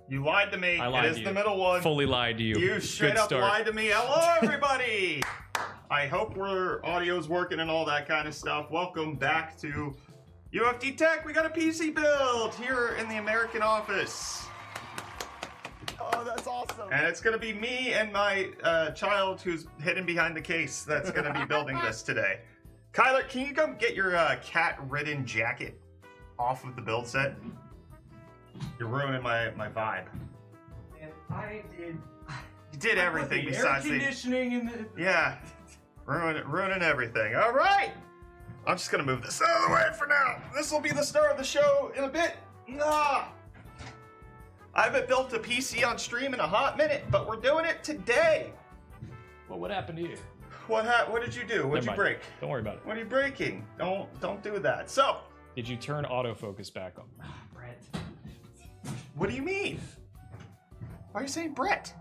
You lied to me. I lied it is to the you. middle one. Fully lied to you. You straight Good up start. lied to me. Hello, everybody. I hope our audio's working and all that kind of stuff. Welcome back to UFT Tech. We got a PC build here in the American office. Oh, that's awesome. And it's going to be me and my child who's hidden behind the case that's going to be building this today. Kyler, can you come get your cat-ridden jacket off of the build set? You're ruining my vibe. And I did. You did everything the besides air conditioning in the. Yeah, ruining everything. All right, I'm just gonna move this out of the way for now. This will be the start of the show in a bit. Ah. I haven't built a PC on stream in a hot minute, but we're doing it today. Well, what happened to you? What did you do? What'd you break? Don't worry about it. What are you breaking? Don't do that. So, Did you turn autofocus back on? Brett. what do you mean? Why are you saying Brett?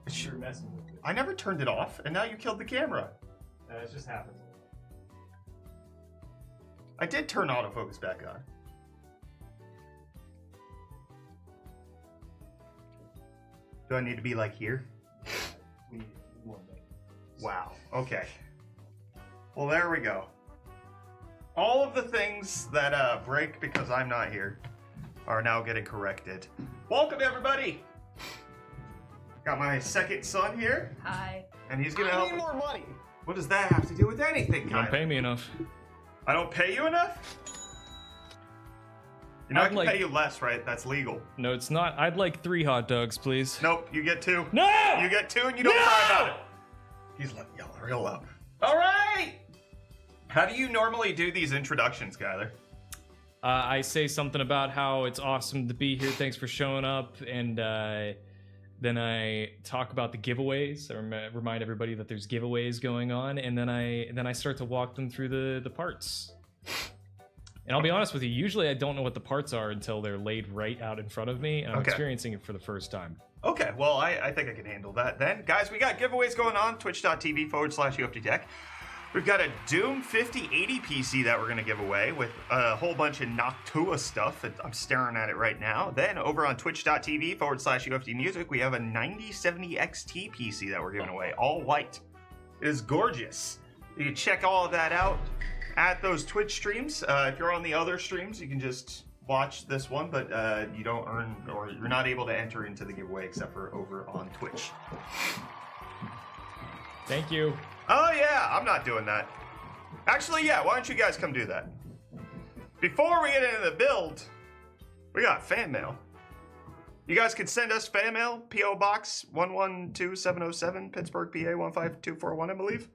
You're messing with it. I never turned it off, and now you killed the camera. It just happened. I did turn autofocus back on. Do I need to be like here? Wow. Okay. Well, there we go. All of the things that break because I'm not here are now getting corrected. Welcome, everybody. Got my second son here, Hi. and he's gonna I help. need more money. What does that have to do with anything, You don't Kyle? pay me enough. I don't pay you enough? You know, I I'd can like- pay you less, right? That's legal. No, it's not. I'd like 3 hot dogs, please. Nope, you get 2. No! You get 2 and you don't cry about it. He's like yelling real loud. All right! How do you normally do these introductions, Skyler? I say something about how it's awesome to be here. Thanks for showing up, and then I talk about the giveaways. I remind everybody that there's giveaways going on, and then I start to walk them through the parts. And I'll be honest with you, usually I don't know what the parts are until they're laid right out in front of me, and I'm Okay. experiencing it for the first time. Okay, well, I think I can handle that then. Guys, we got giveaways going on, twitch.tv/UFTTech. We've got a Doom 5080 PC that we're going to give away with a whole bunch of Noctua stuff. I'm staring at it right now. Then over on twitch.tv/UFTMusic, we have a 9070 XT PC that we're giving away, all white. It is gorgeous. You can check all of that out at those Twitch streams. If you're on the other streams, you can just watch this one, but you don't earn, or you're not able to enter into the giveaway except for over on Twitch. Thank you. Oh yeah, I'm not doing that. Actually, yeah, why don't you guys come do that? Before we get into the build, we got fan mail. You guys can send us fan mail, P.O. Box 112707, Pittsburgh, PA 15241, I believe.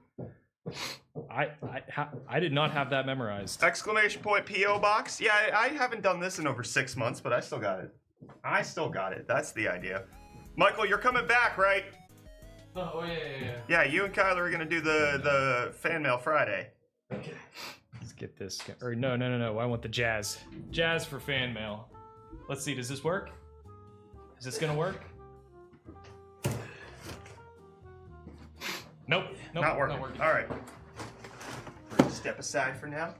I did not have that memorized. Exclamation point P.O. Box. Yeah, I haven't done this in over 6 months, but I still got it. That's the idea. Michael, you're coming back, right? Oh, yeah. Yeah, you and Kyler are going to do the fan mail Friday. Okay. Let's get this. Or no. I want the jazz. Jazz for fan mail. Let's see. Does this work? Is this gonna work? Nope. Not working. All right. Step aside for now.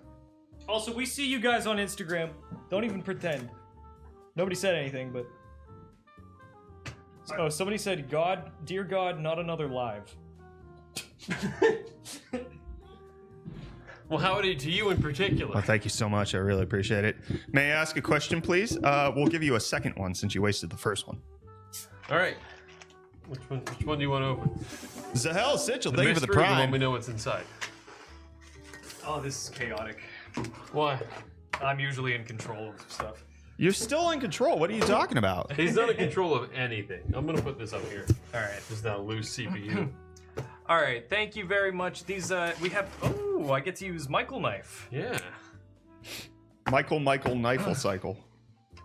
Also, we see you guys on Instagram. Don't even pretend. Nobody said anything, but. Oh, somebody said, "God, dear God, not another live." Well, howdy to you in particular. Well, thank you so much. I really appreciate it. May I ask a question, please? We'll give you a second one since you wasted the first one. All right. Which one do you want to open? Zahel Sitchell, The thank you for the mystery, or prime. Let me know what's inside. Oh, this is chaotic. Why? I'm usually in control of stuff. You're still in control. What are you talking about? He's not in control of anything. I'm gonna put this up here. All right. Just not a loose CPU. All right. Thank you very much. These we have. Oh, I get to use Michael knife. Yeah. Michael Knifel Cycle.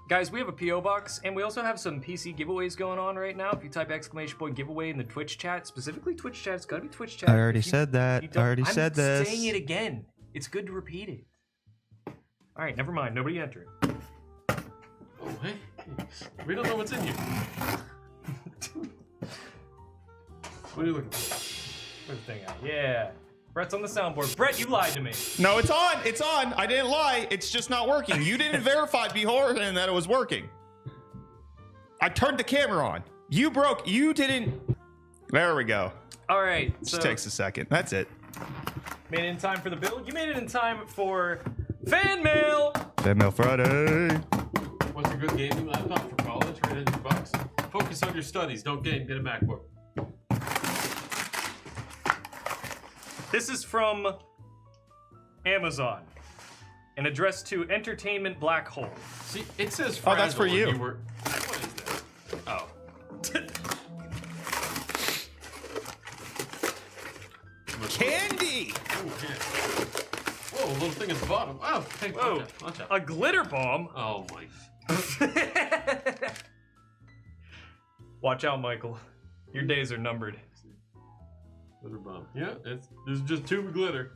Guys, we have a P.O. box, and we also have some PC giveaways going on right now. If you type exclamation point giveaway in the Twitch chat, specifically Twitch chat, it's gotta be Twitch chat. I already If you- said that. you I don't- already said this. I'm saying it again. It's good to repeat it. All right, never mind. Nobody entered. Oh, hey. We don't know what's in you. What are you looking for? Where's the thing at? Yeah. Brett's on the soundboard. Brett, you lied to me. No, it's on. It's on. I didn't lie. It's just not working. You didn't verify beforehand that it was working. I turned the camera on. You didn't. There we go. All right. Just takes a second. That's it. Made it in time for the build. You made it in time for fan mail. Fan Mail Friday. What's a good gaming laptop for college? Right $100. Focus on your studies. Don't game. Get a MacBook. This is from Amazon and addressed to Entertainment Black Hole. See, it says Oh, that's for fragile you. What is that? Oh. Candy. Oh, yeah. Whoa, a little thing at the bottom. Oh, hey, Whoa, watch out. a glitter bomb. Oh my. Watch out, Michael. Your days are numbered. Glitter bomb. Yeah, there's just tube of glitter.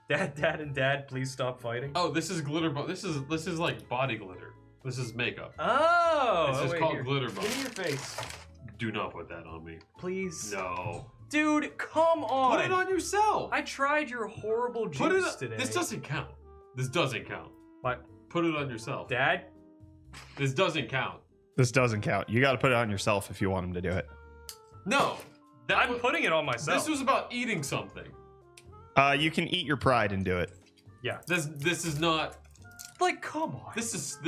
Dad, please stop fighting. Oh, this is glitter bomb. This is like body glitter. This is makeup. Oh, This is wait, called here. glitter bomb. Give me your face, Do not put that on me. please. No. Dude, come on. Put it on yourself. I tried your horrible juice Put it. today. This doesn't count. This doesn't count. What? Put it on yourself. Dad? This doesn't count. This doesn't count. You got to put it on yourself if you want him to do it. No. I'm putting it on myself. This was about eating something. You can eat your pride and do it. Yeah. This is not. Like, come on. This is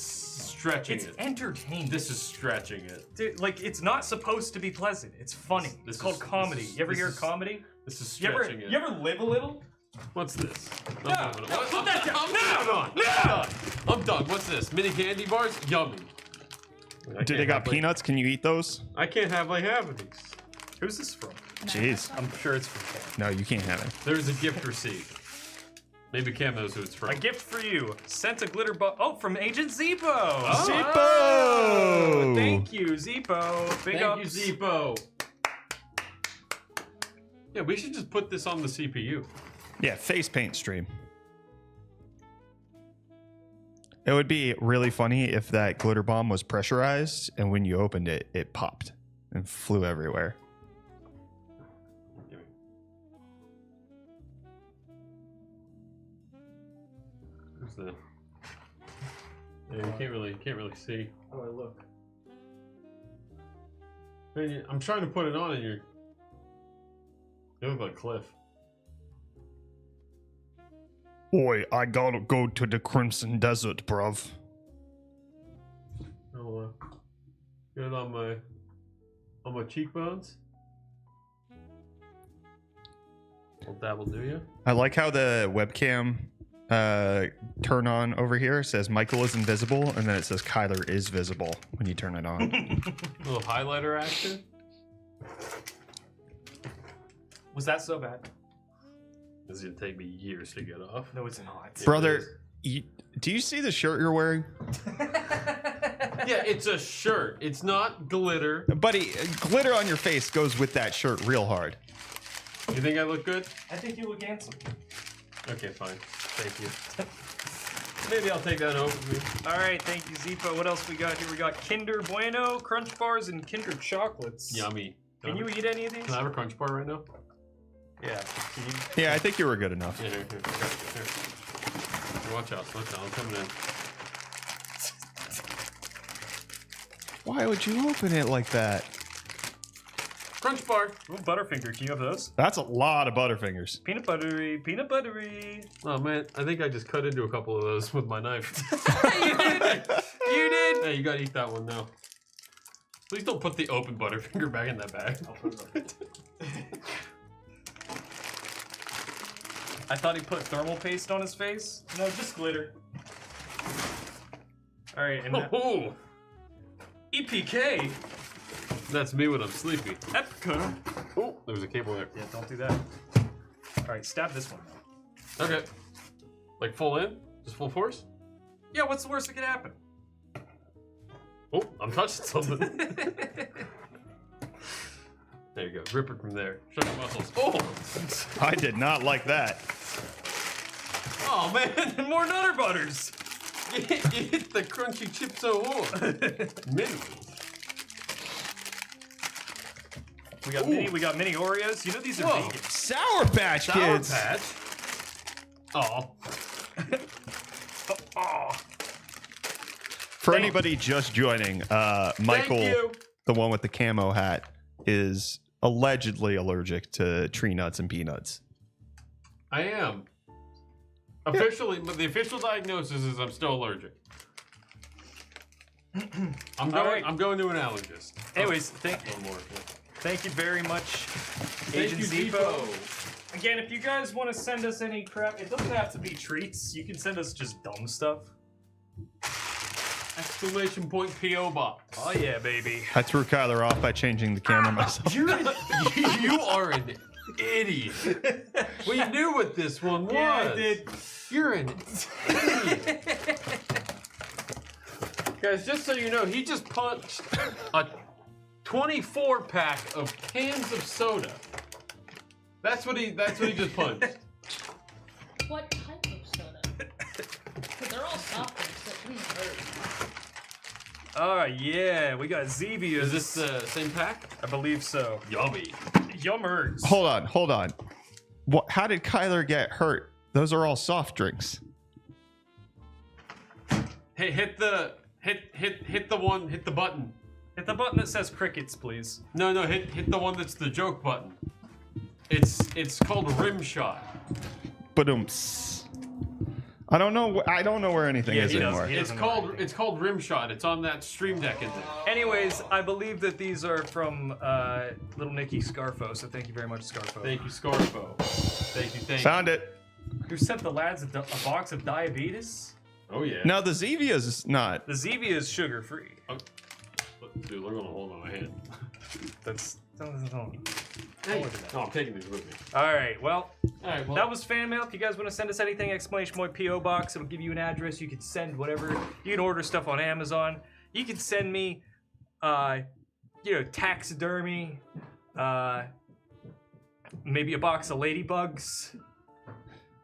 stretching It's it. entertaining. This is stretching it. Dude, like, it's not supposed to be pleasant. It's funny. This It's called is- comedy. this is- You ever this hear is- comedy? This is You stretching it. ever live a little? What's this? No, I'm moving on. put that down. I'm moving on. I'm done. I'm done. What's this? Mini candy bars? Yummy. Do they got peanuts? Can you eat those? I can't have like half of these. Who's this from? Jeez. I'm sure it's from Cam. No, you can't have it. There's a gift receipt. Maybe Cam knows who it's from. A gift for you. Sent a glitter bomb. Oh, from Agent Zippo. Oh. Zippo! Thank you, Zippo. Big Thank ups. you, Zippo. Yeah, we should just put this on the CPU. Yeah, face paint stream. It would be really funny if that glitter bomb was pressurized and when you opened it, it popped and flew everywhere. Who's that? Yeah, you can't really see. Oh, I look. Man, I'm trying to put it on and you look like Cliff. Oi, I gotta go to the Crimson Desert, bruv. I'll get it on my cheekbones. Well, that will do you. I like how the webcam turn on over here says Michael is invisible, and then it says Kyler is visible when you turn it on. A little highlighter action. Was that so bad? This is gonna take me years to get off. No, it's not. Brother, do you see the shirt you're wearing? Yeah, it's a shirt. It's not glitter. Buddy, glitter on your face goes with that shirt real hard. You think I look good? I think you look handsome. Okay, fine. Thank you. Maybe I'll take that over with me. All right, thank you, Zippo. What else we got here? We got Kinder Bueno, Crunch Bars, and Kinder Chocolates. Yummy. Can you eat any of these? Can I have a crunch bar right now? Yeah. Yeah, I think you were good enough. Yeah, here. Watch out, I'm coming in. Why would you open it like that? Crunch bar. Ooh, Butterfinger, can you have those? That's a lot of Butterfingers. Peanut buttery, peanut buttery. Oh man, I think I just cut into a couple of those with my knife. You did! You did! Hey, you gotta eat that one now. Please don't put the open Butterfinger back in that bag. I thought he put thermal paste on his face. No, just glitter. All right, and Oh, EPK. that's me when I'm sleepy. Epica. Oh, there's a cable there. Yeah, don't do that. All right, stab this one. Okay. Like full in? Just full force? Yeah, what's the worst that could happen? Oh, I'm touching something. There you go. Rip it from there. Show your muscles. Oh! I did not like that. Oh man! More Nutter Butters. You hit the crunchy chips so hard. Mini. We got mini Oreos. You know these are Whoa. vegan. Sour Patch Sour Kids. Patch. Oh. Oh, For anybody just joining, Michael, you. the one with the camo hat, is allegedly allergic to tree nuts and peanuts. I am. Officially, but the official diagnosis is I'm still allergic. I'm going to an allergist. Anyways, One more. thank you very much, Thank Agent you, Zebo. Again, if you guys want to send us any crap, it doesn't have to be treats. You can send us just dumb stuff. Exclamation point P.O. box. Oh yeah, baby. I threw Kyler off by changing the camera myself. You are an idiot. We knew what this one was. Yeah, I did. You're an idiot. Guys, just so you know, he just punched a 24-pack of cans of soda. That's what he just punched. What type of soda? Because they're all soft drinks, so it shouldn't hurt. Oh yeah, we got Zevias. Is this the same pack? I believe so. Yummy. Yummers. Hold on. What? How did Kyler get hurt? Those are all soft drinks. Hey, hit the button. Hit the button that says crickets, please. No, hit the one that's the joke button. It's called rim shot. Ba-dum-ts. I don't know where anything is he doesn't. anymore. He doesn't. It's called rim shot. It's on that stream deck in there. Anyways, I believe that these are from Little Nicky Scarfo, so thank you very much, Scarfo. Thank you, Scarfo. Thank you. Found it. Who sent the lads a box of diabetes? Oh yeah. No, the Zevias is not. The Zevia is sugar-free. Dude, look on the hold on my hand. That's... Hey. No, I'm taking these with me. Alright, well, Alright, that was fan mail. If you guys want to send us anything, exclamation point P.O. Box. It'll give you an address. You can send whatever. You can order stuff on Amazon. You can send me, taxidermy, maybe a box of ladybugs.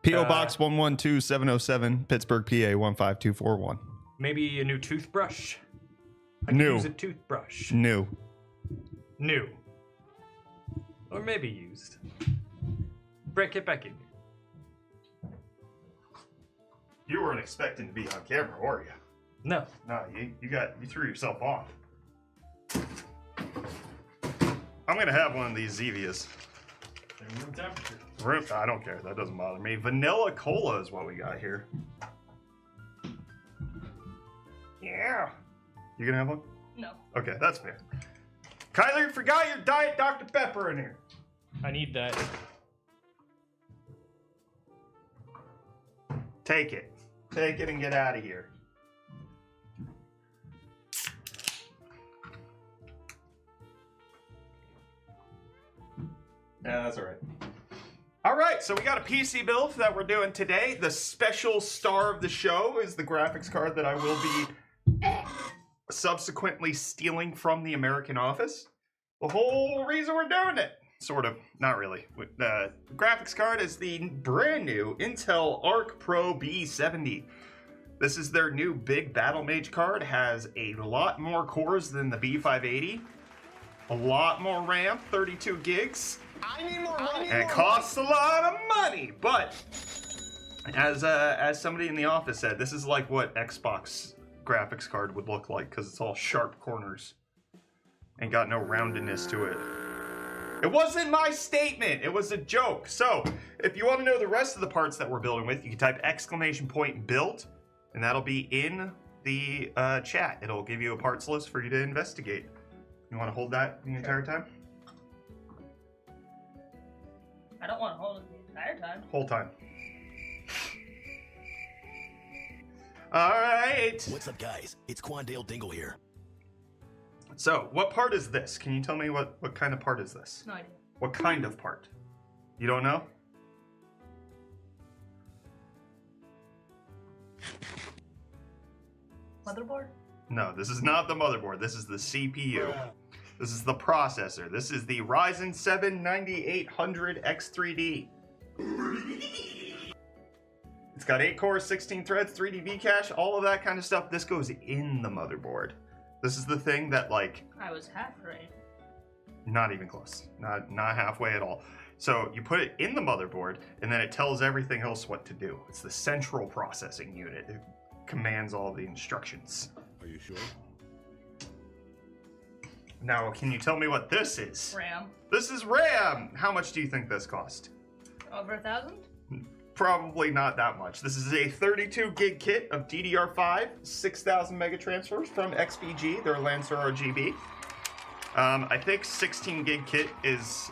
P.O. Box 112707, Pittsburgh, PA 15241. Maybe a new toothbrush. I could New. use a toothbrush. New. New. Or maybe used. Brett, get back in here. You weren't expecting to be on camera, were you? No. No, you threw yourself off. I'm gonna have one of these Zevias. Room temperature. I don't care. That doesn't bother me. Vanilla cola is what we got here. Yeah. You gonna have one? No. Okay, that's fair. Kyler, you forgot your Diet Dr. Pepper in here. I need that. Take it. Take it and get out of here. Yeah, that's all right. All right, so we got a PC build that we're doing today. The special star of the show is the graphics card that I will be subsequently stealing from the American Office. The whole reason we're doing it. Sort of, not really. The graphics card is the brand new Intel Arc Pro B70. This is their new big Battle Mage card. Has a lot more cores than the B580. A lot more RAM, 32 gigs. I need more money. And it costs a lot of money, but as somebody in the office said, this is like what Xbox graphics card would look like because it's all sharp corners and got no roundedness to it. It wasn't my statement, it was a joke. So if you want to know the rest of the parts that we're building with, you can type exclamation point build, and that'll be in the chat. It'll give you a parts list for you to investigate. You want to hold that the entire time? I don't want to hold it the entire time. Whole time. All right. What's up, guys? It's Quandale Dingle here. So, what part is this? Can you tell me what kind of part is this? No idea. What kind of part? You don't know? Motherboard? No, this is not the motherboard. This is the CPU. This is the processor. This is the Ryzen 7 9800 X3D. It's got 8 cores, 16 threads, 3D V cache, all of that kind of stuff. This goes in the motherboard. This is the thing that, like, I was half right. not even close. Not halfway at all. So you put it in the motherboard, and then it tells everything else what to do. It's the central processing unit. It commands all the instructions. Are you sure? Now, can you tell me what this is? RAM. This is RAM. How much do you think this cost? Over 1,000? Probably not that much. This is a 32 gig kit of DDR5, 6,000 mega transfers from XPG, their Lancer RGB. I think 16 gig kit is,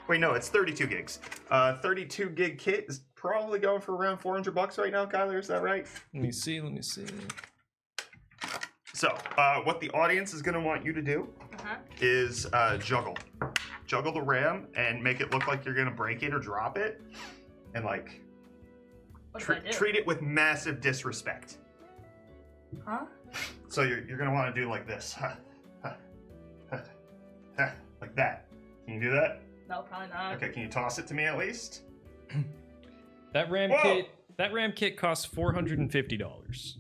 wait, no, it's 32 gigs. 32 gig kit is probably going for around $400 right now, Kyler, is that right? Let me see. So, what the audience is gonna want you to do is juggle the RAM and make it look like you're gonna break it or drop it, and like treat it with massive disrespect. Huh? So you're gonna want to do like this, like that. Can you do that? No, probably not. Okay, can you toss it to me at least? That RAM Whoa! kit. That RAM kit costs $450.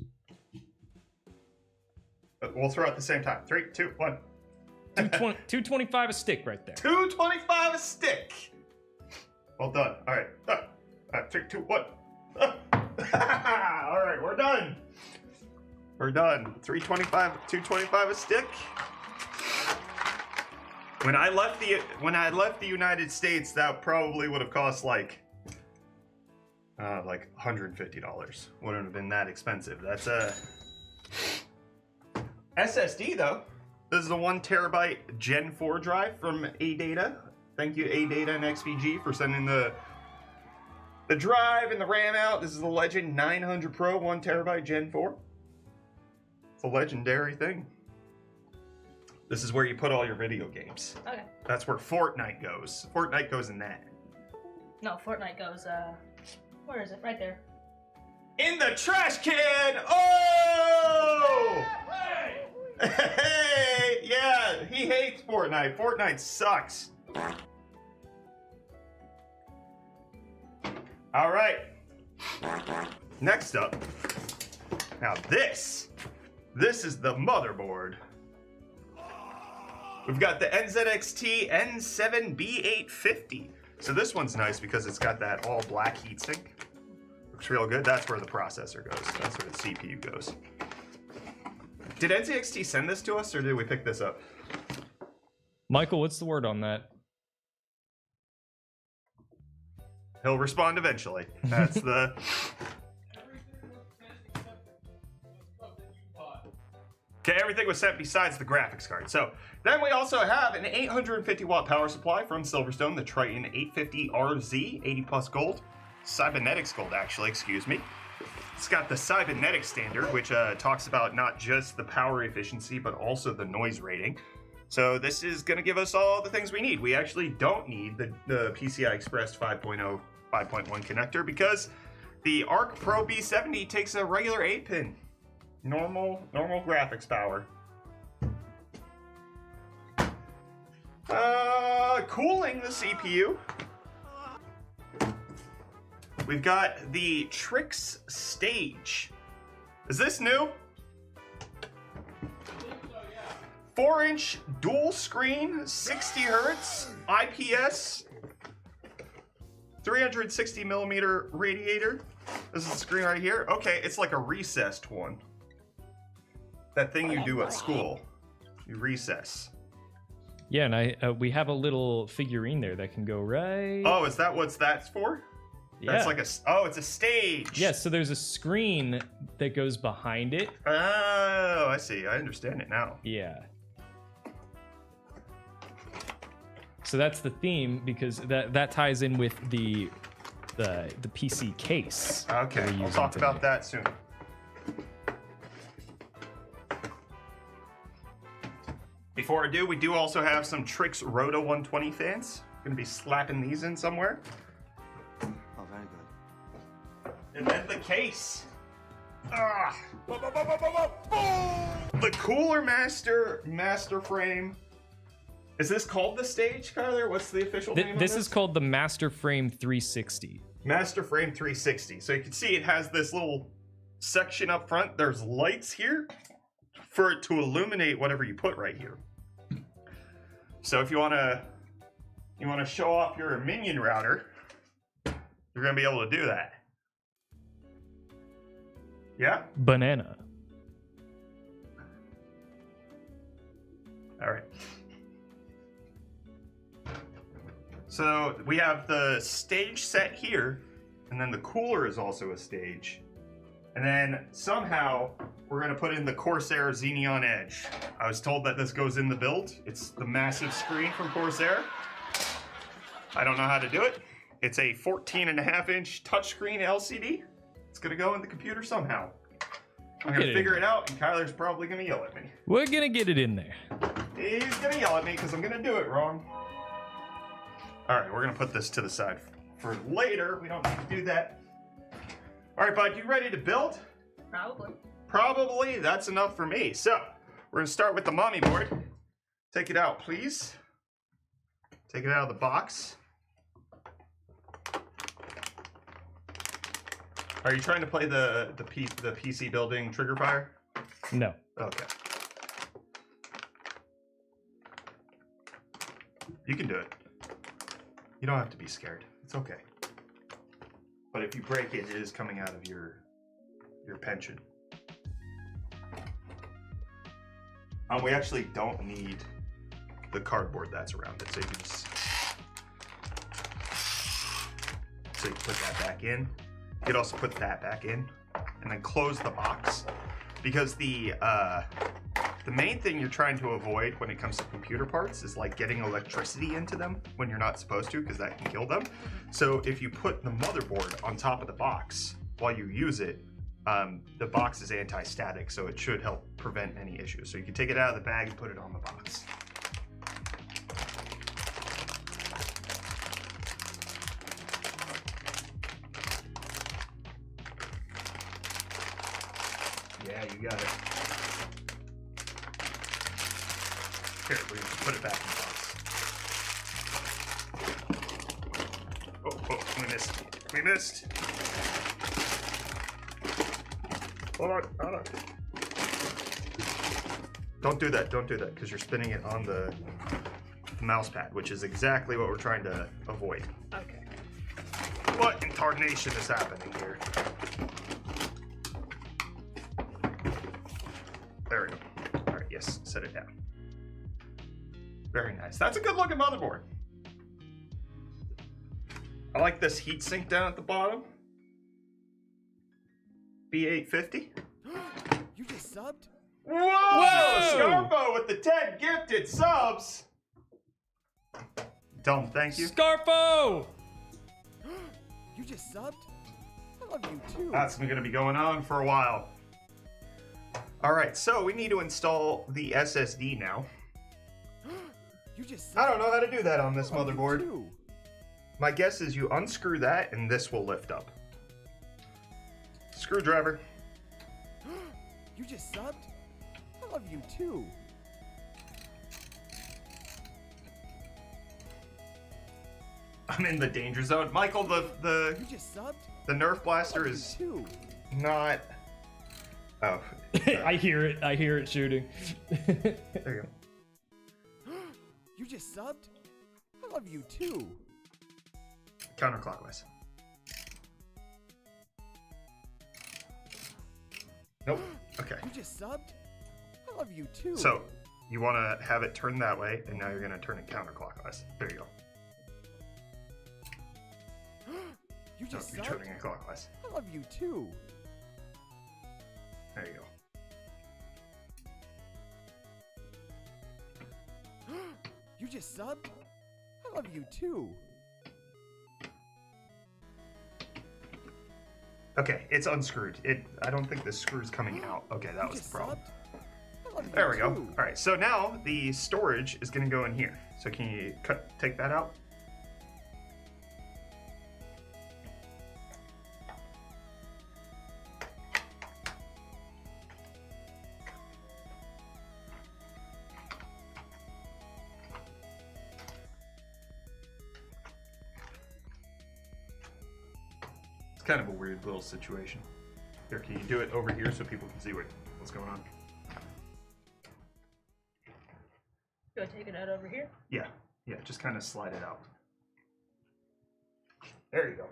We'll throw it at the same time. 3, 2, 1. $225 a stick right there. $2.25 a stick. Well done. All right. 3, 2, 1. All right, we're done. We're done. $2.25 a stick. When I left the United States, that probably would have cost like $150. Wouldn't have been that expensive. That's a SSD though. This is a 1 terabyte Gen 4 drive from ADATA. Thank you ADATA and XPG for sending the drive and the RAM out. This is the Legend 900 Pro 1 terabyte Gen 4. It's a legendary thing. This is where you put all your video games. Okay. That's where Fortnite goes. Fortnite goes in that. No, Fortnite goes, where is it? Right there. In the trash can! Oh! Hey! Yeah, he hates Fortnite. Fortnite sucks. All right. Next up. Now this is the motherboard. We've got the NZXT N7B850. So this one's nice because it's got that all black heatsink. Looks real good. That's where the processor goes. That's where the CPU goes. Did NZXT send this to us or did we pick this up? Michael, what's the word on that? He'll respond eventually. That's the... Okay, everything was sent besides the graphics card. So then we also have an 850 watt power supply from Silverstone, the Triton 850RZ, 80 plus gold. Cybernetics gold, actually, excuse me. It's got the cybernetics standard, which talks about not just the power efficiency, but also the noise rating. So this is gonna give us all the things we need. We actually don't need the PCI Express 5.0, 5.1 connector because the Arc Pro B70 takes a regular 8-pin. Normal graphics power. Cooling the CPU. We've got the Trix Stage. Is this new? 4-inch dual screen, 60 hertz, IPS, 360 millimeter radiator. This is the screen right here. Okay, it's like a recessed one. That thing you do at school. You recess. Yeah, and we have a little figurine there that can go right. Oh, is that what that's for? Yeah. That's like it's a stage. Yeah, so there's a screen that goes behind it. Oh, I see. I understand it now. Yeah. So that's the theme because that ties in with the PC case. Okay, that we're we'll using talk today. about that soon. Before I do, we do also have some Trix Roto 120 fans. Gonna be slapping these in somewhere. Oh, very good. And then the case. Ah. The CoolerMaster Masterframe. Is this called the stage, Kyler? What's the official name of This is called the Masterframe 360. Masterframe 360. So you can see it has this little section up front. There's lights here for it to illuminate whatever you put right here. So if you wanna show off your minion router, you're gonna be able to do that. Yeah? Banana. All right. So we have the stage set here, and then the cooler is also a stage. And then somehow we're gonna put in the Corsair Xeneon Edge. I was told that this goes in the build. It's the massive screen from Corsair. I don't know how to do it. It's a 14.5-inch touchscreen LCD. It's gonna go in the computer somehow. I'm gonna figure it out, and Kyler's probably gonna yell at me. We're gonna get it in there. He's gonna yell at me because I'm gonna do it wrong. All right, we're gonna put this to the side for later. We don't need to do that. All right, bud, you ready to build? Probably. Probably. That's enough for me. So we're gonna start with the mommy board. Take it out, please. Take it out of the box. Are you trying to play the PC building trigger fire? No. Okay. You can do it. You don't have to be scared. It's okay. But if you break it, it is coming out of your pension. We actually don't need the cardboard that's around it, so you can just you put that back in. You could also put that back in, and then close the box, because the main thing you're trying to avoid when it comes to computer parts is like getting electricity into them when you're not supposed to, because that can kill them. So if you put the motherboard on top of the box while you use it, the box is anti-static, so it should help prevent any issues. So you can take it out of the bag and put it on the box. Yeah, you got it. Here, we're gonna put it back in the box. Oh, we missed. We missed. Hold on. Don't do that, because you're spinning it on the mouse pad, which is exactly what we're trying to avoid. Okay. What in tarnation is happening here? There we go. All right, yes, set it down. Very nice. That's a good looking motherboard. I like this heatsink down at the bottom. B850. You just subbed? Whoa! Scarpo with the 10 gifted subs. Tell him thank you. Scarfo! You just subbed? I love you too. That's going to be going on for a while. All right, so we need to install the SSD now. You just I don't know how to do that on this I love you motherboard. too. My guess is you unscrew that and this will lift up. Screwdriver. You just subbed? I love you too. I'm in the danger zone. Michael, You just subbed? the Nerf I blaster love you is too. not. Oh, I hear it shooting. there you go. You just subbed? I love you too. Counterclockwise. Nope. Okay. You just subbed? I love you too. So you want to have it turn that way, and now you're going to turn it counterclockwise. There you go. You No, just you're subbed? turning it clockwise. I love you too. There you go. You just subbed? I love you too. Okay, it's unscrewed. I don't think the screw's coming out. Okay, that You was just the problem. subbed? I love you There we go. too. All right, so now the storage is going to go in here. So can you take that out? It's kind of a weird little situation. Here, can you do it over here so people can see what's going on? Do I take it out over here? Yeah, just kind of slide it out. There you go.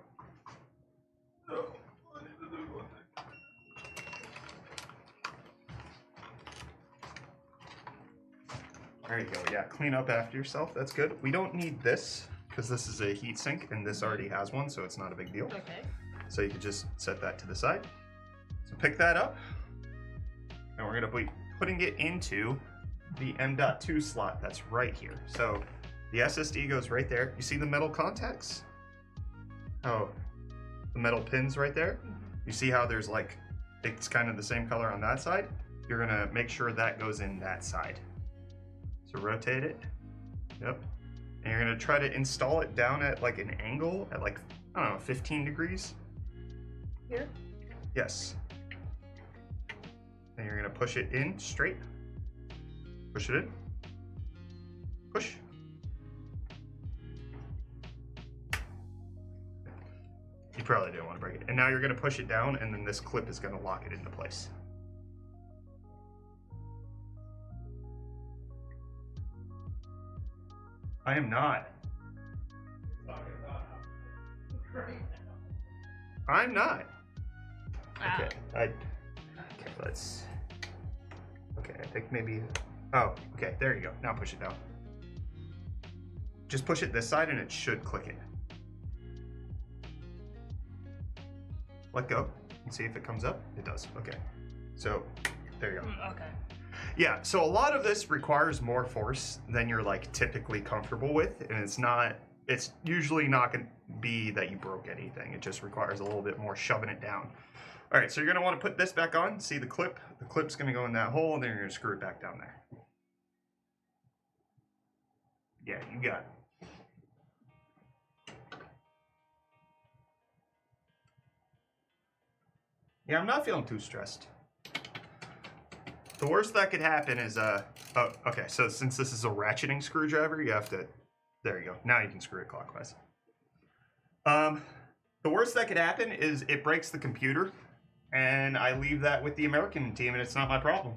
Oh, I need to do one thing. There you go. Yeah, clean up after yourself. That's good. We don't need this because this is a heat sink and this already has one, so it's not a big deal. Okay. So you can just set that to the side. So pick that up, and we're gonna be putting it into the M.2 slot that's right here. So the SSD goes right there. You see the metal contacts? Oh, the metal pins right there? You see how there's like, it's kind of the same color on that side? You're gonna make sure that goes in that side. So rotate it, yep. And you're gonna try to install it down at like an angle at like, I don't know, 15 degrees. Here? Yes. And you're gonna push it in straight. Push it in. Push. You probably didn't want to break it. And now you're gonna push it down, and then this clip is gonna lock it into place. I am not. I'm not. Ah. Okay, okay, let's. Okay, I think maybe. Oh, okay, there you go. Now push it down. Just push it this side and it should click it. Let go and see if it comes up. It does. Okay. So, there you go. Okay. Yeah, so a lot of this requires more force than you're like typically comfortable with, and it's usually not going to be that you broke anything. It just requires a little bit more shoving it down. All right, so you're going to want to put this back on. See the clip? The clip's going to go in that hole, and then you're going to screw it back down there. Yeah, you got it. Yeah, I'm not feeling too stressed. The worst that could happen is, oh, okay, so since this is a ratcheting screwdriver, you have to, there you go. Now you can screw it clockwise. The worst that could happen is it breaks the computer, and I leave that with the American team, and it's not my problem.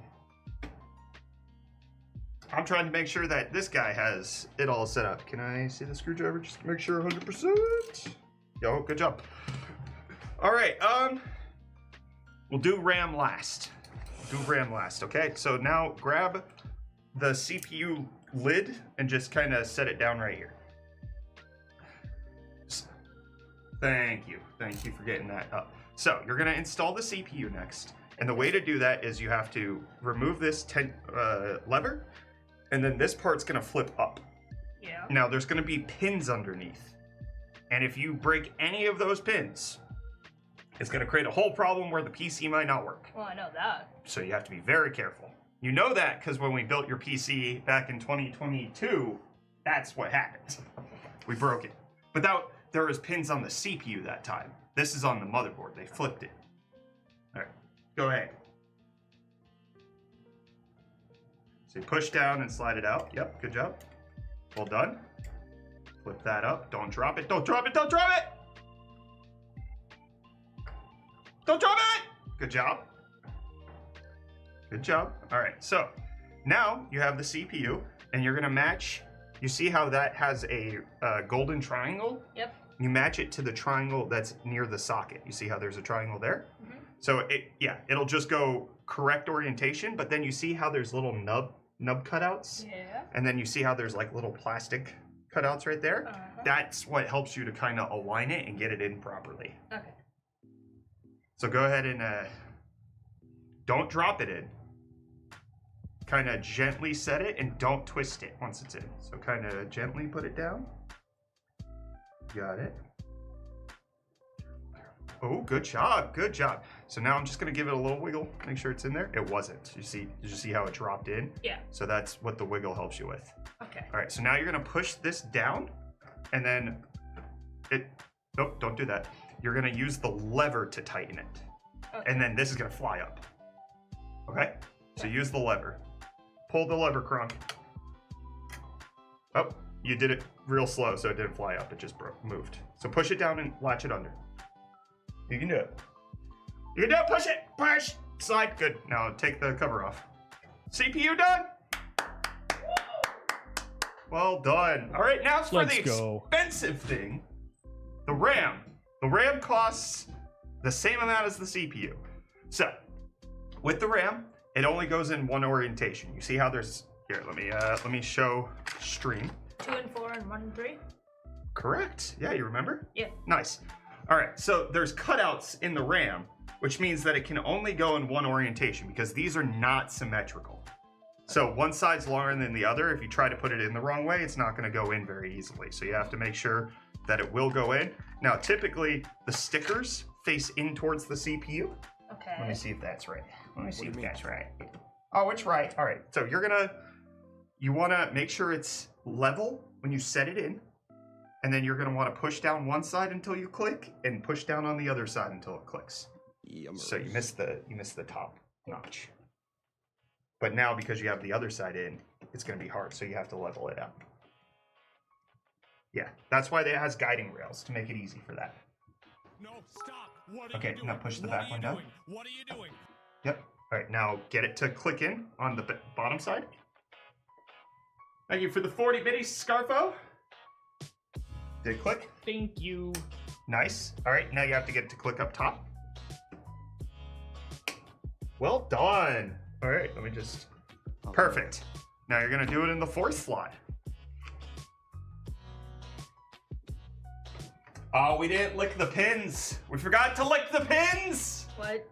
I'm trying to make sure that this guy has it all set up. Can I see the screwdriver? Just to make sure 100%. Yo, good job. All right, we'll do RAM last. Do RAM last, okay? So now grab the CPU lid and just kind of set it down right here. Thank you for getting that up. So you're gonna install the CPU next. And the way to do that is you have to remove this lever, and then this part's gonna flip up. Yeah. Now there's gonna be pins underneath. And if you break any of those pins, it's gonna create a whole problem where the PC might not work. Well, I know that. So you have to be very careful. You know that because when we built your PC back in 2022, that's what happened. We broke it. But there was pins on the CPU that time. This is on the motherboard. They flipped it. All right, go ahead. So you push down and slide it out. Yep, good job. Well done. Flip that up. Don't drop it. Don't drop it. Don't drop it. Don't drop it. Good job. Good job. All right, so now you have the CPU, and you're gonna match. You see how that has a golden triangle? Yep. You match it to the triangle that's near the socket. You see how there's a triangle there? Mm-hmm. So it'll just go correct orientation, but then you see how there's little nub cutouts? Yeah. And then you see how there's like little plastic cutouts right there? Uh-huh. That's what helps you to kind of align it and get it in properly. Okay. So go ahead and don't drop it in. Kind of gently set it and don't twist it once it's in. So kind of gently put it down. Got it. Oh, good job, good job. So now I'm just gonna give it a little wiggle, make sure it's in there. It wasn't. Did you see how it dropped in? Yeah. So that's what the wiggle helps you with. Okay. All right, so now you're gonna push this down, and then nope, don't do that. You're gonna use the lever to tighten it. Okay. And then this is gonna fly up. Okay? So use the lever. Pull the lever, Kronk. Oh, you did it real slow, so it didn't fly up. It just moved. So push it down and latch it under. You can do it. You can do it. Push it. Push. Slide. Good. Now take the cover off. CPU done. Well done. All right, now for the expensive thing, the RAM. The RAM costs the same amount as the CPU. So with the RAM, it only goes in one orientation. You see how there's Here, let me show stream. 2 and 4 and 1 and 3. Correct. Yeah, you remember? Yeah. Nice. All right, so there's cutouts in the RAM, which means that it can only go in one orientation because these are not symmetrical. So one side's longer than the other. If you try to put it in the wrong way, it's not going to go in very easily. So you have to make sure that it will go in. Now, typically, the stickers face in towards the CPU. Okay. Let me see if that's right. Let me see if that's right. Oh, it's right. All right. So you want to make sure it's level when you set it in. And then you're going to want to push down one side until you click and push down on the other side until it clicks. So you missed the top notch. But now because you have the other side in, it's going to be hard. So you have to level it out. Yeah, that's why it has guiding rails to make it easy for that. No, stop. What are Okay, you doing? now push the What back are one you down. doing? What are you doing? Yep. All right, now get it to click in on the bottom side. Thank you for the 40 bitties, Scarfo. Did it click? Thank you. Nice. All right, now you have to get it to click up top. Well done. All right, let me just... Perfect. Now you're going to do it in the fourth slot. Oh, we didn't lick the pins. We forgot to lick the pins. What?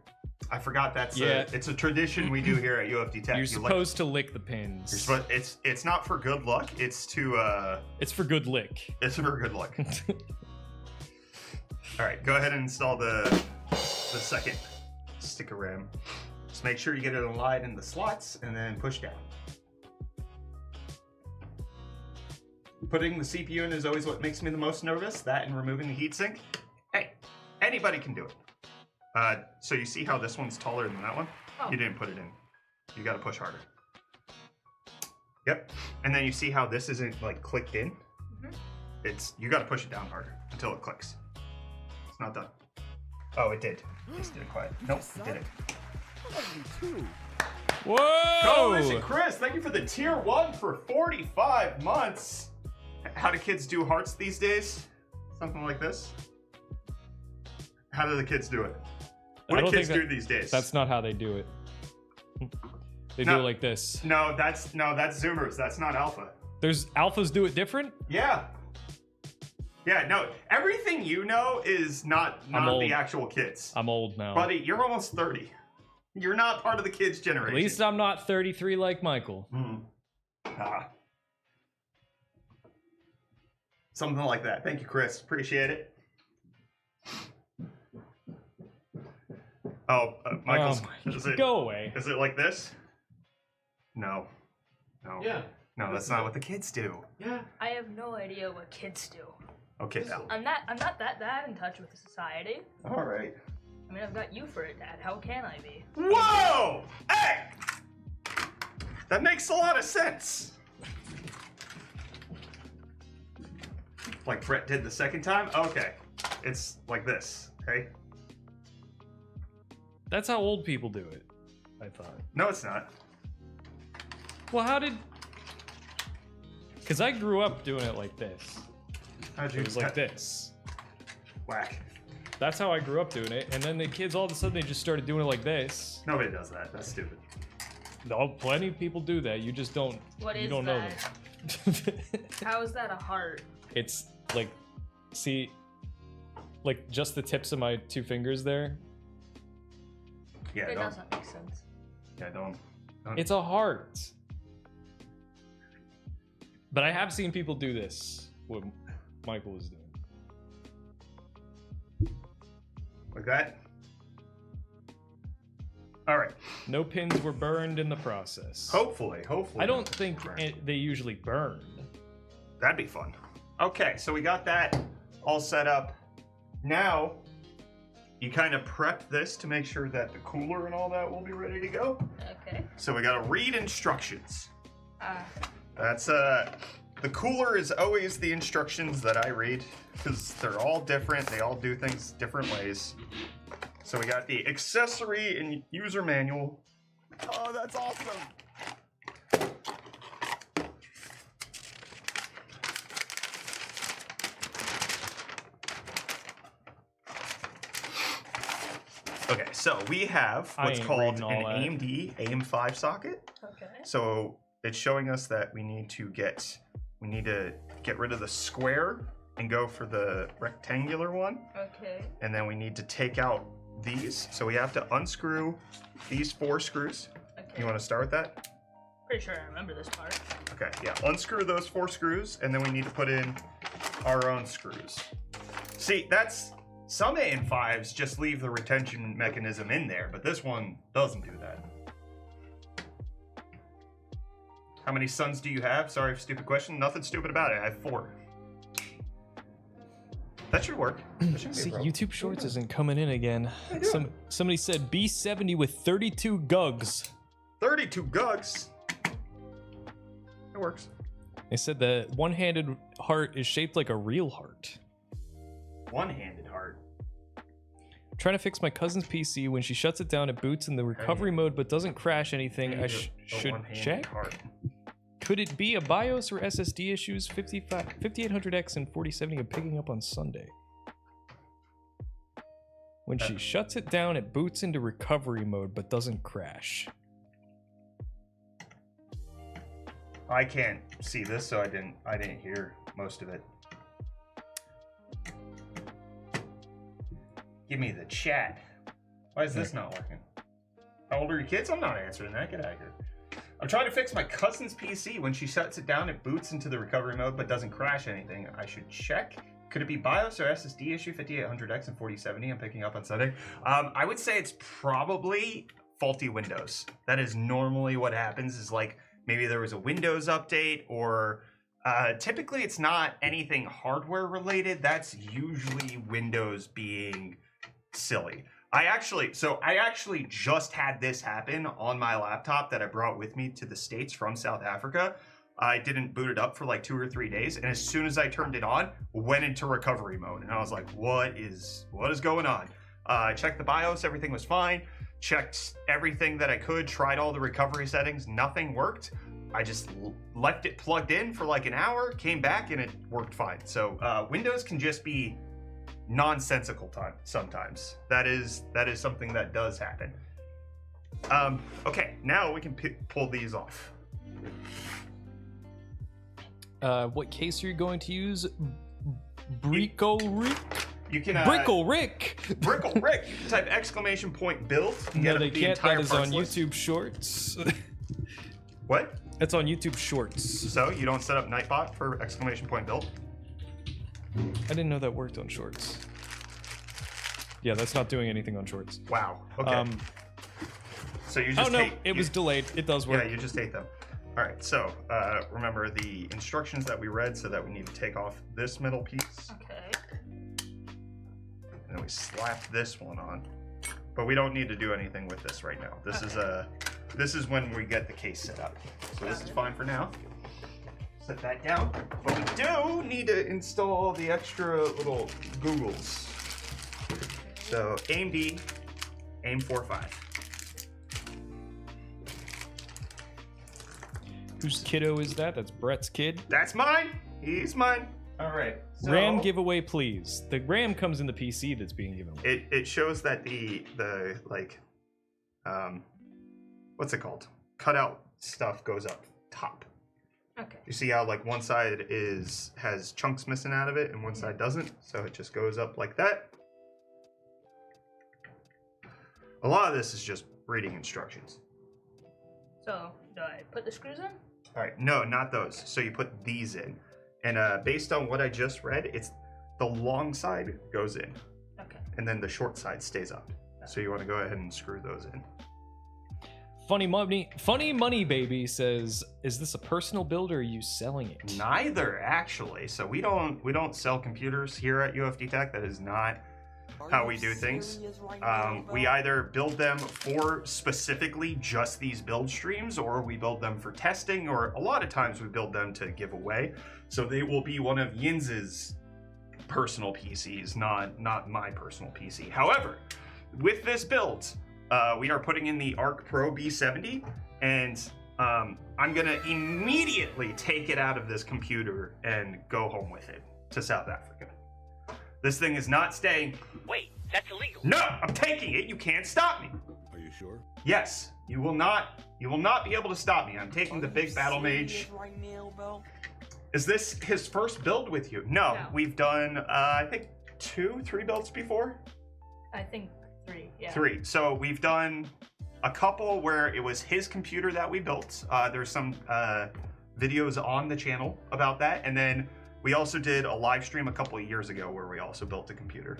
I forgot Yeah. it's a tradition we do here at UFD Tech. You're You supposed to lick the pins. You're supposed, it's not for good luck. It's to It's for good lick. it's for good luck. All right, go ahead and install the second stick of RAM. Just make sure you get it aligned in the slots and then push down. Putting the CPU in is always what makes me the most nervous. That and removing the heatsink. Hey, anybody can do it. So you see how this one's taller than that one? Oh. You didn't put it in. You got to push harder. Yep. And then you see how this isn't like clicked in? Mm-hmm. You got to push it down harder until it clicks. It's not done. Oh, it did. Just didn't quite. Nope, it didn't. I love you too. Whoa! Coalition Chris, thank you for the tier 1 for 45 months. How do kids do hearts these days? Something like this? How do the kids do it? What do kids do these days? That's not how they do it. They do No. it like this. No, that's Zoomers. That's not Alpha. There's alphas do it different. Yeah. Yeah, no. Everything you know is not I'm old. the actual kids. I'm old now. Buddy, you're almost 30. You're not part of the kids generation. At least I'm not 33 like Michael. Something like that. Thank you, Chris. Appreciate it. Oh, Michael's. Go away. Is it like this? No. No. Yeah. No, that's not what the kids do. Yeah. I have no idea what kids do. Okay, Val. I'm not that in touch with society. All right. I mean, I've got you for a dad. How can I be? Whoa! Hey! That makes a lot of sense. Like Brett did the second time? Okay. It's like this, okay? That's how old people do it, I thought. No, it's not. Well, how did... Because I grew up doing it like this. How'd you... It was like this. Whack. That's how I grew up doing it. And then the kids, all of a sudden, they just started doing it like this. Nobody does that. That's stupid. No, plenty of people do that. You just don't... What you is don't that? know them. How is that a heart? It's like... See... Like, just the tips of my 2 fingers there. Yeah, It don't. doesn't make sense. Yeah, don't. It's a heart. But I have seen people do this, what Michael was doing. Like that? Alright. No pins were burned in the process. Hopefully. I don't think they usually burn. That'd be fun. Okay, so we got that all set up. Now, you kind of prep this to make sure that the cooler and all that will be ready to go. Okay. So we gotta read instructions. Ah. That's, the cooler is always the instructions that I read, because they're all different, they all do things different ways. So we got the accessory and user manual. Oh, that's awesome. Okay, so we have I what's ain't called reading an all that. AMD AM5 socket. Okay. So it's showing us that we need to get rid of the square and go for the rectangular one. Okay. And then we need to take out these. So we have to unscrew these 4 screws. Okay. You want to start with that? Pretty sure I remember this part. Okay, yeah. Unscrew those 4 screws, and then we need to put in our own screws. See, that's some AN5s just leave the retention mechanism in there, but this one doesn't do that. How many sons do you have? Sorry for stupid question. Nothing stupid about it. I have 4. That should work. That shouldn't be a See, problem. YouTube Shorts isn't coming in again. How you doing? Somebody said B70 with 32 gugs. 32 gugs. It works. They said the one-handed heart is shaped like a real heart. One-handed heart. Trying to fix my cousin's PC. When she shuts it down, it boots in the recovery mode but doesn't crash anything. I should check. Heart. Could it be a BIOS or SSD issues? 5800X and 4070 are picking up on Sunday. When she shuts it down, it boots into recovery mode but doesn't crash. I can't see this, so I didn't hear most of it. Give me the chat. Why is this not working? How old are your kids? I'm not answering that. Get out of here. I'm trying to fix my cousin's PC. When she shuts it down, it boots into the recovery mode but doesn't crash anything. I should check. Could it be BIOS or SSD issue? 5800X and 4070 I'm picking up on Sunday. I would say it's probably faulty Windows. That is normally what happens, is like maybe there was a Windows update, or typically it's not anything hardware related. That's usually Windows being silly. I actually just had this happen on my laptop that I brought with me to the States from South Africa. I didn't boot it up for like 2 or 3 days, and as soon as I turned it on, went into recovery mode, and I was like, what is going on? I checked the BIOS, everything was fine. Checked everything that I could, tried all the recovery settings, nothing worked. I just left it plugged in for like an hour, came back, and it worked fine. So Windows can just be nonsensical sometimes. That is something that does happen. Okay, now we can pull these off. What case are you going to use? Brickle Rick? You can Brickle Rick! Brickle Rick. You can type !build and No, get they the can't. entire That is parts on list. YouTube Shorts. What? That's on YouTube Shorts. So you don't set up Nightbot for !build? I didn't know that worked on Shorts. Yeah, that's not doing anything on Shorts. Wow. Okay. So you just It was delayed. It does work. Yeah, you just hate them. All right. So remember the instructions that we read, so that we need to take off this middle piece. Okay. And then we slap this one on. But we don't need to do anything with this right now. This is when we get the case set up. So this is fine for now. Set that down. But we do need to install the extra little googles. So AMD, AIM-4.5. Whose kiddo is that? That's Brett's kid. That's mine. He's mine. All right. So RAM giveaway, please. The RAM comes in the PC that's being given away. It shows that the like what's it called? Cutout stuff goes up top. Okay. You see how like one side has chunks missing out of it and one side doesn't, so it just goes up like that. A lot of this is just reading instructions. So, do I put the screws in? All right, no, not those. So you put these in, and based on what I just read, it's the long side goes in, Okay. and then the short side stays up. So you want to go ahead and screw those in. Funny money baby says, "Is this a personal build or are you selling it?" Neither, actually. So we don't sell computers here at UFD Tech. That is not how we do things. We either build them for specifically just these build streams, or we build them for testing, or a lot of times we build them to give away. So they will be one of Yins's personal PCs, not my personal PC. However, with this build, we are putting in the Arc Pro B70, and I'm gonna immediately take it out of this computer and go home with it to South Africa. This thing is not staying. Wait, that's illegal. No, I'm taking it. You can't stop me. Are you sure? Yes, you will not You will not be able to stop me. I'm taking the big battle mage. Right now, Bell? Is this his first build with you? No, No. we've done, I think 2-3 builds before. I think 3. Yeah. 3. So we've done a couple where it was his computer that we built. There's some videos on the channel about that. And then we also did a live stream a couple of years ago where we also built a computer.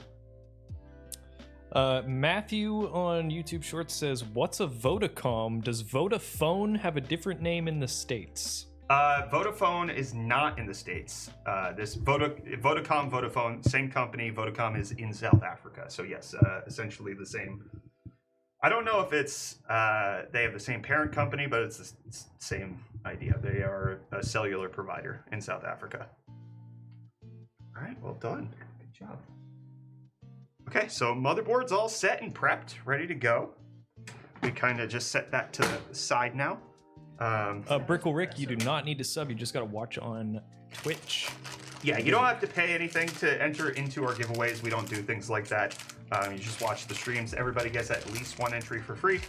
Matthew on YouTube Shorts says, "What's a Vodacom? Does Vodafone have a different name in the States?" Vodafone is not in the States. This Vodafone, same company. Vodacom is in South Africa. So yes, essentially the same. I don't know if it's they have the same parent company, but it's the same idea. They are a cellular provider in South Africa. All right, well done. Good job. Okay, so motherboard's all set and prepped, ready to go. We kind of just set that to the side now. Brickle Rick, you do not need to sub. You just got to watch on Twitch. Yeah, you don't have to pay anything to enter into our giveaways. We don't do things like that. You just watch the streams. Everybody gets at least 1 entry for free.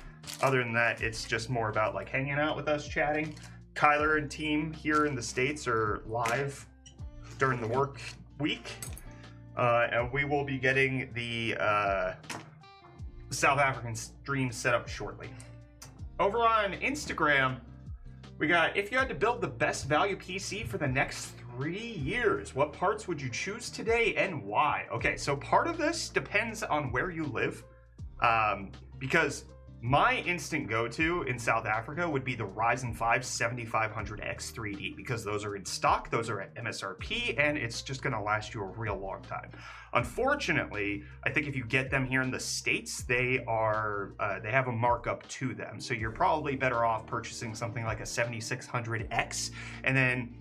Other than that, it's just more about like hanging out with us, chatting. Kyler and team here in the States are live during the work week. And we will be getting the South African stream set up shortly. Over on Instagram, we got, if you had to build the best value PC for the next 3 years, what parts would you choose today and why? Okay, so part of this depends on where you live. Because my instant go-to in South Africa would be the Ryzen 5 7500X 3D, because those are in stock, those are at MSRP, and it's just gonna last you a real long time. Unfortunately, I think if you get them here in the States, they have a markup to them. So you're probably better off purchasing something like a 7600X, and then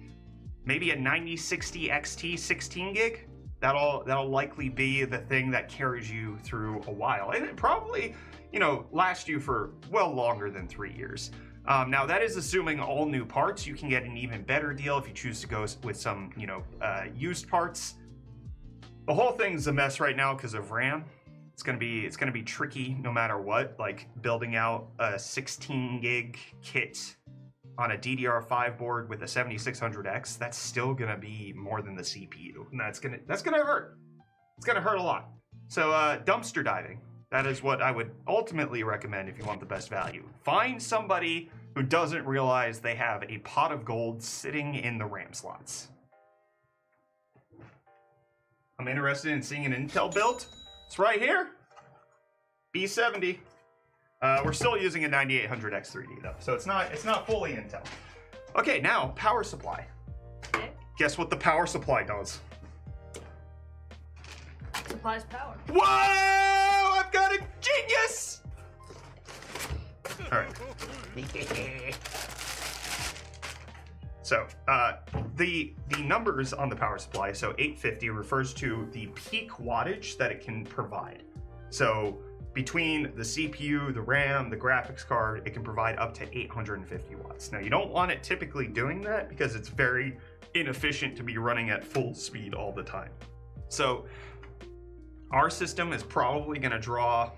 maybe a 9060 XT 16 gig. That'll likely be the thing that carries you through a while, and it probably, you know, last you for well longer than 3 years. Now that is assuming all new parts. You can get an even better deal if you choose to go with some, you know, used parts. The whole thing's a mess right now because of RAM. It's gonna be tricky no matter what. Like building out a 16 gig kit on a DDR5 board with a 7600X, that's still gonna be more than the CPU, and that's gonna hurt. It's gonna hurt a lot. So dumpster diving. That is what I would ultimately recommend if you want the best value. Find somebody who doesn't realize they have a pot of gold sitting in the RAM slots. I'm interested in seeing an Intel build. It's right here. B70. We're still using a 9800X 3D though, so it's not fully Intel. Okay, now power supply. Okay. Guess what the power supply does? Supplies power. Whoa! I've got a genius! All right. So the numbers on the power supply, so 850 refers to the peak wattage that it can provide. So between the CPU, the RAM, the graphics card, it can provide up to 850 watts. Now you don't want it typically doing that because it's very inefficient to be running at full speed all the time. So our system is probably gonna draw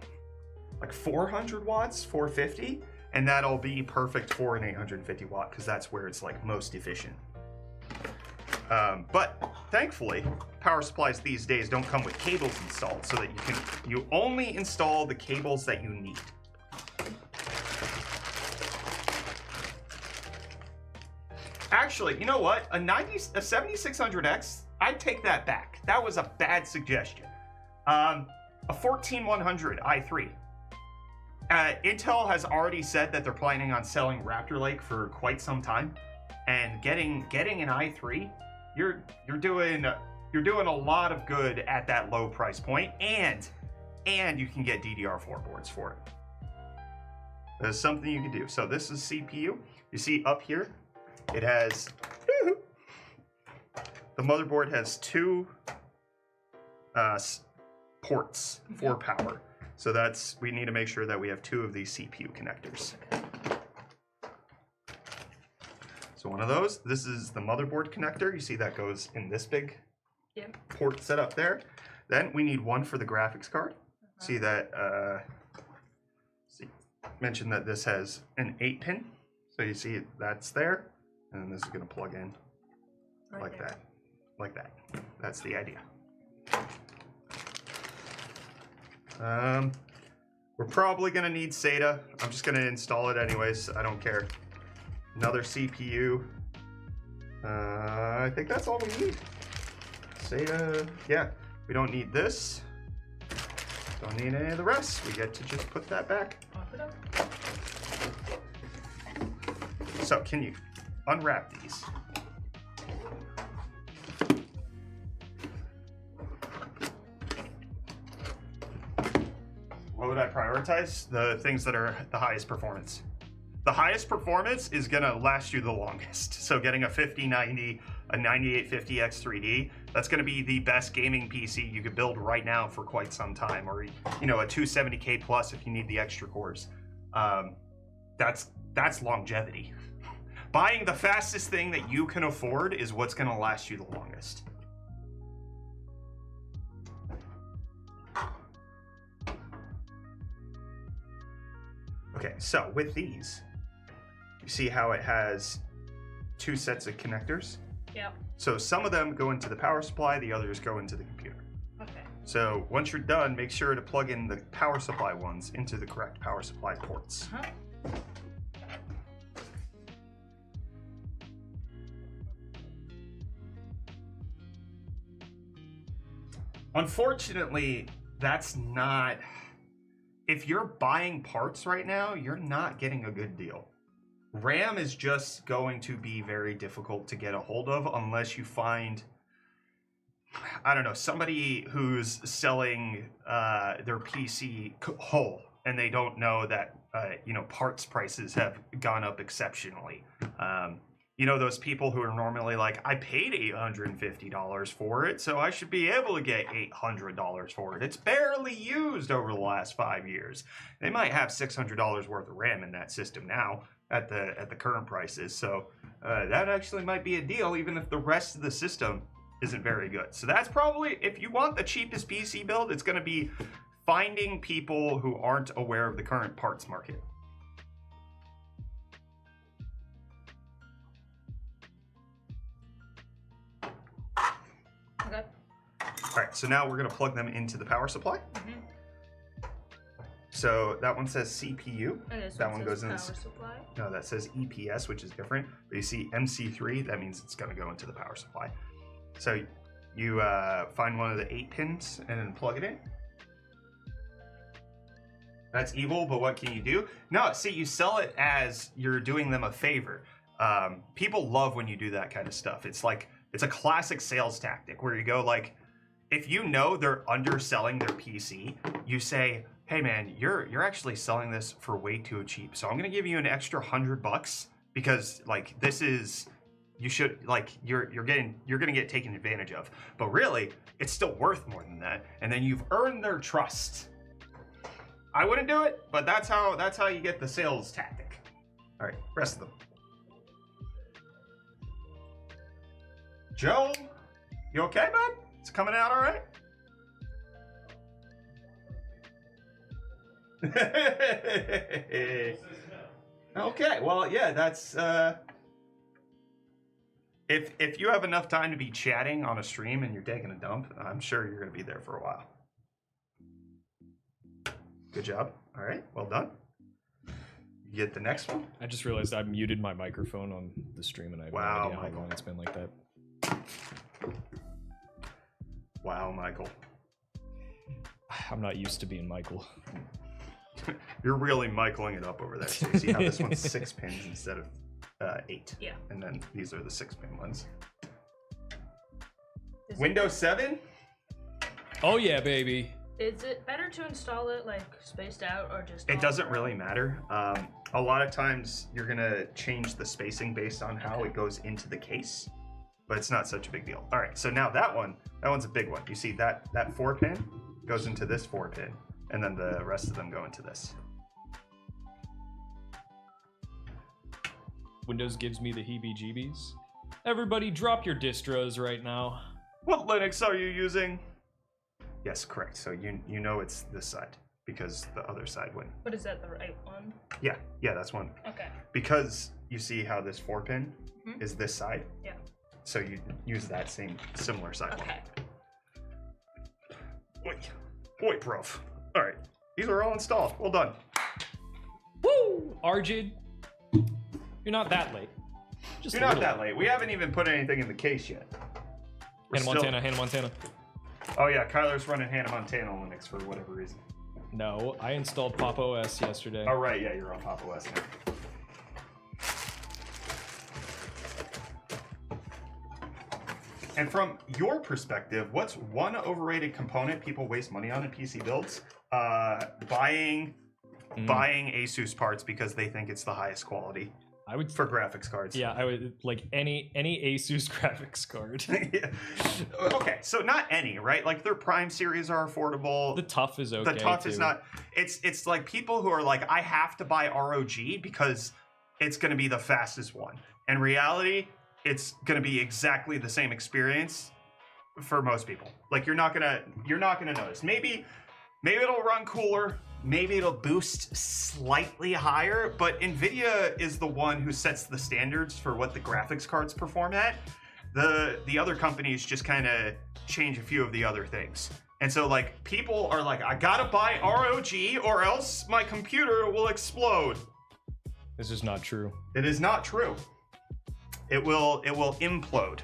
like 400 watts, 450, and that'll be perfect for an 850 watt because that's where it's like most efficient. But thankfully, power supplies these days don't come with cables installed, so that you only install the cables that you need. Actually, you know what? A 7600X, I'd take that back. That was a bad suggestion. A 14100 i3. Intel has already said that they're planning on selling Raptor Lake for quite some time, and getting an i3, you're doing a lot of good at that low price point, and you can get DDR4 boards for it. There's something you can do. So this is CPU. You see up here, it has the motherboard has 2 ports for power. So we need to make sure that we have 2 of these CPU connectors. So one of those, this is the motherboard connector. You see that goes in this big port set up there. Then we need one for the graphics card. See that, mention that this has an 8-pin. So you see that's there, and then this is going to plug in like that. Like that. That's the idea. We're probably going to need SATA. I'm just going to install it anyways. I don't care. Another CPU. I think that's all we need. SATA. Yeah, we don't need this. Don't need any of the rest. We get to just put that back. So, can you unwrap these? What would I prioritize? The things that are the highest performance. The highest performance is gonna last you the longest. So getting a 5090, a 9850 X3D, that's gonna be the best gaming PC you could build right now for quite some time, or you know, a 270K plus if you need the extra cores. That's longevity. Buying the fastest thing that you can afford is what's gonna last you the longest. Okay, so with these, you see how it has 2 sets of connectors? Yeah. So some of them go into the power supply, the others go into the computer. Okay. So once you're done, make sure to plug in the power supply ones into the correct power supply ports. Unfortunately, that's not... If you're buying parts right now, you're not getting a good deal. RAM is just going to be very difficult to get a hold of unless you find, I don't know, somebody who's selling their PC whole and they don't know that, you know, parts prices have gone up exceptionally. You know, those people who are normally like, I paid $850 for it, so I should be able to get $800 for it. It's barely used over the last 5 years. They might have $600 worth of RAM in that system now at the current prices. So that actually might be a deal, even if the rest of the system isn't very good. So that's probably, if you want the cheapest PC build, it's going to be finding people who aren't aware of the current parts market. Okay. All right, so now we're going to plug them into the power supply. So that one says CPU. That one goes in. Power supply. No, that says EPS, which is different. But you see MC3, that means it's going to go into the power supply. So you find one of the 8 pins and then plug it in. That's evil, but what can you do? No, see, you sell it as you're doing them a favor. People love when you do that kind of stuff. It's like, it's a classic sales tactic where you go like, if you know they're underselling their PC, you say, hey man, you're actually selling this for way too cheap. So I'm gonna give you an extra $100 because like this is, you should like, you're gonna get taken advantage of. But really, it's still worth more than that. And then you've earned their trust. I wouldn't do it, but that's how you get the sales tactic. All right, rest of them. Joe, you okay, bud? It's coming out all right? Okay, well, yeah, that's if you have enough time to be chatting on a stream and you're taking a dump, I'm sure you're gonna be there for a while. Good job. All right, well done. You get the next one. I just realized I muted my microphone on the stream and I have no idea how long it's been like that. Wow, Michael. I'm not used to being Michael. You're really Michaeling it up over there. So you see how this one's 6 pins instead of 8. Yeah. And then these are the 6-pin ones. Is Windows 7? Oh yeah, baby. Is it better to install it like spaced out or just? It doesn't really matter. A lot of times you're gonna change the spacing based on how it goes into the case, but it's not such a big deal. All right, so now that one's a big one. You see that 4-pin goes into this 4-pin, and then the rest of them go into this. Windows gives me the heebie-jeebies. Everybody drop your distros right now. What Linux are you using? Yes, correct. So you know it's this side because the other side went. But is that the right one? Yeah, that's one. Okay. Because you see how this 4-pin is this side? Yeah. So you use that similar side Okay. one. Boy, prof. All right, these are all installed. Well done. Woo! Arjid, you're not that late. Just You're a not little. that late. We haven't even put anything in the case yet. We're Hannah Montana. Oh yeah, Kyler's running Hannah Montana Linux for whatever reason. No, I installed Pop OS yesterday. Oh right, yeah, you're on Pop OS now. And from your perspective, what's one overrated component people waste money on in PC builds? Buying Asus parts because they think it's the highest quality. I would For graphics cards. Yeah, I would like any Asus graphics card. Yeah. Okay, so not any, right? Like their Prime series are affordable. The Tough is okay. The Tough is too. not. It's like people who are like, I have to buy ROG because it's going to be the fastest one. In reality, it's going to be exactly the same experience for most people. Like you're not gonna notice. Maybe it'll run cooler. Maybe it'll boost slightly higher, but NVIDIA is the one who sets the standards for what the graphics cards perform at. The other companies just kind of change a few of the other things. And so like people are like, I gotta buy ROG or else my computer will explode. This is not true. It is not true. It will implode.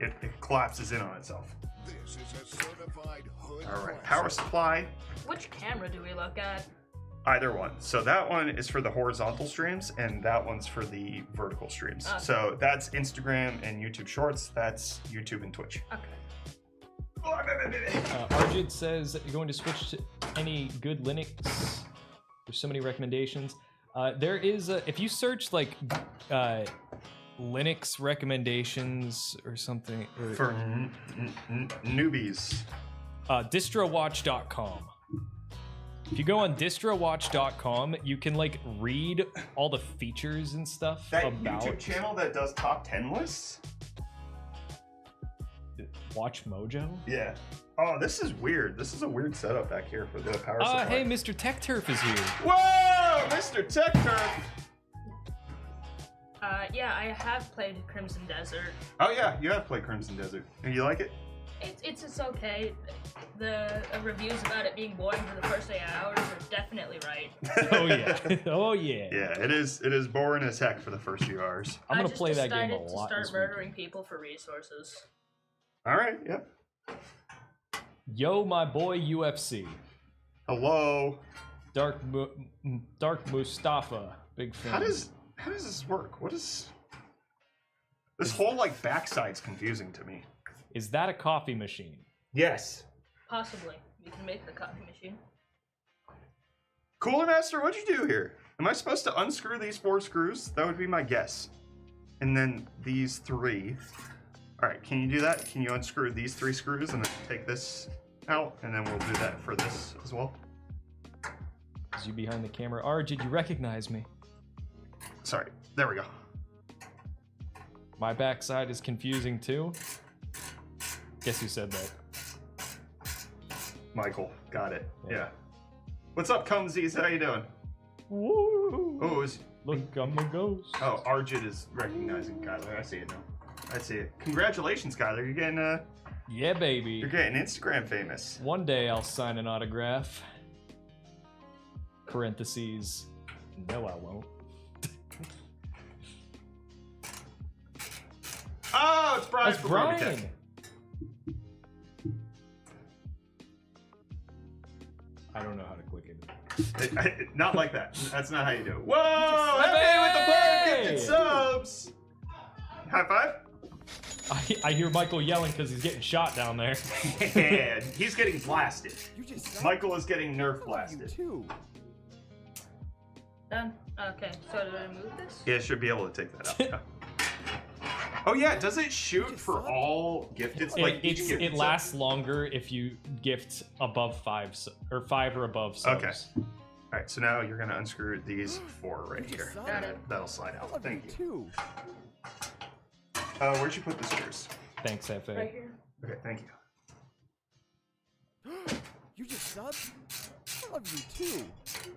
It collapses in on itself. This is a certified hood. All right, power supply. Which camera do we look at? Either one. So that one is for the horizontal streams, and that one's for the vertical streams. Okay. So that's Instagram and YouTube Shorts. That's YouTube and Twitch. Okay. Arjid says that you're going to switch to any good Linux. There's so many recommendations. There is if you search like Linux recommendations or something For newbies. distrowatch.com. If you go on distrowatch.com, you can like read all the features and stuff That about YouTube channel that does top 10 lists? Watch Mojo. Yeah. Oh, this is weird. This is a weird setup back here for the power supply. Hey, Mr. Tech Turf is here. Whoa! Mr. Tech Turf! Yeah, I have played Crimson Desert. Oh yeah, you have played Crimson Desert. And you like it? It's okay. The reviews about it being boring for the first 8 hours are definitely right. Oh yeah. Oh yeah. Yeah, it is boring as heck for the first few hours. I'm gonna play that game a I just lot. decided to This start weekend. murdering people for resources. All right, yep. Yo, my boy UFC. Hello. Dark Mustafa. Big fan. How does this work? What is this whole like backside's confusing to me. Is that a coffee machine? Yes. Possibly. You can make the coffee machine. CoolerMaster, what'd you do here? Am I supposed to unscrew these 4 screws? That would be my guess. And then these 3. All right, can you do that? Can you unscrew these 3 screws and then take this out? And then we'll do that for this as well. Is you behind the camera? Did you recognize me? Sorry, there we go. My backside is confusing too. Guess who said that? Michael, got it. Yeah. What's up, Cumsies? How you doing? Woo! Oh, Look, I'm a ghost. Oh, Arjit is recognizing Kyler. I see it now. I see it. Congratulations, Kyler. You're getting Yeah, baby. you're getting Instagram famous. One day I'll sign an autograph. Parentheses. No, I won't. Oh, it's Brian. That's from Brian. Robotech. I don't know how to click it. Not like that. That's not how you do it. Whoa! Happy with the 4 gifted subs. High five. I hear Michael yelling because he's getting shot down there. And he's getting blasted. You just subbed? Michael is getting Nerf I love you blasted. too. Done? Okay, so did I move this? Yeah, should be able to take that out. Oh yeah, does it shoot for all gifted? Like each gifted It sub? lasts longer if you gift above 5 or 5 or above subs. Okay. All right, so now you're gonna unscrew these 4 right You just here. subbed? Got it. That'll slide I out. love Thank you. you too. Where'd you put the screws? Thanks, FA. Right here. Okay, thank you. You just subbed? I I love you too.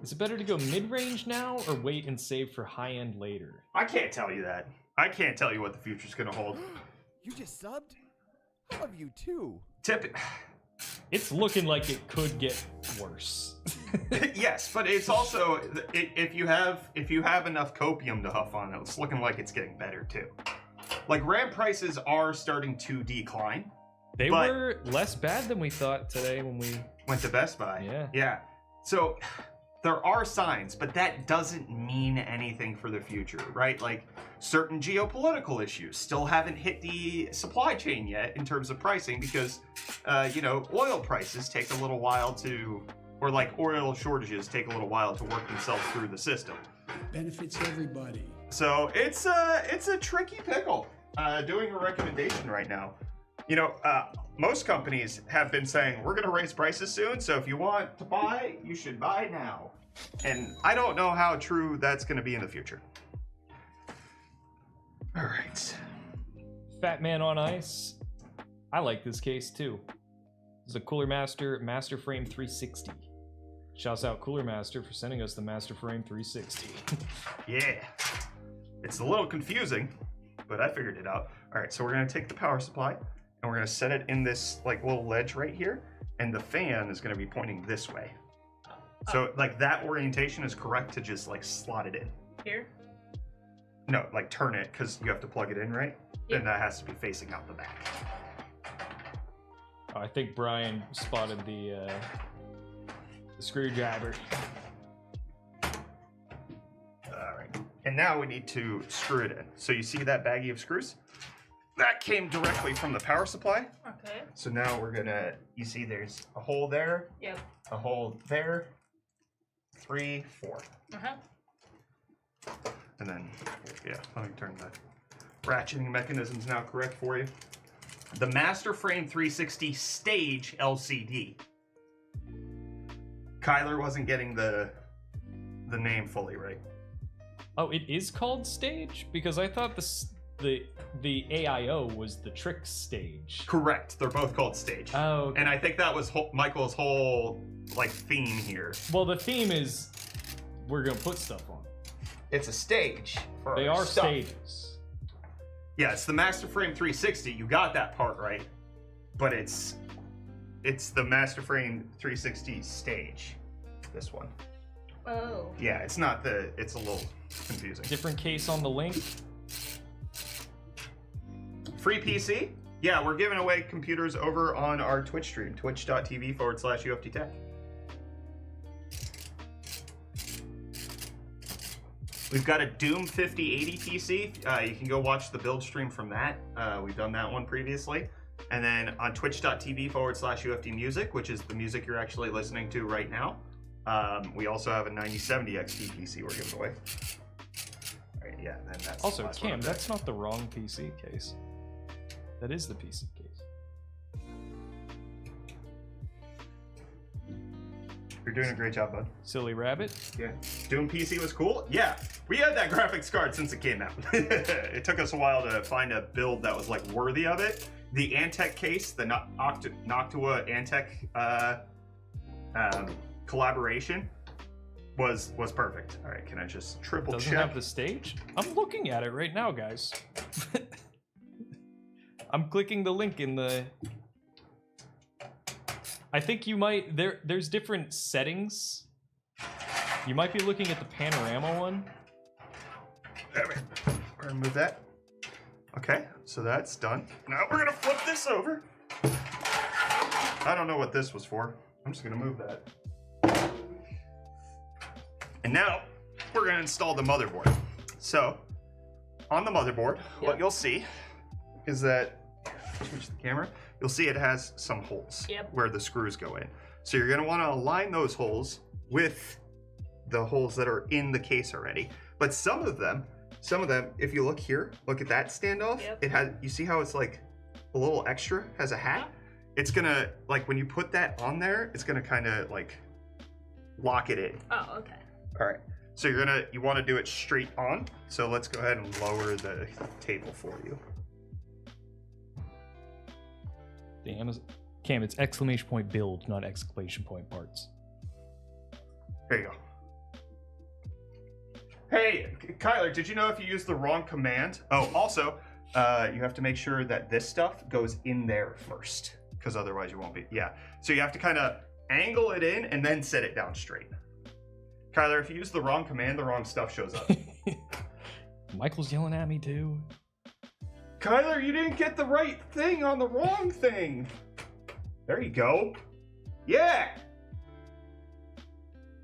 Is it better to go mid-range now or wait and save for high-end later? I can't tell you that. I can't tell you what the future's gonna hold. You just subbed? I love you too. It's looking like it could get worse. Yes, but it's also if you have enough copium to huff on, it's looking like it's getting better too. Like RAM prices are starting to decline. They were less bad than we thought today when we went to Best Buy. Yeah. Yeah. So there are signs, but that doesn't mean anything for the future, right? Like certain geopolitical issues still haven't hit the supply chain yet in terms of pricing because, oil prices take a little while to, or like oil shortages take a little while to work themselves through the system. Benefits everybody. So it's a tricky pickle. Doing a recommendation right now. Most companies have been saying, we're going to raise prices soon, so if you want to buy, you should buy now. And I don't know how true that's going to be in the future. All right. Fat Man on Ice. I like this case too. This is a CoolerMaster Masterframe 360. Shouts out CoolerMaster for sending us the Masterframe 360. Yeah. It's a little confusing, but I figured it out. All right, so we're going to take the power supply, and we're going to set it in this like little ledge right here, and the fan is going to be pointing this way. So like that orientation is correct to just like slot it in. Here? No, like turn it because you have to plug it in, right? Yeah. Then that has to be facing out the back. I think Brian spotted the screwdriver. All right, and now we need to screw it in. So you see that baggie of screws? That came directly from the power supply. Okay. So now we're gonna, you see there's a hole there, Yep. a hole there, 3, 4. And then, yeah, let me turn the ratcheting mechanisms now correct for you. The Masterframe 360 Stage LCD. Kyler wasn't getting the name fully right. Oh, it is called Stage? Because I thought the AIO was the trick stage. Correct. They're both called Stage. Oh, okay. And I think that was Michael's whole like theme here. Well, the theme is we're gonna put stuff on. It's a stage. For They our are stuff. stages. Yeah, it's the Masterframe 360. You got that part right, but it's the Masterframe 360 Stage. This one. Oh. Yeah, it's not the. It's a little confusing. Different case on the link. Free PC? Yeah, we're giving away computers over on our Twitch stream, twitch.tv/UFTTech. We've got a Doom 5080 PC. You can go watch the build stream from that. We've done that one previously. And then on twitch.tv/UFTmusic, which is the music you're actually listening to right now. We also have a 9070 XT PC we're giving away. All right, yeah, and then that's Also, the last one Cam, up there. that's not the wrong PC case. That is the PC case. You're doing a great job, bud. Silly rabbit. Yeah. Doom PC was cool? Yeah. We had that graphics card since it came out. It took us a while to find a build that was like worthy of it. The Antec case, the Noctua Antec collaboration was perfect. All right, can I just triple Doesn't check? have the stage? I'm looking at it right now, guys. I'm clicking the link in the... I think you might... There's different settings. You might be looking at the panorama one. There we go. We're gonna move that. Okay, so that's done. Now we're gonna flip this over. I don't know what this was for. I'm just gonna move that. And now we're gonna install the motherboard. So on the motherboard, what you'll see is that, switch the camera, you'll see it has some holes where the screws go in. So you're gonna wanna align those holes with the holes that are in the case already. But some of them, if you look here, look at that standoff, it has, you see how it's like a little extra, has a hat? It's gonna, like when you put that on there, it's gonna kinda like lock it in. Oh, okay. All right, so you wanna do it straight on. So let's go ahead and lower the table for you. Damn, Cam, it's exclamation point build, not exclamation point parts. Here you go. Hey, Kyler, did you know if you use the wrong command? Oh, also, you have to make sure that this stuff goes in there first, because otherwise you won't be. Yeah. So you have to kind of angle it in and then set it down straight. Kyler, if you use the wrong command, the wrong stuff shows up. Michael's yelling at me too. Kyler, you didn't get the right thing on the wrong thing. There you go. Yeah.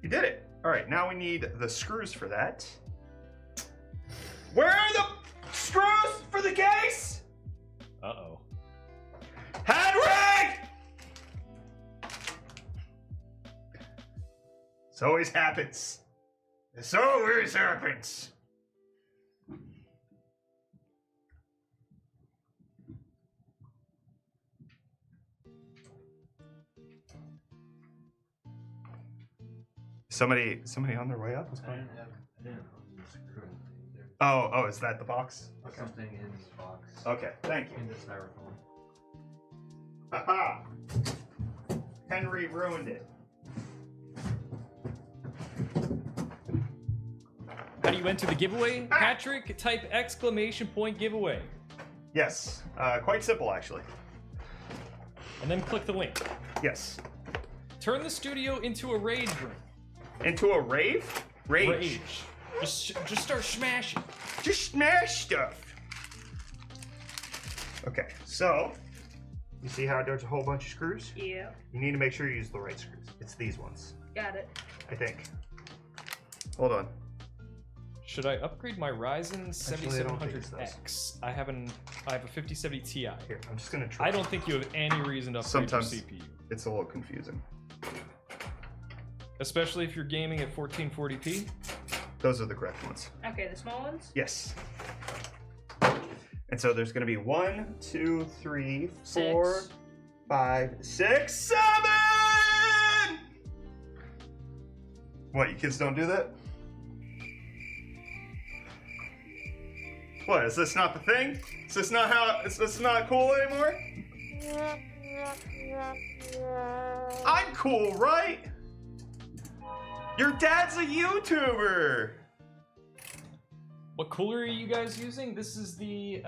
You did it. All right, now we need the screws for that. Where are the screws for the case? Uh-oh. Henry! This always happens. This always happens. Somebody on their way up? What's going on? I didn't open the screw. Oh, is that the box? There's something in this box. Okay, thank you. In this styrofoam. Haha! Henry ruined it. How do you enter the giveaway? Patrick, type exclamation point giveaway. Yes, quite simple actually. And then click the link. Yes. Turn the studio into a rage room. Into a rave? Rage. Just start smashing. Just smash stuff. Okay, so you see how there's a whole bunch of screws? Yeah. You need to make sure you use the right screws. It's these ones, Got it. I think. Hold on. Should I upgrade my Ryzen Actually, I don't think it's those. 7700X? I have a 5070 Ti. Here, I'm just gonna try. I don't think you have any reason to upgrade Sometimes your CPU. it's a little confusing. Especially if you're gaming at 1440p. Those are the correct ones. Okay, the small ones? Yes. And so there's gonna be 1, 2, 3, 4, 6. 5, 6, 7! What, you kids don't do that? What, is this not the thing? Is this not cool anymore? I'm cool, right? Your dad's a YouTuber! What cooler are you guys using? This is the,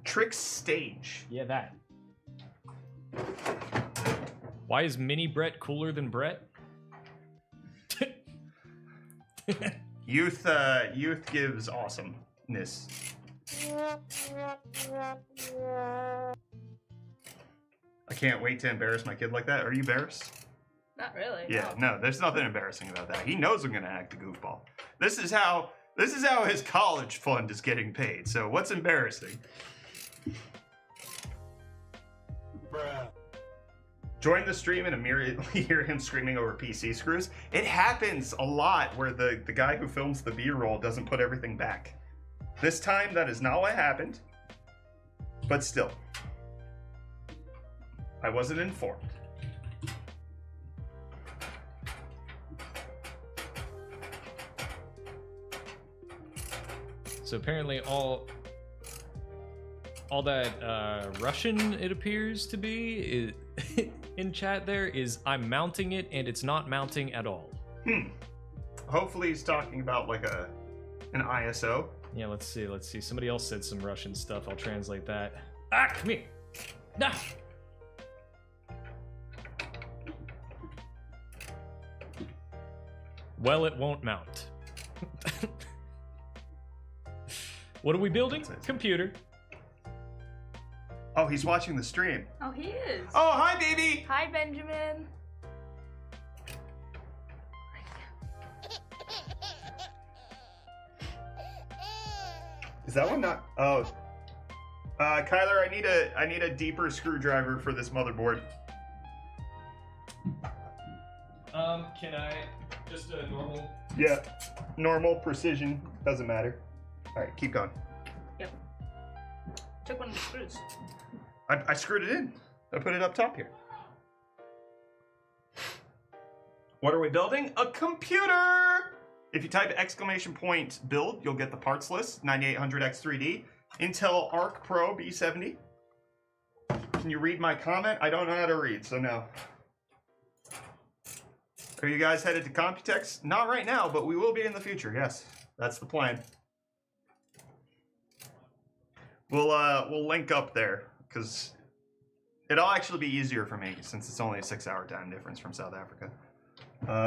Trick Stage. yeah, that. Why is Mini Brett cooler than Brett? Youth gives awesomeness. I can't wait to embarrass my kid like that. Are you embarrassed? Not really. Yeah, no, there's nothing embarrassing about that. He knows I'm gonna act a goofball. This is how his college fund is getting paid. So what's embarrassing? Bruh. Join the stream and immediately hear him screaming over PC screws. It happens a lot where the guy who films the B-roll doesn't put everything back. This time, that is not what happened. But still. I wasn't informed. So apparently all that Russian, it appears to be, in chat there is I'm mounting it and it's not mounting at all. Hopefully he's talking about like an ISO. Yeah, let's see. Somebody else said some Russian stuff. I'll translate that. Ah, come here. Nah. Well, it won't mount. What are we building? Computer. Oh, he's watching the stream. Oh, he is. Oh, hi, baby! Hi, Benjamin. Is that one not? Oh. Kyler, I need a deeper screwdriver for this motherboard. Can I just a normal? Yeah, normal, precision, doesn't matter. All right, keep going. Yep. Took one of the screws. I screwed it in. I put it up top here. What are we building? A computer! If you type ! build, you'll get the parts list, 9800X3D, Intel Arc Pro B70. Can you read my comment? I don't know how to read, so no. Are you guys headed to Computex? Not right now, but we will be in the future. Yes, that's the plan. We'll link up there because it'll actually be easier for me since it's only a 6-hour time difference from South Africa.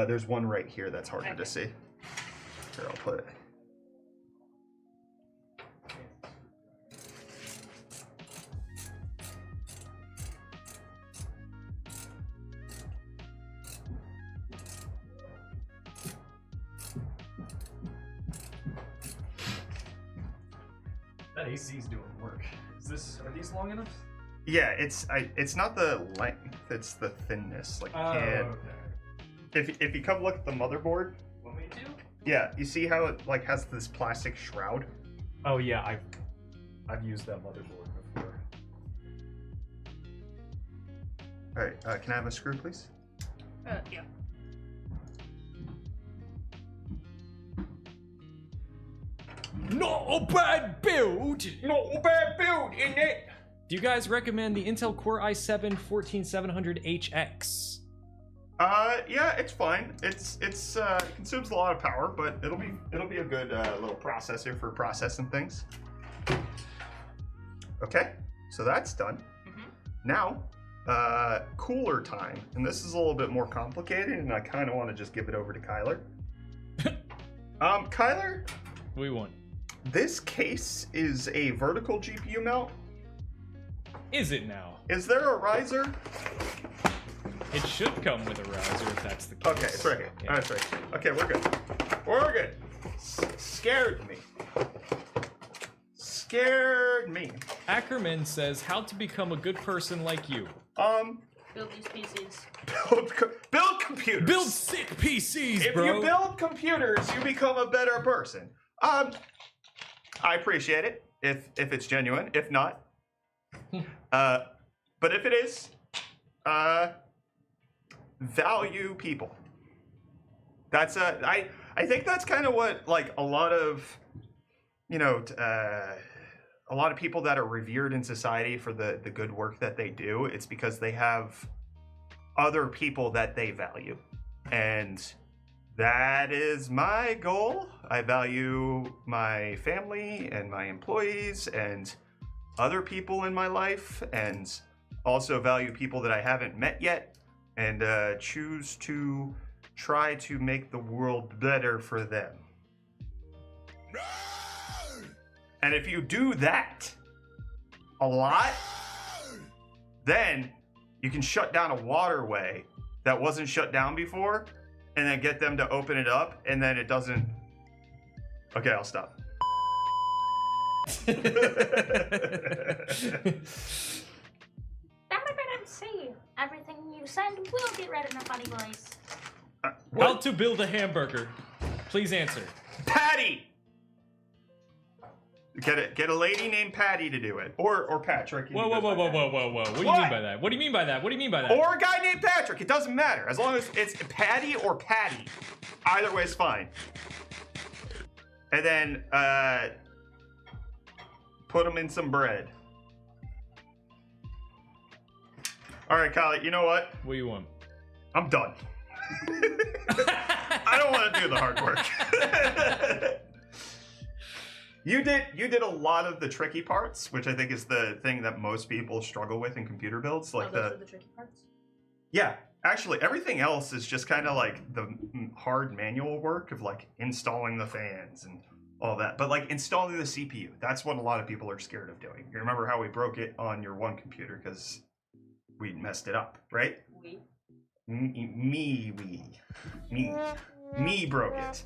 There's one right here that's harder to see. Here, I'll put it. That AC's doing work. Are these long enough? Yeah, it's not the length, it's the thinness. Like, Okay. if you come look at the motherboard, Want me to? yeah, you see how it like has this plastic shroud? Oh yeah, I've used that motherboard before. All right, can I have a screw, please? Yeah. Not a bad build! Not a bad build, isn't it? Do you guys recommend the Intel Core i7 14700HX? Yeah, it's fine. It consumes a lot of power, but it'll be a good little processor for processing things. Okay, so that's done. Now, cooler time, and this is a little bit more complicated, and I kind of want to just give it over to Kyler. Kyler, What do you want? this case is a vertical GPU mount. Is it now? Is there a riser? It should come with a riser if that's the case. Okay, it's right here. Yeah. That's right. Okay, we're good. We're good. Scared me. Scared me. Ackerman says, how to become a good person like you. Build these PCs. Build computers. Build sick PCs, If bro! you build computers, you become a better person. I appreciate it if it's genuine. If not, but if it is, value people. That's I think that's kind of what like a lot of a lot of people that are revered in society for the good work that they do. It's because they have other people that they value, and that is my goal. I value my family and my employees and other people in my life, and also value people that I haven't met yet, and choose to try to make the world better for them. And if you do that a lot, then you can shut down a waterway that wasn't shut down before, and then get them to open it up, and then it doesn't. Okay, I'll stop. See, everything you send will get read in a funny voice. How to build a hamburger? Please answer. Patty! Get a lady named Patty to do it. Or Patrick. Whoa. What do you mean by that? What do you mean by that? What do you mean by that? Or a guy named Patrick. It doesn't matter. As long as it's Patty or Patty. Either way is fine. And then, put them in some bread. All right, Kylie, you know what? What do you want? I'm done. I don't want to do the hard work. You did a lot of the tricky parts, which I think is the thing that most people struggle with in computer builds. Like those are the tricky parts. Yeah, actually, everything else is just kind of like the hard manual work of like installing the fans and all that. But like installing the CPU, that's what a lot of people are scared of doing. You remember how we broke it on your one computer because we messed it up, right? Me broke it.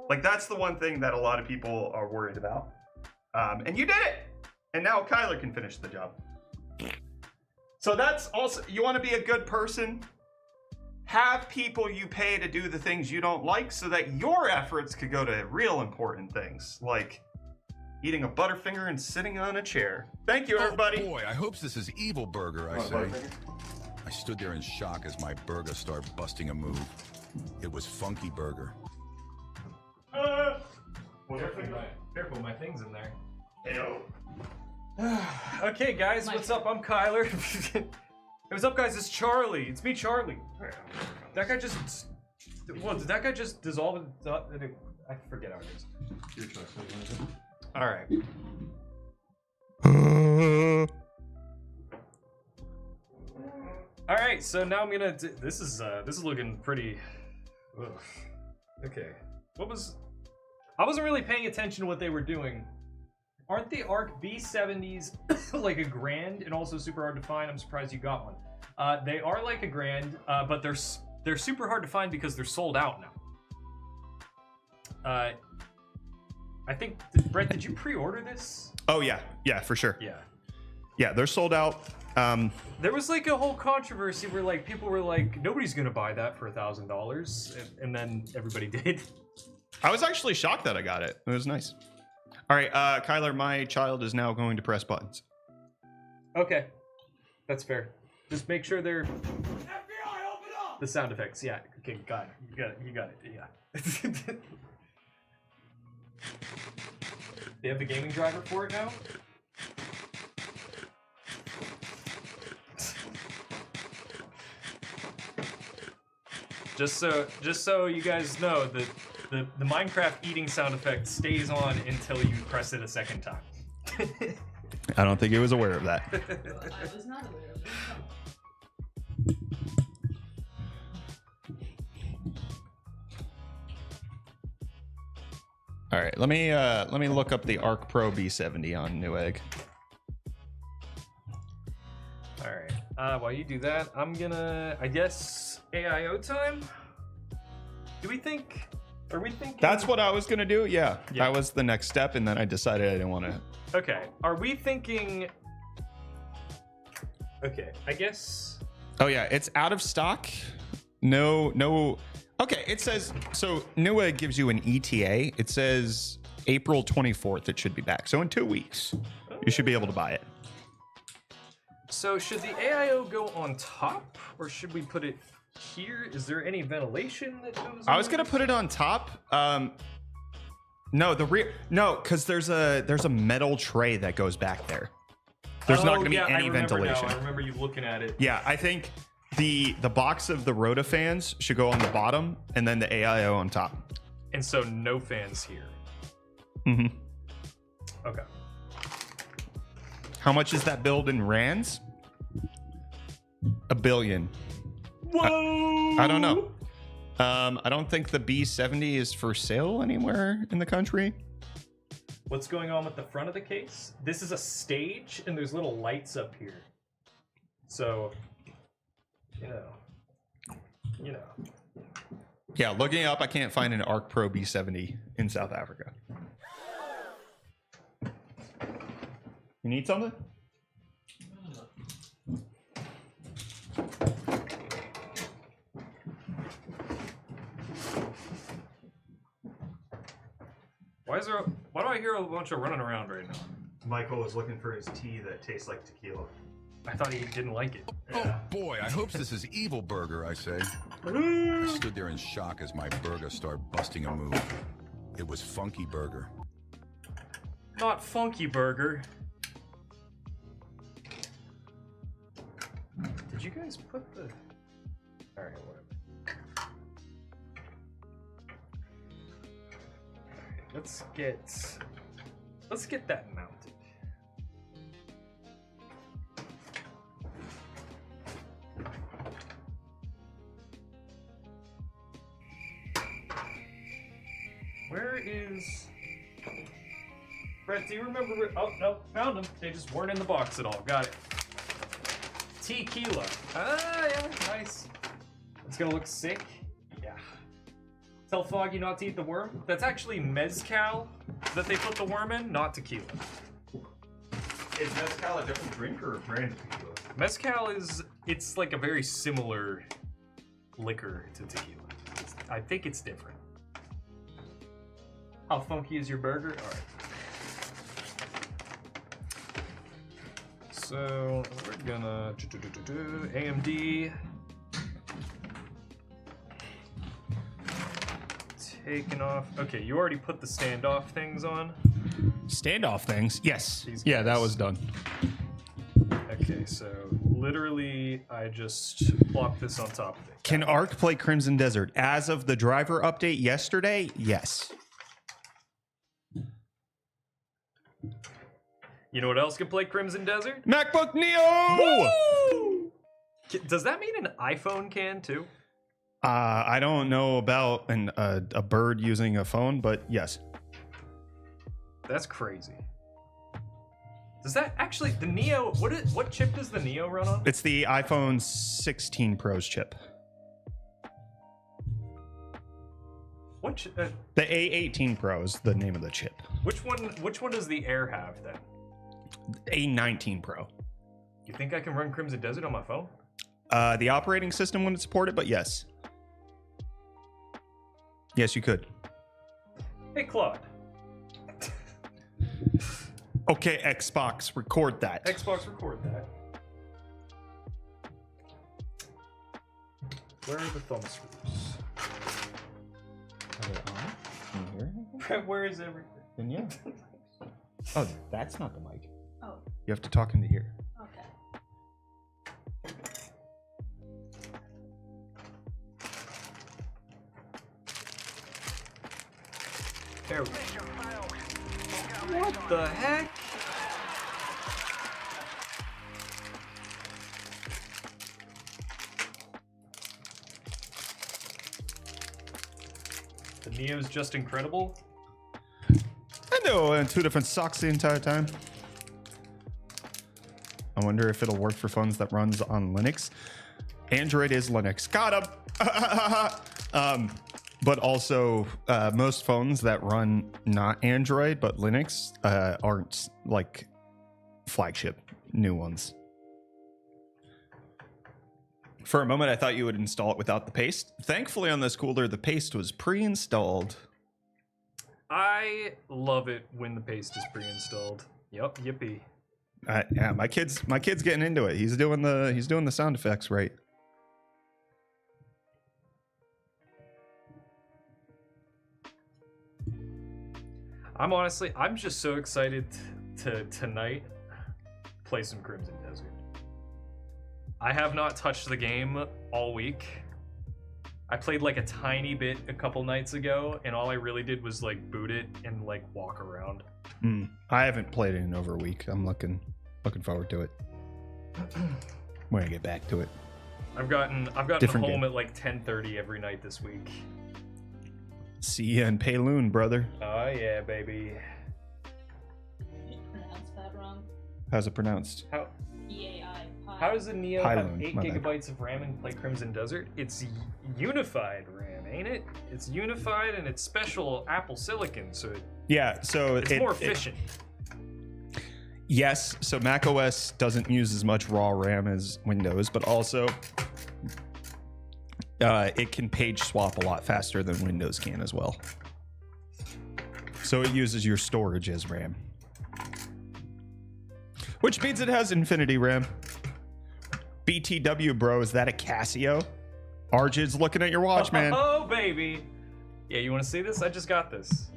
Like that's the one thing that a lot of people are worried about. And you did it! And now Kyler can finish the job. So that's also, you want to be a good person, have people you pay to do the things you don't like so that your efforts could go to real important things, like eating a Butterfinger and sitting on a chair. Thank you, everybody. Oh boy, I hope this is Evil Burger, I say. I stood there in shock as my burger started busting a move. It was Funky Burger. Careful, my thing's in there. Heyo. Okay, guys, what's up? I'm Kyler. Hey, what's up, guys? It's Charlie. It's me, Charlie. That guy just. What, did that guy just dissolve it? I forget how it is. Your choice. What do you want to do? All right. All right, so now I'm gonna. This is looking pretty. Ugh. Okay. I wasn't really paying attention to what they were doing. Aren't the ARC B70s like $1,000 and also super hard to find? I'm surprised you got one. They are like $1,000, but they're super hard to find because they're sold out now. I think Brett, did you pre-order this? Oh yeah, for sure. Yeah, they're sold out. There was like a whole controversy where like people were like, nobody's gonna buy that for $1,000, and then everybody did. I was actually shocked that I got it. It was nice. All right, Kyler, my child is now going to press buttons. Okay, that's fair. Just make sure they're FBI, open up! the sound effects. Yeah. Okay, got it. You got it. Yeah. They have the gaming driver for it now. Just so you guys know, the Minecraft eating sound effect stays on until you press it a second time. I don't think he was aware of that. I was not aware of it. All right, let me look up the Arc Pro B70 on Newegg. All right. While you do that, I'm gonna, I guess, AIO time. Are we thinking? That's what I was gonna do. Yeah, that was the next step, and then I decided I didn't want to. Okay. Are we thinking? Okay. I guess. Oh yeah, it's out of stock. No. Okay, it says so. Newegg gives you an ETA. It says April 24th. It should be back. So in 2 weeks, you should be able to buy it. So should the AIO go on top, or should we put it here? Is there any ventilation that goes? I was gonna put it on top. No, because there's a metal tray that goes back there. There's not gonna be any ventilation. I remember you looking at it. Yeah, I think the box of the Rota fans should go on the bottom, and then the AIO on top. And so no fans here. Mm-hmm. Okay. How much is that build in rands? $1 billion. Whoa! I don't know. I don't think the B70 is for sale anywhere in the country. What's going on with the front of the case? This is a stage, and there's little lights up here. So, you know. Yeah, looking up, I can't find an Arc Pro B70 in South Africa. You need something? Why do I hear a bunch of running around right now? Michael is looking for his tea that tastes like tequila. I thought he didn't like it. Oh boy, I hope this is Evil Burger, I say. I stood there in shock as my burger started busting a move. It was Funky Burger. Not Funky Burger. Did you guys put the... Alright, whatever. Alright, let's get that mounted. Where is... Brett, do you remember... Oh, no, found them. They just weren't in the box at all. Got it. Tequila. Ah, yeah, nice. It's gonna look sick. Yeah. Tell Foggy not to eat the worm. That's actually mezcal that they put the worm in, not tequila. Is mezcal a different drink or a brand of tequila? Mezcal it's like a very similar liquor to tequila. I think it's different. How funky is your burger? All right. So we're gonna AMD. Taking off. Okay, you already put the standoff things on. Standoff things? Yes. These Yeah, guys. that was done. Okay, so Literally, I just plopped this on top of it. Can Ark play Crimson Desert? As of the driver update yesterday, yes. You know what else can play Crimson Desert? MacBook Neo! Woo! Does that mean an iPhone can too? I don't know about a bird using a phone, but yes. That's crazy. Does that actually the Neo? What chip does the Neo run on? It's the iPhone 16 Pro's chip. What? The A18 Pro is the name of the chip. Which one does the Air have then? A19 Pro. You think I can run Crimson Desert on my phone? The operating system wouldn't support it, but yes. Yes, you could. Hey, Claude. Okay, Xbox, record that. Xbox, record that. Where are the thumb screws? Are they on? Here? Where is everything? Then yeah. Oh, that's not the mic. Oh. You have to talk into here. Okay. There we go. What the heck? The Neo's just incredible. I know, two different socks the entire time. I wonder if it'll work for phones that runs on Linux. Android is Linux. Got him. But also, most phones that run not Android but Linux aren't like flagship new ones. For a moment, I thought you would install it without the paste. Thankfully, on this cooler, the paste was pre-installed. I love it when the paste is pre-installed. Yup, yippee. Yeah, my kid's getting into it. He's doing the sound effects right. I'm just so excited to tonight play some Crimson Desert. I have not touched the game all week. I played like a tiny bit a couple nights ago, and all I really did was like boot it and like walk around. I haven't played it in over a week. I'm looking forward to it. When I get back to it. I've gotten Different home game. at like 10:30 every night this week. See ya in Payloon, brother. Oh yeah, baby. You pronounced that wrong. How's it pronounced? How EAI. how does the Neo have Pylon, 8 my bad. gigabytes of RAM and play Crimson Desert? It's unified RAM, ain't it? It's unified and it's special Apple Silicon, so Yeah, so it's more efficient. Yes, so macOS doesn't use as much raw RAM as Windows, but also it can page swap a lot faster than Windows can as well. So it uses your storage as RAM. Which means it has infinity RAM. BTW, bro, is that a Casio? Arjid's looking at your watch, man. Oh, baby. Yeah, you want to see this? I just got this.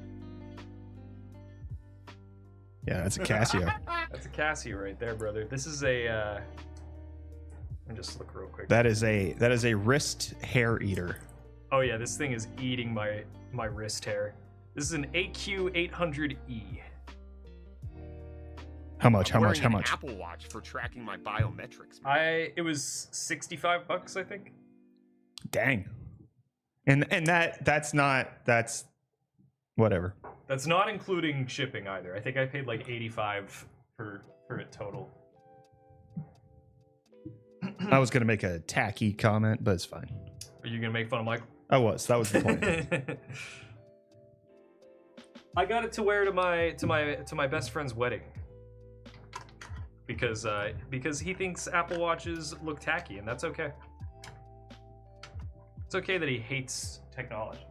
Yeah, that's a Casio. That's a Casio right there, brother. This is a let me just look real quick. That is a wrist hair eater. Oh yeah, this thing is eating my wrist hair. This is an AQ800E. How much? How I'm much? wearing How an much? Apple Watch for tracking my biometrics. It was $65, I think. Dang. And that's whatever. That's not including shipping either. I think I paid like $85 for it total. I was gonna make a tacky comment, but it's fine. Are you gonna make fun of Michael? That was the point. I got it to wear to my best friend's wedding because he thinks Apple Watches look tacky, and that's okay. It's okay that he hates technology.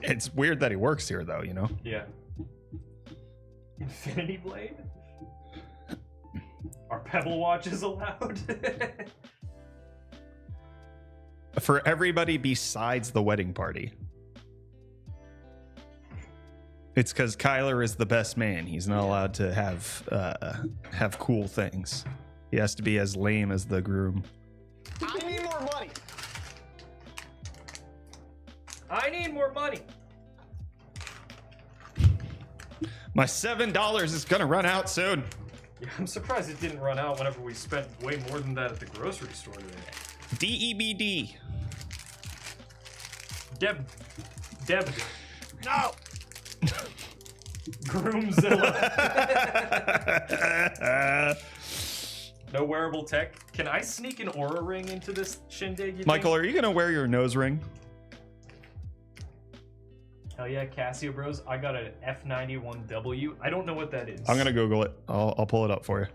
It's weird that he works here, though. You know. Yeah. Infinity Blade? Are Pebble Watches allowed? For everybody besides the wedding party. It's because Kyler is the best man. He's not allowed to have cool things. He has to be as lame as the groom. I need more money. I need more money. My $7 is gonna run out soon. Yeah, I'm surprised it didn't run out whenever we spent way more than that at the grocery store today. DEBD. Deb. No. Groomzilla. No wearable tech. Can I sneak an aura ring into this shindig? You Michael, think? are you gonna wear your nose ring? Hell yeah, Casio bros. I got an F91W. I don't know what that is. I'm gonna Google it. I'll pull it up for you.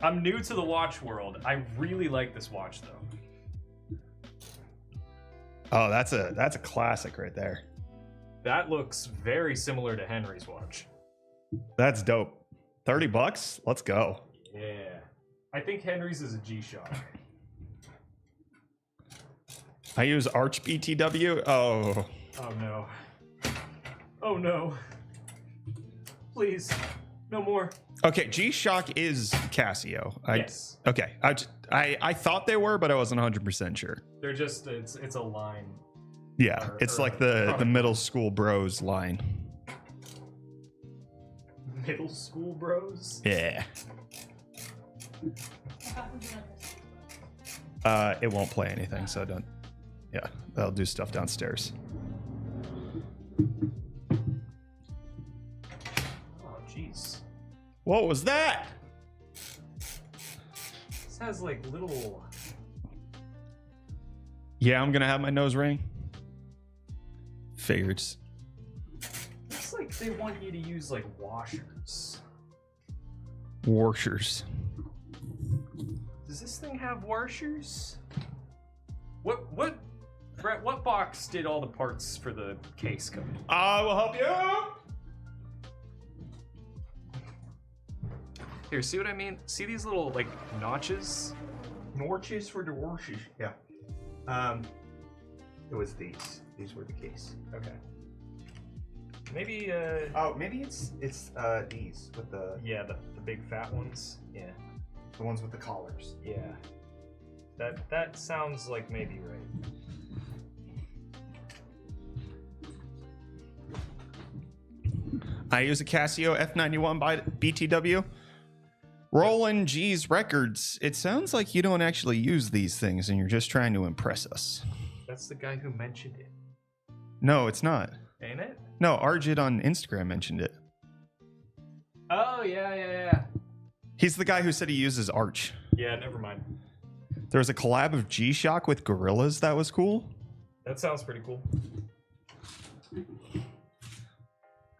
I'm new to the watch world. I really like this watch though. Oh, that's a classic right there. That looks very similar to Henry's watch. That's dope. $30? Let's go. Yeah. I think Henry's is a G-Shock. I use Arch BTW. Oh. Oh no. Oh no. Please. No more. Okay, G-Shock is Casio. Yes. Okay. I thought they were, but I wasn't 100% sure. They're just it's a line. Yeah, Or- it's or like a the product. middle school bros line. Middle school bros? Yeah. It won't play anything, so don't. Yeah, that'll do stuff downstairs. Oh jeez. What was that? This has like little Yeah, I'm gonna have my nose ring. Figures. It's like they want you to use like washers. Washers. Does this thing have washers? What Brett, what box did all the parts for the case come in? I will help you. Here, see what I mean? See these little like notches? Norches for the washes. Yeah. It was these. These were the case. Okay. Maybe Oh, maybe it's these with the yeah, the big fat ones. Yeah. the ones with the collars. Yeah. That sounds like maybe right. I use a Casio F91 by BTW. Roland G's Records. It sounds like you don't actually use these things and you're just trying to impress us. That's the guy who mentioned it, No, it's not. ain't it? No, Arjit on Instagram mentioned it. Oh yeah. He's the guy who said he uses Arch. Yeah, never mind. There was a collab of G-Shock with Gorillas that was cool. That sounds pretty cool.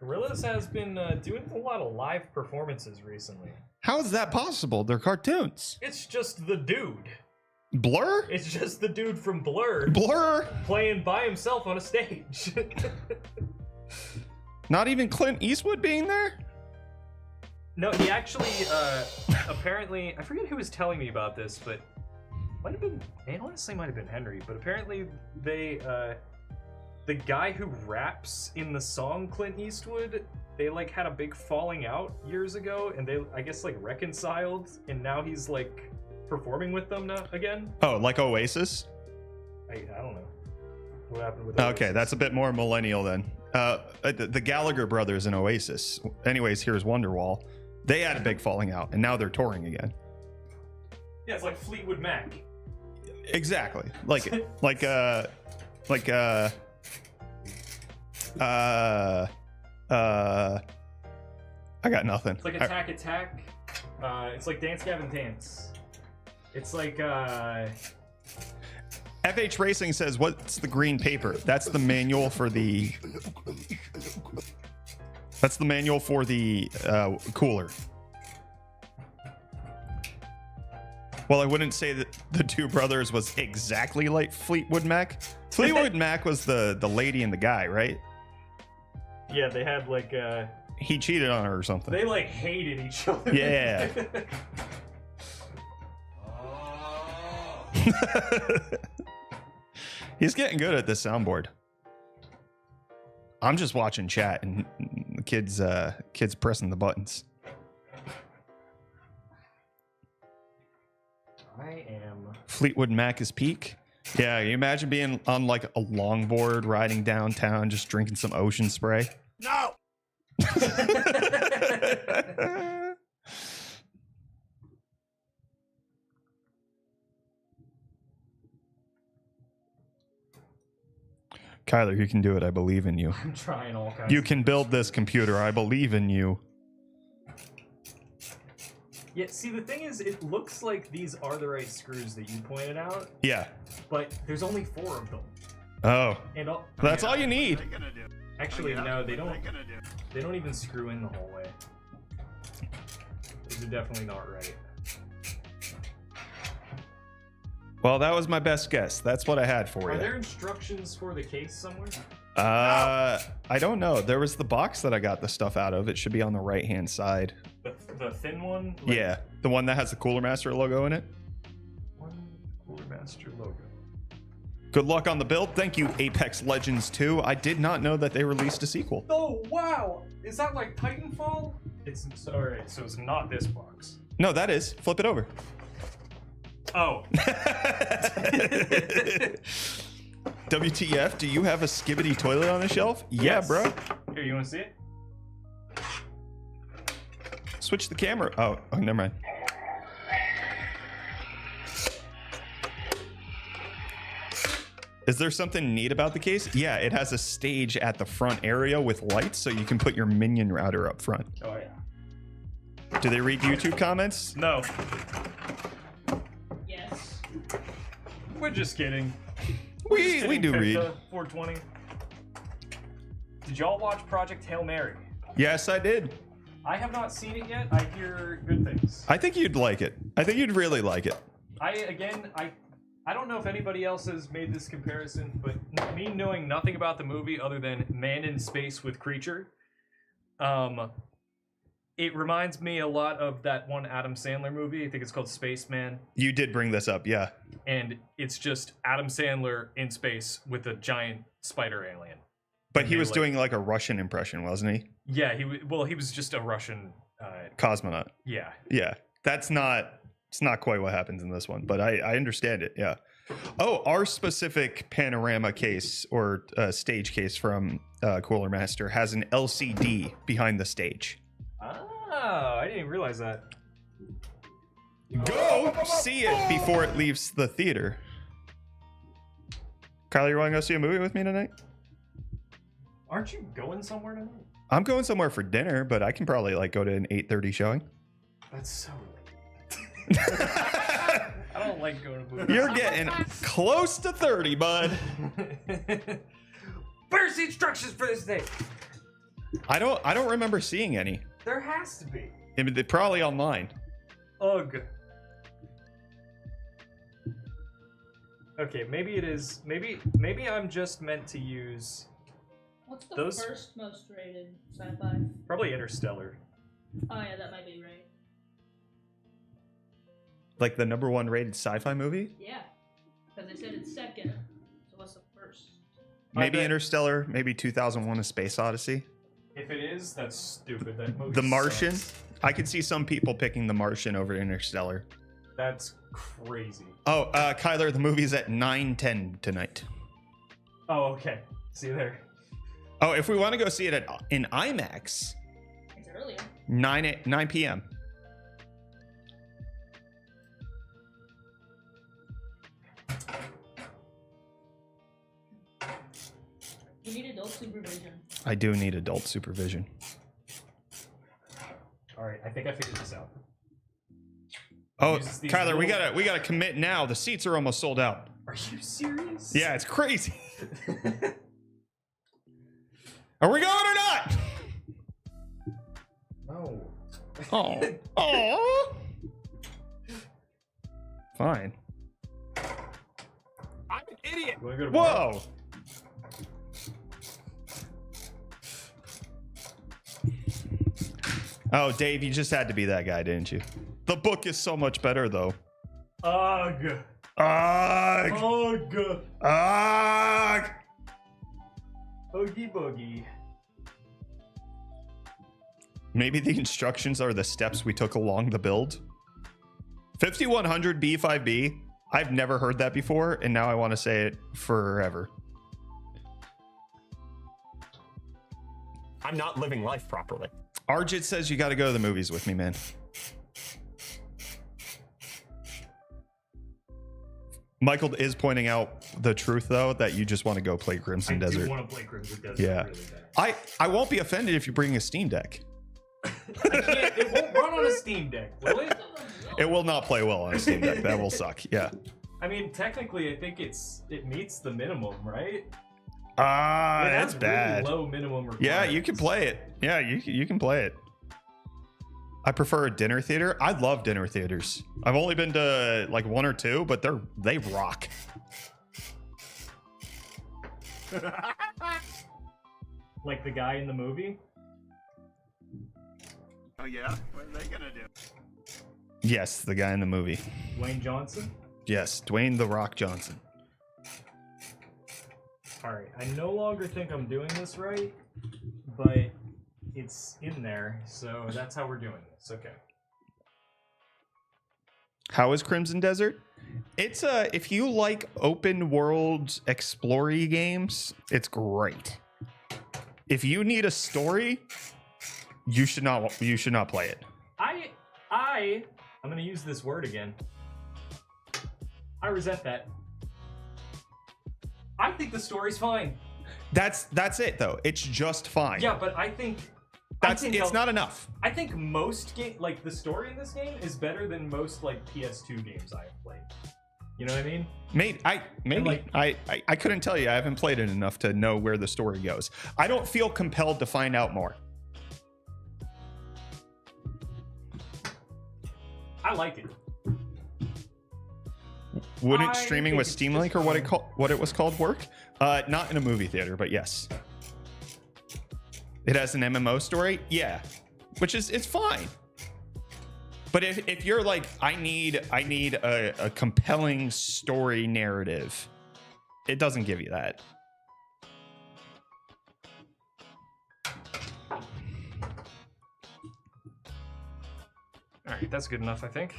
Gorillaz has been doing a lot of live performances recently. How is that possible? They're cartoons. It's just the dude. Blur? It's just the dude from Blur Blur? playing by himself on a stage. Not even Clint Eastwood being there? No, he actually, apparently, I forget who was telling me about this, but might have been, I honestly might have been Henry, but apparently they, the guy who raps in the song Clint Eastwood, they like had a big falling out years ago, and they, I guess, like reconciled, and now he's like performing with them now again. Oh, like Oasis? I don't know what happened with. Okay, Oasis. that's a bit more millennial then. The Gallagher brothers in Oasis. Anyways, here's Wonderwall. They had a big falling out, and now they're touring again. Yeah, it's like Fleetwood Mac. Exactly. I got nothing. It's like Attack Attack. It's like Dance Gavin Dance. It's like FH Racing says, "What's the green paper?" That's the manual for the. That's the manual for the cooler. Well, I wouldn't say that the two brothers was exactly like Fleetwood Mac. Fleetwood Mac was the lady and the guy, right? yeah, they had like He cheated on her or something. they like hated each other. Yeah. He's getting good at this soundboard. I'm just watching chat and the kids pressing the buttons. Fleetwood Mac is peak. Yeah, you imagine being on like a longboard riding downtown, just drinking some ocean spray. No! Kyler, you can do it. I believe in you. I'm trying all kinds. You can build this computer. I believe in you. Yeah, see, the thing is, it looks like these are the right screws that you pointed out. Yeah. But there's only 4 of them. Oh. And That's all you need. Actually, no, they don't. They don't even screw in the whole way. These are definitely not right. Well, that was my best guess. That's what I had for Are you. there instructions for the case somewhere? I don't know. There was the box that I got the stuff out of. It should be on the right-hand side. The thin one? Yeah, the one that has the CoolerMaster logo in it. One CoolerMaster logo. Good luck on the build. Thank you, Apex Legends 2. I did not know that they released a sequel. Oh, wow! Is that like Titanfall? It's alright, so it's not this box. No, that is. Flip it over. Oh. WTF, do you have a skibbity toilet on the shelf? Yeah, Yes. bro. Here, you want to see it? Switch the camera. Oh, never mind. Is there something neat about the case? Yeah, it has a stage at the front area with lights so you can put your minion router up front. Oh, yeah. Do they read YouTube comments? No. Yes. We're just kidding. We do read. 420. Did y'all watch Project Hail Mary? Yes, I did. I have not seen it yet. I hear good things. I think you'd like it. I think you'd really like it. I don't know if anybody else has made this comparison, but me knowing nothing about the movie other than man in space with creature, it reminds me a lot of that one Adam Sandler movie. I think it's called Spaceman. You did bring this up, yeah. And it's just Adam Sandler in space with a giant spider alien. But he was doing like a Russian impression, wasn't he? Yeah, he was just a Russian cosmonaut. Yeah. Yeah. It's not quite what happens in this one, but I understand it. Yeah. Oh, our specific panorama case or stage case from CoolerMaster has an LCD behind the stage. Oh, I didn't even realize that. Go see it before it leaves the theater. Kyler, you want to go see a movie with me tonight? Aren't you going somewhere tonight? I'm going somewhere for dinner, but I can probably like go to an 8:30 showing. That's so late. I don't like going to movies. You're getting close to 30, bud. Where's the instructions for this day? I don't remember seeing any. There has to be. I mean, they're probably online. Ugh. Okay, maybe it is. Maybe I'm just meant to use. What's the those... first most rated sci-fi? Probably Interstellar. Oh yeah, that might be right. Like the #1 rated sci-fi movie? Yeah, because they said it's second. So what's the first? Maybe Interstellar. Maybe 2001: A Space Odyssey. If it is, that's stupid. That movie The Martian. sucks. I could see some people picking The Martian over Interstellar. That's crazy. Oh, Kyler, the movie's at 9:10 tonight. Oh, okay. See you there. Oh, if we want to go see it in IMAX, It's earlier. 9 p.m. You need adult supervision. I do need adult supervision. All right, I think I figured this out. Oh, Use these Kyler, we little- gotta commit now. The seats are almost sold out. Are you serious? Yeah, it's crazy. Are we going or not? No. Oh. Oh. Fine. I'm an idiot. You wanna go to bar? Whoa. Oh, Dave, you just had to be that guy, didn't you? The book is so much better, though. Ugh. Ugh. Ugh. Ugh. Oogie boogie. Maybe the instructions are the steps we took along the build. 5100 B5B. I've never heard that before, and now I want to say it forever. I'm not living life properly. Arjit says you got to go to the movies with me, man. Michael is pointing out the truth, though, that you just want to go play Crimson Desert. I do want to play Crimson Desert. Yeah. Really bad. I won't be offended if you bring a Steam Deck. I can't. It won't run on a Steam Deck, will it? It will not play well on a Steam Deck. That will suck. Yeah. I mean, technically, I think it meets the minimum, right? That's bad. Really low minimum requirements. Yeah, you can play it. Yeah, you can play it. I prefer a dinner theater. I love dinner theaters. I've only been to like 1 or 2, but they rock. Like the guy in the movie. Oh yeah? What are they gonna do? Yes, the guy in the movie. Dwayne Johnson. Yes, Dwayne The Rock Johnson. All right, I no longer think I'm doing this right, but it's in there, so that's how we're doing this. Okay. How is Crimson Desert? It's if you like open world explory games, it's great. If you need a story, you should not play it. I'm gonna use this word again. I resent that. I think the story's fine. That's it though. It's just fine. Yeah, but I think it's not enough. I think most like the story in this game is better than most like PS2 games I have played. You know what I mean? I couldn't tell you. I haven't played it enough to know where the story goes. I don't feel compelled to find out more. I like it. Wouldn't streaming with Steam Link or what it was called work? Not in a movie theater, but yes. It has an MMO story, yeah, which is it's fine. But if you're like, I need a compelling story narrative, it doesn't give you that. All right, that's good enough, I think.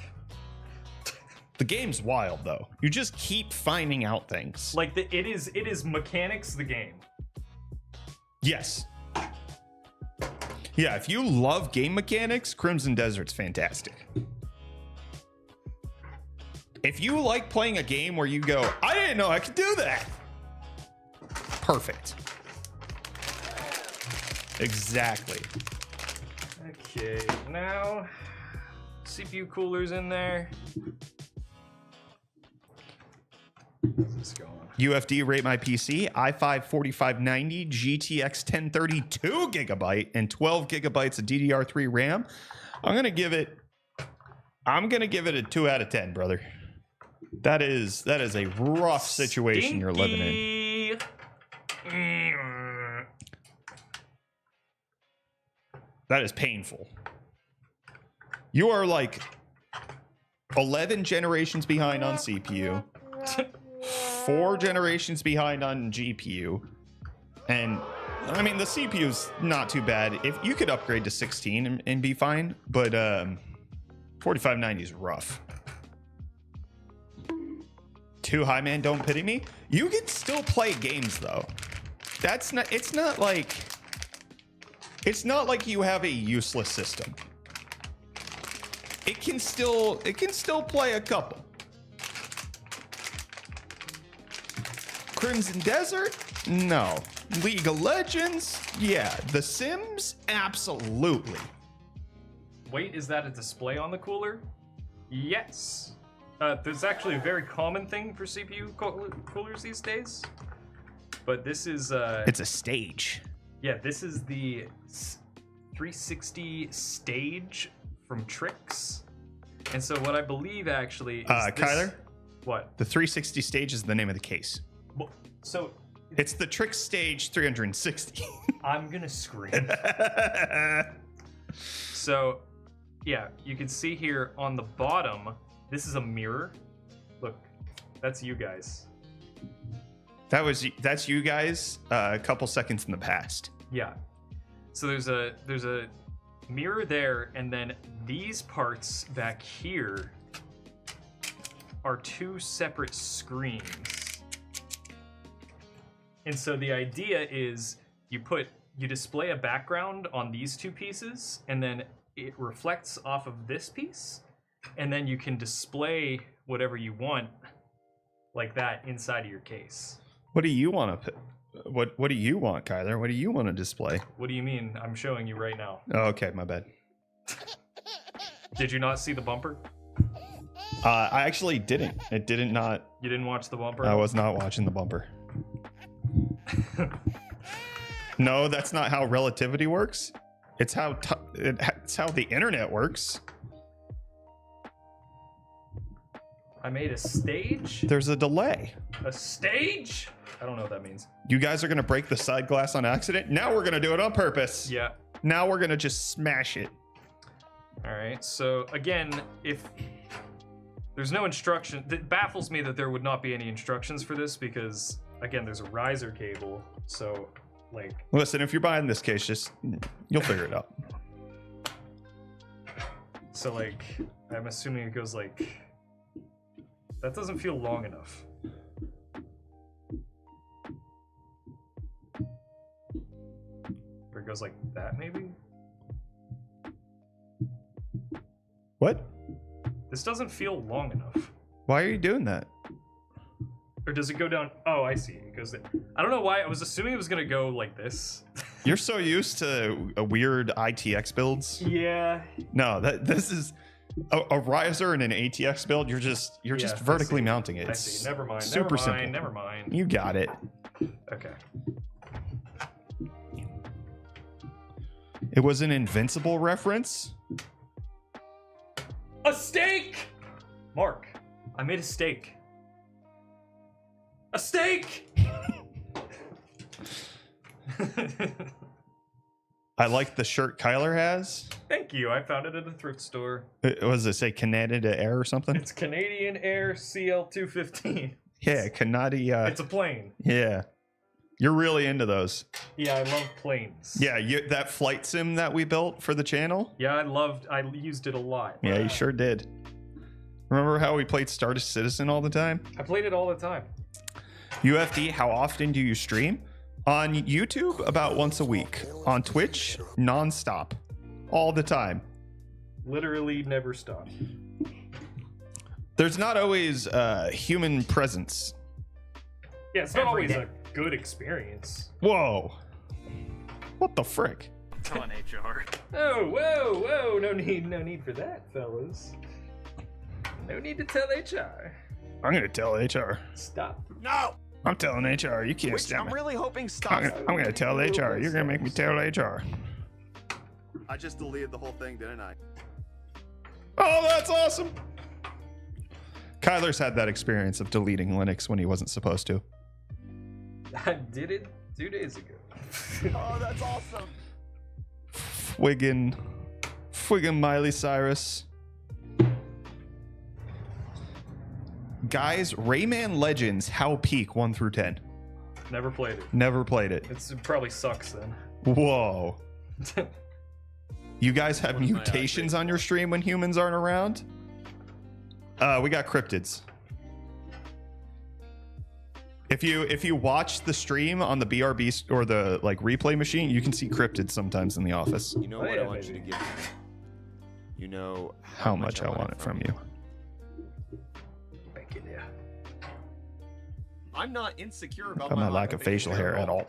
The game's wild though. You just keep finding out things. Like it is mechanics the game. Yes. Yeah, if you love game mechanics, Crimson Desert's fantastic. If you like playing a game where you go, I didn't know I could do that. Perfect. Exactly. Okay, now CPU cooler's in there. What's going on? UFD rate my PC, i5 4590, GTX 1030, 2 gigabyte and 12 gigabytes of DDR3 RAM. I'm gonna give it a 2 out of 10, brother. That is a rough situation you're living in. That is painful. You are like 11 generations behind on CPU. 4 generations behind on GPU, and I mean the CPU's not too bad. If you could upgrade to 16 and be fine, but 4590 is rough. Too high, man. Don't pity me. You can still play games though. It's not like you have a useless system. It can still play a couple. Crimson Desert? No. League of Legends? Yeah. The Sims? Absolutely. Wait, is that a display on the cooler? Yes. There's actually a very common thing for CPU coolers these days. But this is... it's a stage. Yeah, this is the 360 stage from Trix. And so what I believe actually is Kyler? What? The 360 stage is the name of the case. So it's the Trix stage 360. I'm gonna scream. So yeah, you can see here on the bottom, this is a mirror. Look, that's you guys. That's you guys a couple seconds in the past. Yeah. So there's a mirror there, and then these parts back here are two separate screens. And so the idea is you display a background on these two pieces, and then it reflects off of this piece, and then you can display whatever you want like that inside of your case. What do you want to what do you want, Kyler? What do you want to display? What do you mean? I'm showing you right now. Oh, okay, my bad. Did you not see the bumper? I actually didn't. It didn't not. You didn't watch the bumper? I was not watching the bumper. No, that's not how relativity works. It's how it's how the internet works. I made a stage? There's a delay. A stage? I don't know what that means. You guys are gonna break the side glass on accident. Now we're gonna do it on purpose. Yeah. Now we're gonna just smash it. All right. So again, if there's no instruction, it baffles me that there would not be any instructions for this because again, there's a riser cable. So like, listen, if you're buying this case, just you'll figure it out. So like, I'm assuming it goes like. That doesn't feel long enough. Or it goes like that, maybe? What? This doesn't feel long enough. Why are you doing that? Or does it go down? Oh, I see. It goes there. I don't know why. I was assuming it was going to go like this. You're so used to weird ITX builds. Yeah. No, this is... A riser and an ATX build, you're just vertically mounting it. I see. Never mind. Super simple. Never mind. You got it. Okay. It was an Invincible reference. A steak! Mark, I made a steak. A steak! I like the shirt Kyler has. Thank you. I found it at a thrift store. Was it say Canada Air or something? It's Canadian Air CL215. Yeah, Canada. It's a plane. Yeah. You're really into those. Yeah, I love planes. Yeah, that flight sim that we built for the channel. Yeah, I used it a lot. Yeah, you sure did. Remember how we played Stardust Citizen all the time? I played it all the time. UFD, how often do you stream? On YouTube, about once a week. On Twitch, non-stop. All the time. Literally never stop. There's not always human presence. Yeah, it's not always a good experience. Whoa. What the frick? Come on, HR. Oh, whoa. No need for that, fellas. No need to tell HR. I'm gonna tell HR. Stop. No! I'm telling HR. You can't stop I'm me. really hoping I'm stops. gonna tell HR. You're gonna make me tell HR. I just deleted the whole thing, didn't I? Oh, that's awesome. Kyler's had that experience of deleting Linux when he wasn't supposed to. I did it 2 days ago. Oh, that's awesome. Friggin' Miley Cyrus. Guys, Rayman Legends, how peak 1 through 10? Never played it. Never played it. It probably sucks then. Whoa. You guys have mutations on your stream when humans aren't around? We got cryptids. If you watch the stream on the BRB or the like replay machine, you can see cryptids sometimes in the office. You know what I want you to give me? You know how much I want it from you. I'm not insecure about my lack of facial hair at all.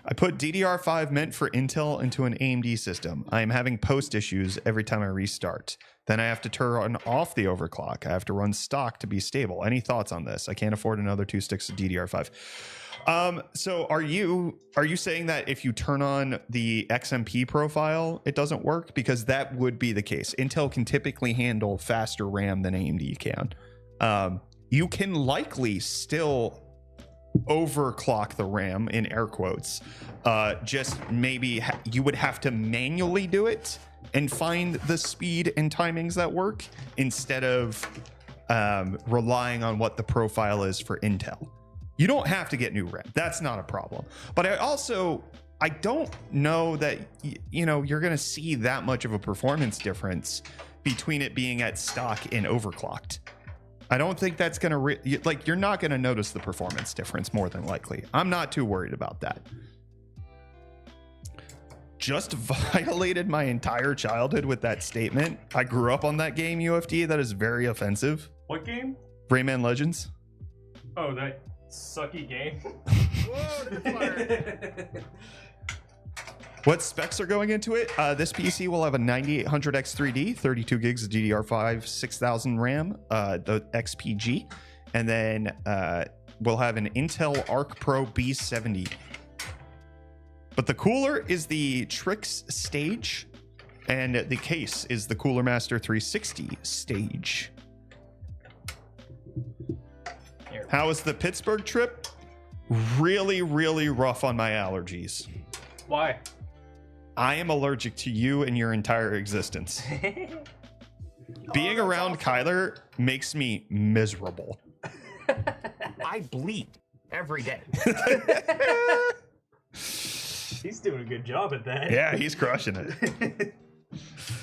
I put DDR5 meant for Intel into an AMD system. I am having post issues every time I restart. Then I have to turn off the overclock. I have to run stock to be stable. Any thoughts on this? I can't afford another 2 sticks of DDR5. So are you saying that if you turn on the XMP profile, it doesn't work? Because that would be the case. Intel can typically handle faster RAM than AMD can. You can likely still overclock the RAM in air quotes. Just maybe you would have to manually do it and find the speed and timings that work instead of relying on what the profile is for Intel. You don't have to get new RAM. That's not a problem. But I don't know that you're going to see that much of a performance difference between it being at stock and overclocked. I don't think that's gonna like, you're not gonna notice the performance difference more than likely. I'm not too worried about that. Just violated my entire childhood with that statement. I grew up on that game, UFD. That is very offensive. What game? Rayman Legends. Oh, that sucky game. What specs are going into it? This PC will have a 9800X3D, 32 gigs of DDR5, 6000 RAM, the XPG, and then we'll have an Intel Arc Pro B70. But the cooler is the Trix stage, and the case is the CoolerMaster 360 stage. How was the Pittsburgh trip? Really, really rough on my allergies. Why? I am allergic to you and your entire existence. Being around Kyler makes me miserable. I bleed every day. He's doing a good job at that. Yeah, he's crushing it.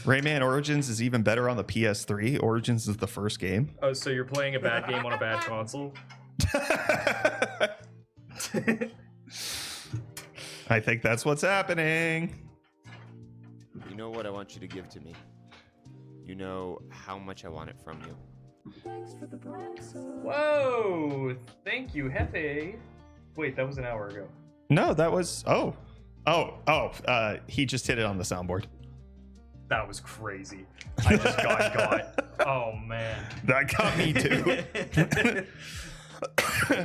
Rayman Origins is even better on the PS3. Origins is the first game. Oh, so you're playing a bad game on a bad console? I think that's what's happening. You know what I want you to give to me. You know how much I want it from you. Thanks for the Whoa! Thank you, Hefe. Wait, that was an hour ago. No, that was... he just hit it on the soundboard. That was crazy. I just got. Oh, man. That got me too.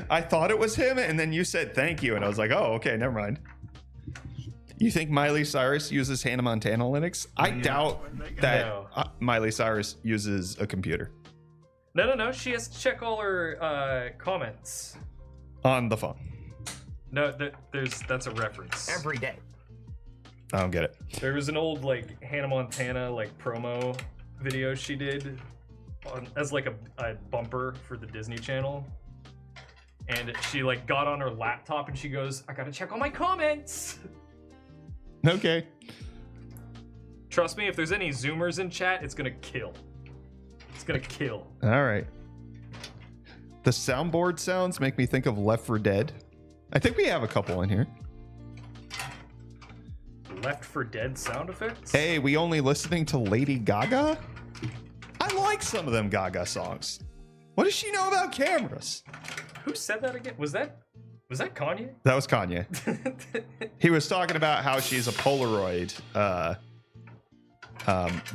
I thought it was him, and then you said thank you, and I was like, oh, okay, never mind. You think Miley Cyrus uses Hannah Montana Linux? I doubt that Miley Cyrus uses a computer. No. She has to check all her comments. On the phone. No, that's a reference. Every day. I don't get it. There was an old like Hannah Montana like promo video she did as like a bumper for the Disney Channel. And she like got on her laptop and she goes, I gotta check all my comments. Okay. Trust me, if there's any Zoomers in chat, it's gonna kill. It's gonna kill. All right. The soundboard sounds make me think of Left 4 Dead. I think we have a couple in here. Left 4 Dead sound effects? Hey, we only listening to Lady Gaga? I like some of them Gaga songs. What does she know about cameras? Who said that again? Was that Kanye? That was Kanye. He was talking about how she's a Polaroid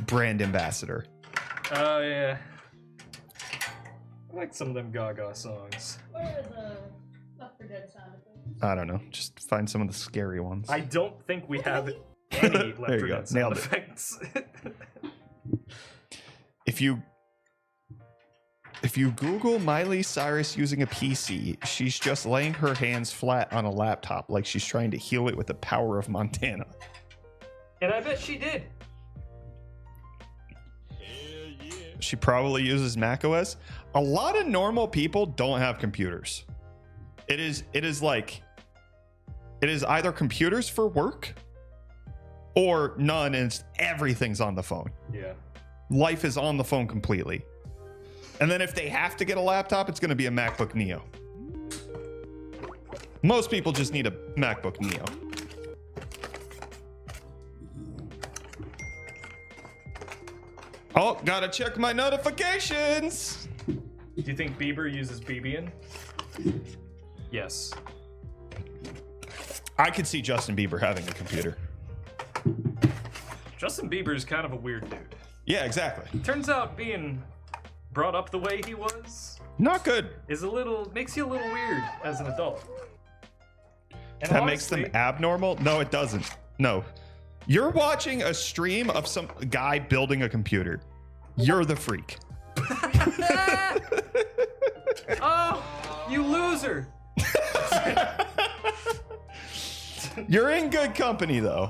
brand ambassador. Oh, yeah. I like some of them Gaga songs. Where are the Left 4 Dead sound effects? I don't know. Just find some of the scary ones. I don't think we have any Left 4 Dead sound Nailed it. effects. If you Google Miley Cyrus using a PC, she's just laying her hands flat on a laptop like she's trying to heal it with the power of Montana. And I bet she did. She probably uses macOS. A lot of normal people don't have computers. It is either computers for work or none, and everything's on the phone. Yeah. Life is on the phone completely. And then if they have to get a laptop, it's going to be a MacBook Neo. Most people just need a MacBook Neo. Oh, gotta check my notifications. Do you think Bieber uses Bebian? Yes. I could see Justin Bieber having a computer. Justin Bieber is kind of a weird dude. Yeah, exactly. Turns out being brought up the way he was not good. Makes you a little weird as an adult. And that makes them abnormal? No, it doesn't. No. You're watching a stream of some guy building a computer. You're the freak. Oh, you loser. You're in good company, though.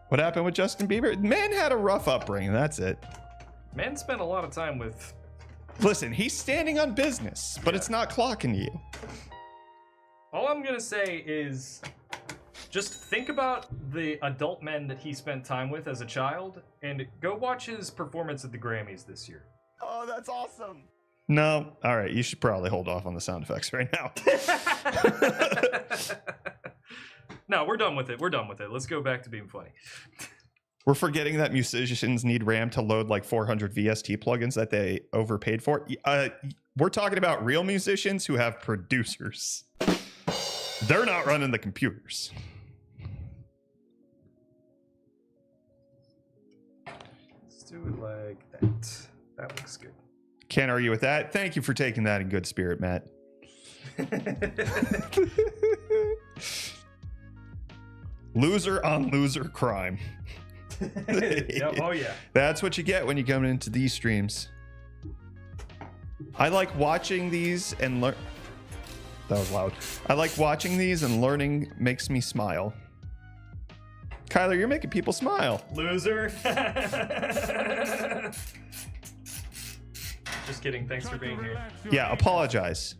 What happened with Justin Bieber? Man had a rough upbringing, that's it. Man spent a lot of time with... Listen, he's standing on business, but it's not clocking you. All I'm gonna say is Just think about the adult men that he spent time with as a child, and go watch his performance at the Grammys this year. Oh, that's awesome. No. All right. You should probably hold off on the sound effects right now. No, we're done with it. We're done with it. Let's go back to being funny. We're forgetting that musicians need RAM to load like 400 VST plugins that they overpaid for. We're talking about real musicians who have producers. They're not running the computers. Let's do it like that. That looks good. Can't argue with that. Thank you for taking that in good spirit, Matt. Loser on loser crime. Yep, oh yeah. That's what you get when you come into these streams. I like watching these and learn. That was loud. I like watching these and learning makes me smile. Kyler, you're making people smile. Loser. Just kidding. Thanks for being here. Yeah, apologize.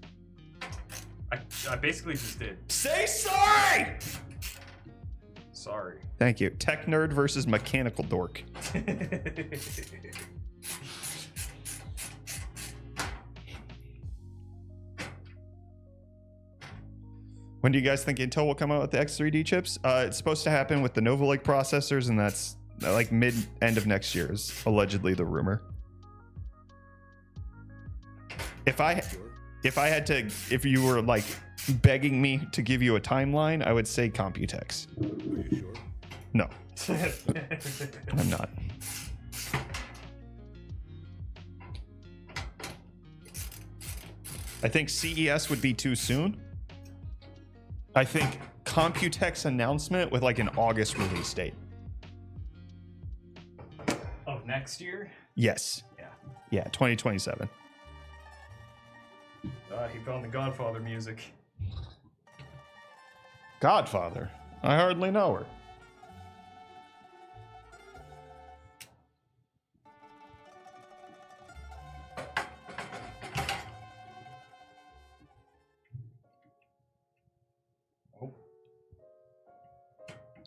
I basically just did. Say sorry! Sorry. Thank you. Tech nerd versus mechanical dork. When do you guys think Intel will come out with the X3D chips? It's supposed to happen with the Nova Lake processors, and that's like end of next year is allegedly the rumor. If you were like begging me to give you a timeline, I would say Computex. Are you sure? No. I'm not. I think CES would be too soon. I think Computex announcement with like an August release date. Oh, next year? Yes. Yeah. Yeah, 2027. He found the Godfather music. Godfather? I hardly know her.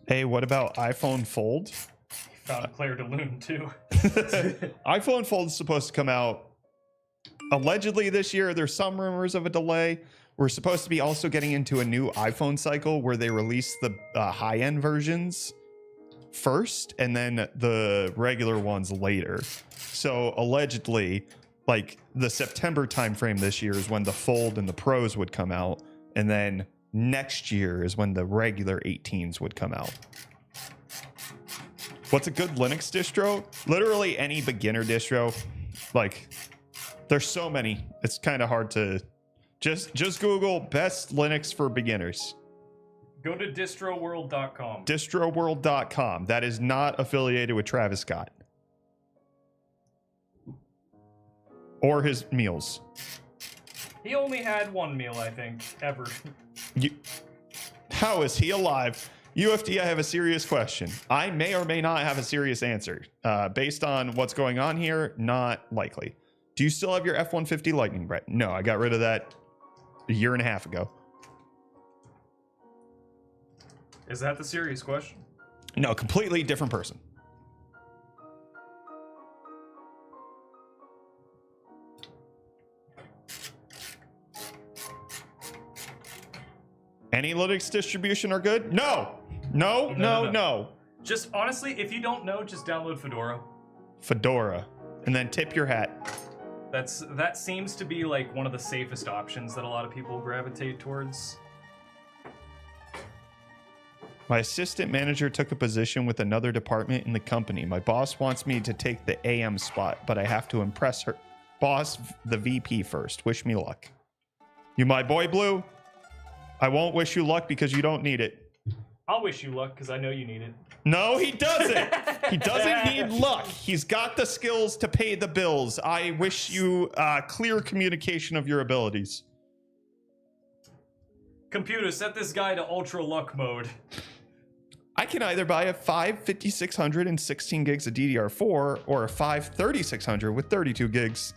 Hey, what about iPhone Fold? Found Claire de Lune too. iPhone Fold is supposed to come out allegedly this year. There's some rumors of a delay. We're supposed to be also getting into a new iPhone cycle where they release the high-end versions first and then the regular ones later. So allegedly, like the September timeframe this year is when the Fold and the Pros would come out, and then next year is when the regular 18s would come out. What's a good Linux distro? Literally any beginner distro. Like, there's so many. It's kind of hard to just Google best Linux for beginners. Go to distroworld.com. Distroworld.com. That is not affiliated with Travis Scott or his meals. He only had one meal, I think, ever. How is he alive? UFD, I have a serious question. I may or may not have a serious answer. Based on what's going on here, not likely. Do you still have your F-150 Lightning, Brett? No, I got rid of that a year and a half ago. Is that the serious question? No, completely different person. Any Linux distribution are good? No. No. Just honestly, if you don't know, just download Fedora. Fedora. And then tip your hat. That seems to be like one of the safest options that a lot of people gravitate towards. My assistant manager took a position with another department in the company. My boss wants me to take the AM spot, but I have to impress her boss, the VP, first. Wish me luck. You my boy, Blue? I won't wish you luck because you don't need it. I'll wish you luck because I know you need it. No, he doesn't. He doesn't need luck. He's got the skills to pay the bills. I wish you clear communication of your abilities. Computer, set this guy to ultra luck mode. I can either buy a 5600 and 16 gigs of DDR4 or a 3600 with 32 gigs.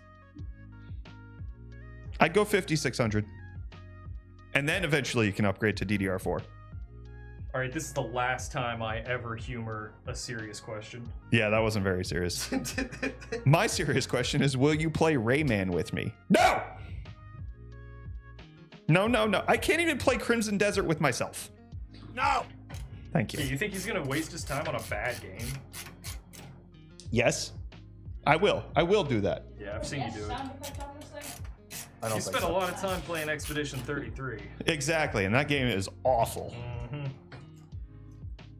I'd go 5600. And then eventually you can upgrade to DDR4. All right, this is the last time I ever humor a serious question. Yeah, that wasn't very serious. My serious question is, will you play Rayman with me? No! No. I can't even play Crimson Desert with myself. No! Thank you. Yeah, you think he's gonna waste his time on a bad game? Yes, I will. I will do that. Yeah, I've seen you do it. Sound effect on this thing? I don't You think spent so. a lot of time playing Expedition 33. Exactly, and that game is awful. Mm-hmm.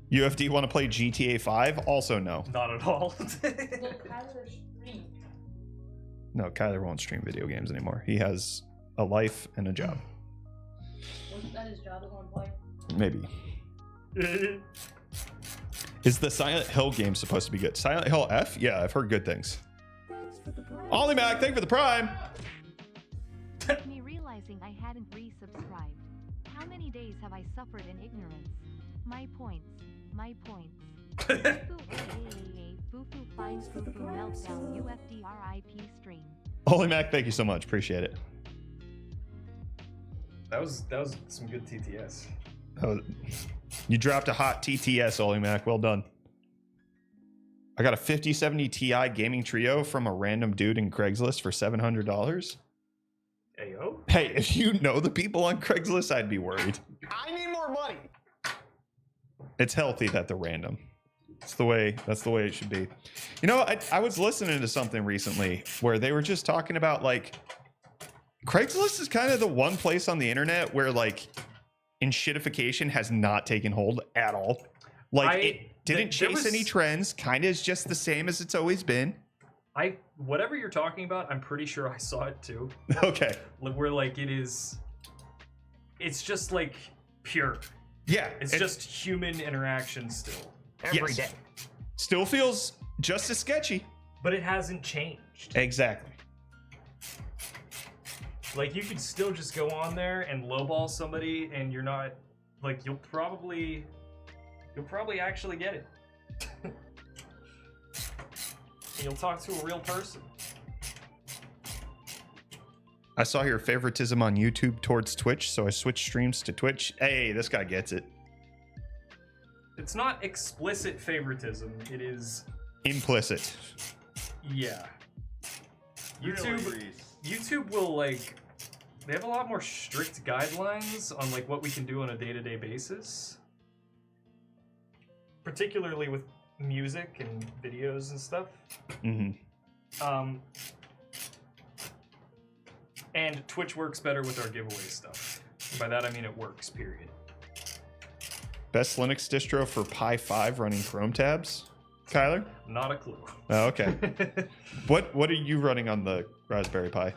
UFD want to play GTA 5? Also no. Not at all. Will Kyler stream? No, Kyler won't stream video games anymore. He has a life and a job. Wasn't that his job at one point? Maybe. Is the Silent Hill game supposed to be good? Silent Hill F? Yeah, I've heard good things. Ollie Mac, thank you for the Prime. Me realizing I hadn't resubscribed. How many days have I suffered in ignorance? My points. My points. Foo-foo finds foo-foo meltdown UFDRIP stream. Ollie Mac, thank you so much. Appreciate it. That was some good TTS. You dropped a hot TTS, Ollie Mac. Well done. I got a 5070 Ti gaming trio from a random dude in Craigslist for $700. Ayo. Hey, if you know the people on Craigslist, I'd be worried. I need more money. It's healthy that they're random. That's the way it should be. You know, I was listening to something recently where they were just talking about like Craigslist is kind of the one place on the internet where like enshittification has not taken hold at all. Like it didn't chase any trends, kind of is just the same as it's always been. Whatever you're talking about, I'm pretty sure I saw it too. Okay. Where like it's just like pure. Yeah. It's just human interaction still. Every day. Still feels just as sketchy. But it hasn't changed. Exactly. Like you could still just go on there and lowball somebody and you're not like you'll probably actually get it. You'll talk to a real person. I saw your favoritism on YouTube towards Twitch, so I switched streams to Twitch. Hey, this guy gets it. It's not explicit favoritism, it is Implicit. yeah. YouTube will like they have a lot more strict guidelines on like what we can do on a day-to-day basis. Particularly with music and videos and stuff. Mm-hmm. And Twitch works better with our giveaway stuff. By that I mean it works, period. Best Linux distro for Pi 5 running Chrome tabs? Kyler? Not a clue. Oh, okay. What are you running on the Raspberry Pi?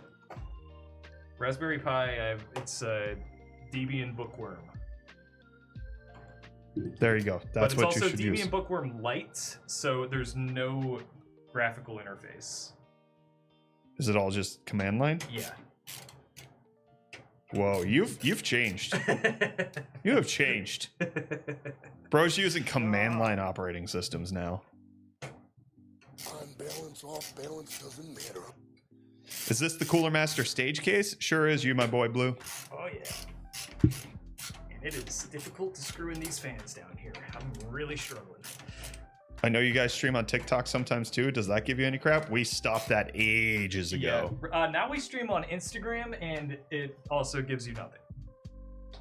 Raspberry Pi, it's a Debian Bookworm. There you go. That's what you should But it's also use. Debian Bookworm Lite, so there's no graphical interface. Is it all just command line? Yeah. Whoa, you've changed. You have changed. Bro's using command line operating systems now. On balance, off balance doesn't matter. Is this the CoolerMaster stage case? Sure is, you my boy Blue. Oh yeah. And it is difficult to screw in these fans down here. I'm really struggling. I know you guys stream on TikTok sometimes too. Does that give you any crap? We stopped that ages ago. Yeah. Now we stream on Instagram, and it also gives you nothing.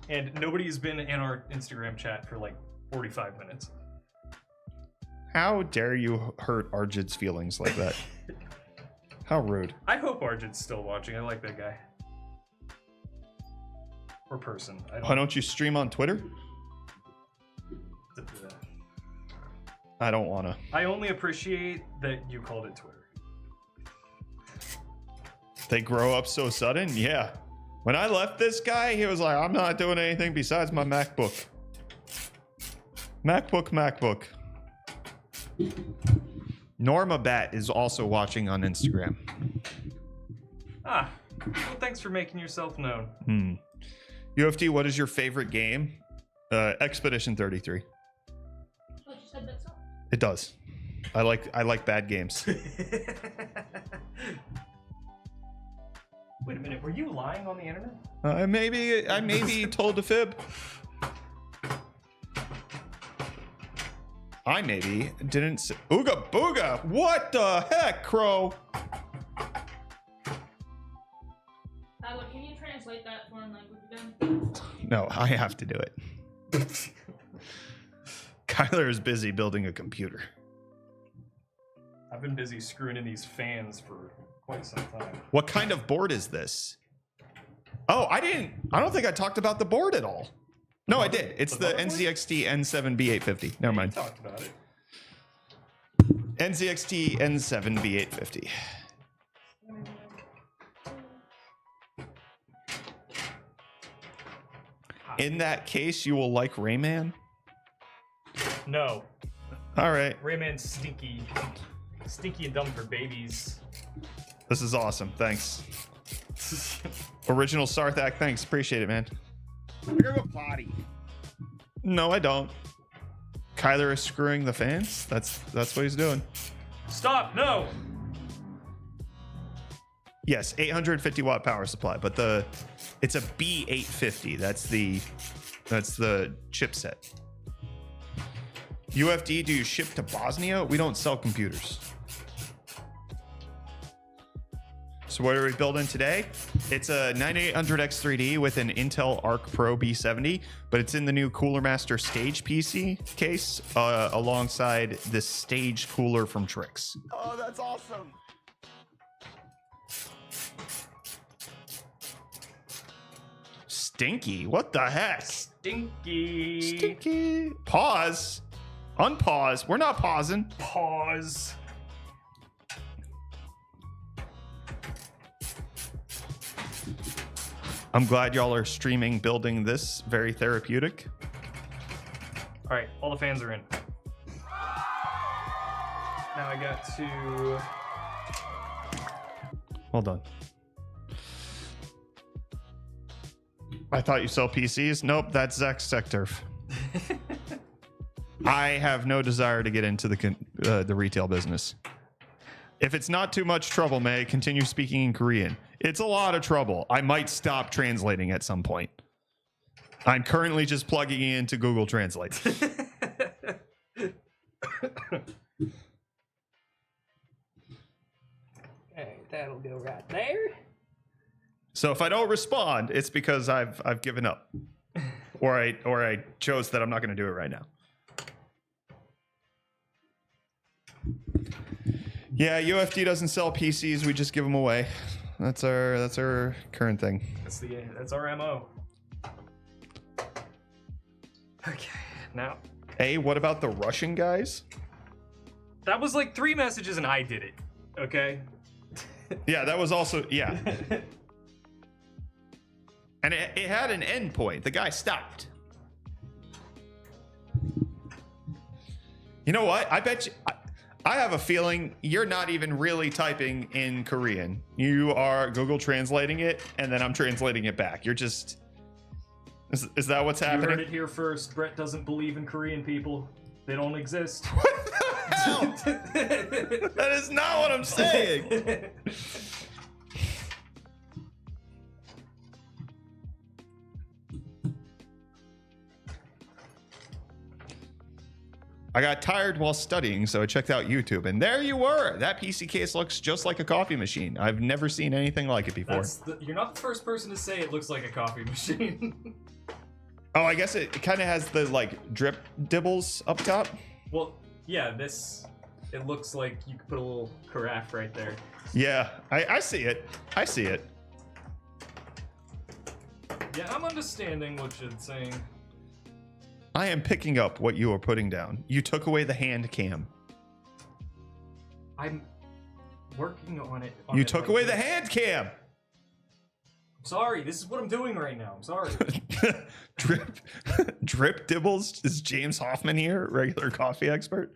And nobody's been in our Instagram chat for like 45 minutes. How dare you hurt Arjid's feelings like that? How rude. I hope Arjun's still watching. I like that guy. Or person. Why don't you stream on Twitter? I don't wanna. I only appreciate that you called it Twitter. They grow up so sudden? Yeah. When I left this guy, he was like, I'm not doing anything besides my MacBook. MacBook. Norma Bat is also watching on Instagram. Ah, well, thanks for making yourself known. UFD, what is your favorite game? Expedition 33. Oh, just said that so. It does. I like bad games. Wait a minute, were you lying on the internet? I may be told to fib. I maybe didn't say Ooga Booga. What the heck, Crow? Tyler, can you translate that foreign language again? No, I have to do it. Kyler is busy building a computer. I've been busy screwing in these fans for quite some time. What kind of board is this? Oh, I don't think I talked about the board at all. No, I did. It's the NZXT N7 B850. Never mind. We talked about it. NZXT N7 B850. In that case, you will like Rayman? No. All right. Rayman's stinky. Stinky and dumb for babies. This is awesome. Thanks. Original Sarthak, thanks. Appreciate it, man. I'm gonna go potty. No, I don't. Kyler is screwing the fans. That's what he's doing. Stop! No! Yes, 850 watt power supply, but it's a B850. That's the chipset. UFD, do you ship to Bosnia? We don't sell computers. So what are we building today? It's a 9800X3D with an Intel Arc Pro B70, but it's in the new CoolerMaster Stage PC case alongside the Stage cooler from Trix. Oh, that's awesome. Stinky? What the heck? Stinky. Stinky. Pause. Unpause. We're not pausing. Pause. I'm glad y'all are streaming building this. Very therapeutic. All right, all the fans are in. Now I got to... Hold on. I thought you sell PCs. Nope, that's Zach's sector. I have no desire to get into the retail business. If it's not too much trouble, may I continue speaking in Korean? It's a lot of trouble. I might stop translating at some point. I'm currently just plugging it into Google Translate. Okay, that'll go right there. So if I don't respond, it's because I've given up, or I chose that I'm not going to do it right now. Yeah, UFD doesn't sell PCs. We just give them away. That's our current thing. That's our MO. Okay, now. Hey, what about the Russian guys? That was like 3 messages and I did it. Okay. Yeah, that was also And it had an end point. The guy stopped. You know what? I bet you... I have a feeling you're not even really typing in Korean. You are Google translating it, and then I'm translating it back. You're just... Is that what's happening? You heard it here first. Brett doesn't believe in Korean people. They don't exist. What the hell? That is not what I'm saying. I got tired while studying, so I checked out YouTube, and there you were. That PC case looks just like a coffee machine. I've never seen anything like it before. You're not the first person to say it looks like a coffee machine. Oh, I guess it kind of has the like drip dibbles up top. Well, yeah, it looks like you could put a little carafe right there. Yeah, I see it. I see it. Yeah, I'm understanding what you're saying. I am picking up what you are putting down. You took away the hand cam. I'm working on it. You took away the hand cam. I'm sorry. This is what I'm doing right now. I'm sorry. Drip dibbles? Is James Hoffman here, regular coffee expert?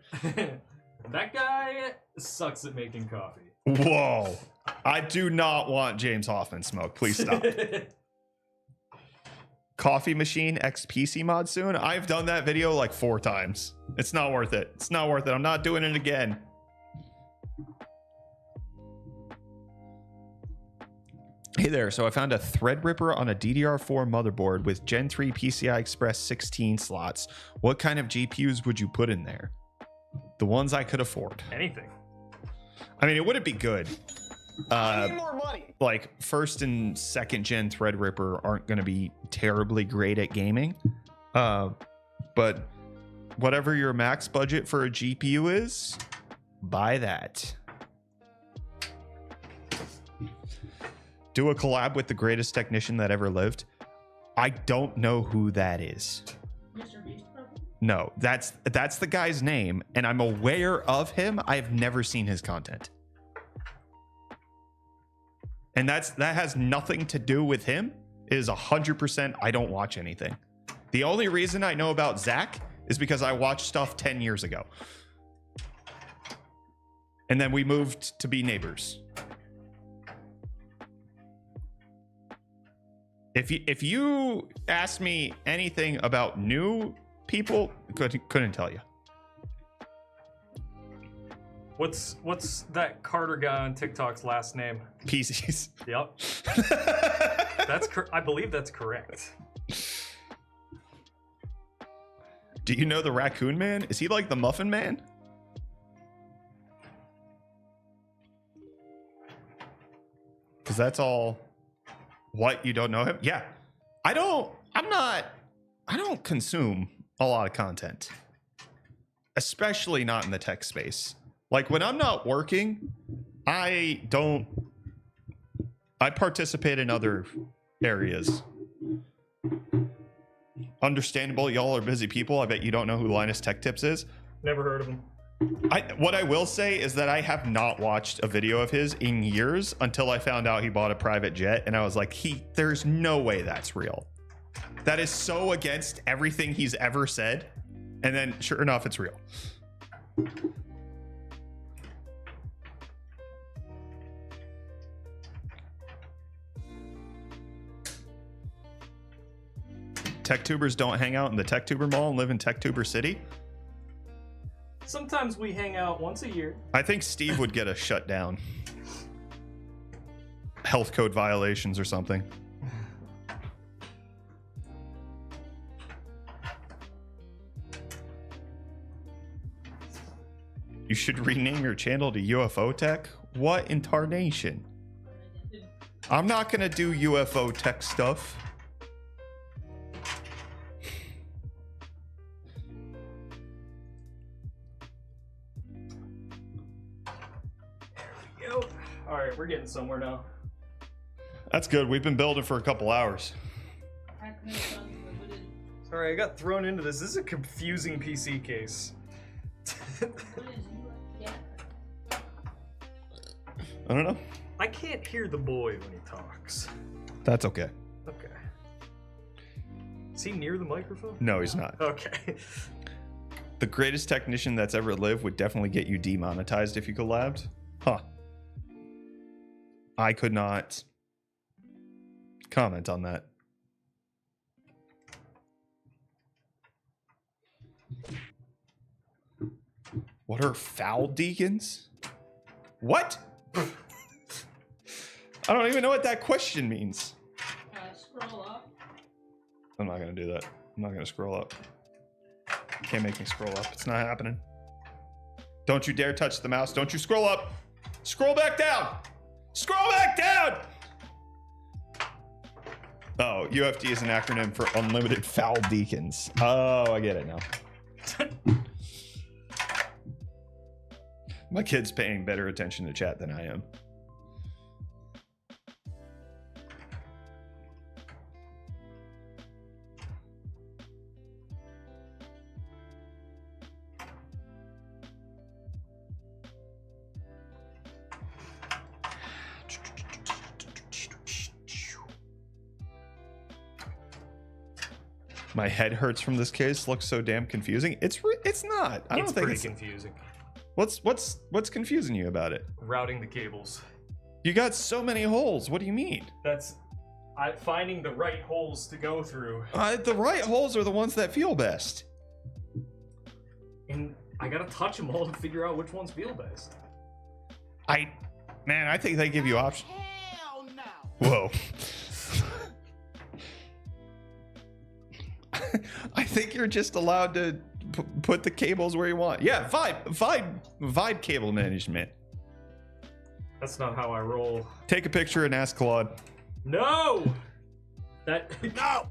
That guy sucks at making coffee. Whoa. I do not want James Hoffman smoke. Please stop. Coffee machine X PC mod soon. I've done that video like 4 times. It's not worth it. It's not worth it. I'm not doing it again. Hey there, so I found a Threadripper on a DDR4 motherboard with Gen 3 PCI Express 16 slots. What kind of GPUs would you put in there? The ones I could afford. Anything. I mean, it wouldn't be good. I need more money. Like first and second gen Threadripper aren't going to be terribly great at gaming. But whatever your max budget for a GPU is, buy that. Do a collab with the greatest technician that ever lived. I don't know who that is. Mr. Beast, probably? No, that's the guy's name, and I'm aware of him. I've never seen his content. And that has nothing to do with him. It is 100% I don't watch anything. The only reason I know about Zach is because I watched stuff 10 years ago. And then we moved to be neighbors. If you ask me anything about new people, couldn't tell you. What's that Carter guy on TikTok's last name? PCs. Yep. I believe that's correct. Do you know the Raccoon Man? Is he like the Muffin Man? Because that's all. What, you don't know him? Yeah. I don't consume a lot of content. Especially not in the tech space. Like when I'm not working, I participate in other areas. Understandable, y'all are busy people. I bet you don't know who Linus Tech Tips is. Never heard of him. What I will say is that I have not watched a video of his in years until I found out he bought a private jet, and I was like, there's no way that's real. That is so against everything he's ever said. And then sure enough, it's real. TechTubers don't hang out in the TechTuber Mall and live in TechTuber City. Sometimes we hang out once a year. I think Steve would get us shut down. Health code violations or something. You should rename your channel to UFO Tech? What in tarnation? I'm not gonna do UFO tech stuff. All right, we're getting somewhere now. That's good. We've been building for a couple hours. Sorry, I got thrown into this. This is a confusing PC case. I don't know. I can't hear the boy when he talks. That's okay. Okay. Is he near the microphone? No, he's not. Okay. The greatest technician that's ever lived would definitely get you demonetized if you collabed. Huh. I could not comment on that. What are foul deacons? What? I don't even know what that question means. Scroll up. I'm not gonna do that. I'm not gonna scroll up. You can't make me scroll up. It's not happening. Don't you dare touch the mouse. Don't you scroll up. Scroll back down. Scroll back down. Oh, UFD is an acronym for Unlimited Foul Deacons. Oh, I get it now. My kid's paying better attention to chat than I am. My head hurts from this case. Looks so damn confusing. It's not. I don't think it's confusing. What's confusing you about it? Routing the cables. You got so many holes. What do you mean? That's finding the right holes to go through. The right holes are the ones that feel best. And I gotta touch them all to figure out which ones feel best. I think they give you options. Whoa. I think you're just allowed to put Put the cables where you want. Yeah, vibe cable management. That's not how I roll. Take a picture and ask Claude. No! No!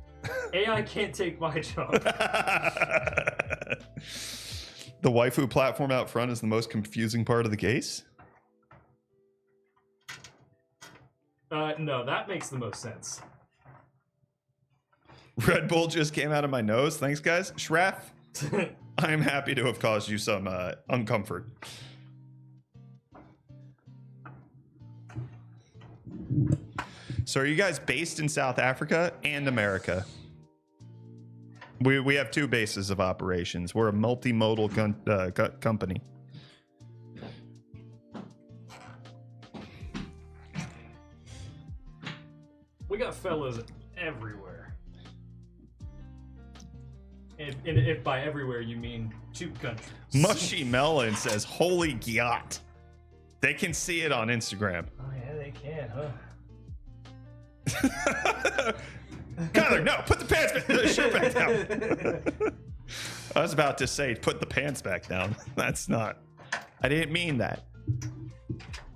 AI can't take my job. The waifu platform out front is the most confusing part of the case? No, that makes the most sense. Red Bull just came out of my nose. Thanks, guys. Shraff, I am happy to have caused you some uncomfort. So are you guys based in South Africa and America? We have two bases of operations. We're a multimodal company. We got fellas everywhere. And if by everywhere you mean 2 countries. Mushy Melon says, holy gyat. They can see it on Instagram. Oh yeah, they can, huh? Kyler, no, put the pants back, the shirt back down. I was about to say, put the pants back down. That's not, I didn't mean that.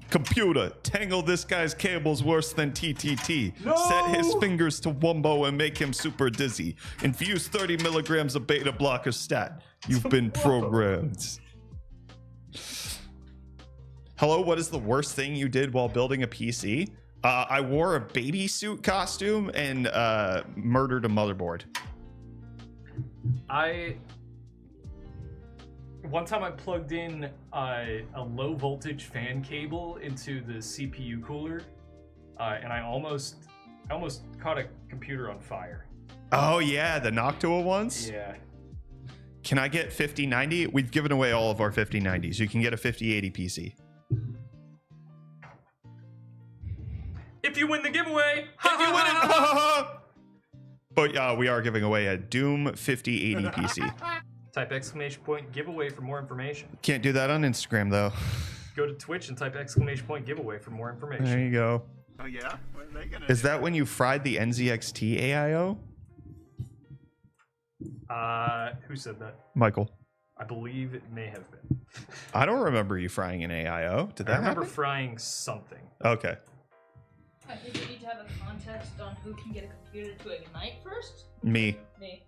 Computer, tangle this guy's cables worse than TTT. No! Set his fingers to Wumbo and make him super dizzy. Infuse 30 milligrams of beta blocker stat. You've been programmed. Hello, what is the worst thing you did while building a PC? I wore a baby suit costume and murdered a motherboard. One time I plugged in a low voltage fan cable into the CPU cooler, and I almost caught a computer on fire. Oh yeah, the Noctua ones? Yeah. Can I get 5090? We've given away all of our 5090s. You can get a 5080 PC. If you win the giveaway! If you win it! But we are giving away a Doom 5080 PC. Type exclamation point giveaway for more information. Can't do that on Instagram though. Go to Twitch and type exclamation point giveaway for more information. There you go. Oh yeah? What are they gonna Is do? that when you fried the NZXT AIO? Who said that? Michael. I believe it may have been. I don't remember you frying an AIO. Did that I remember happen? frying something. Okay. I think we need to have a contest on who can get a computer to ignite first. Me. Me.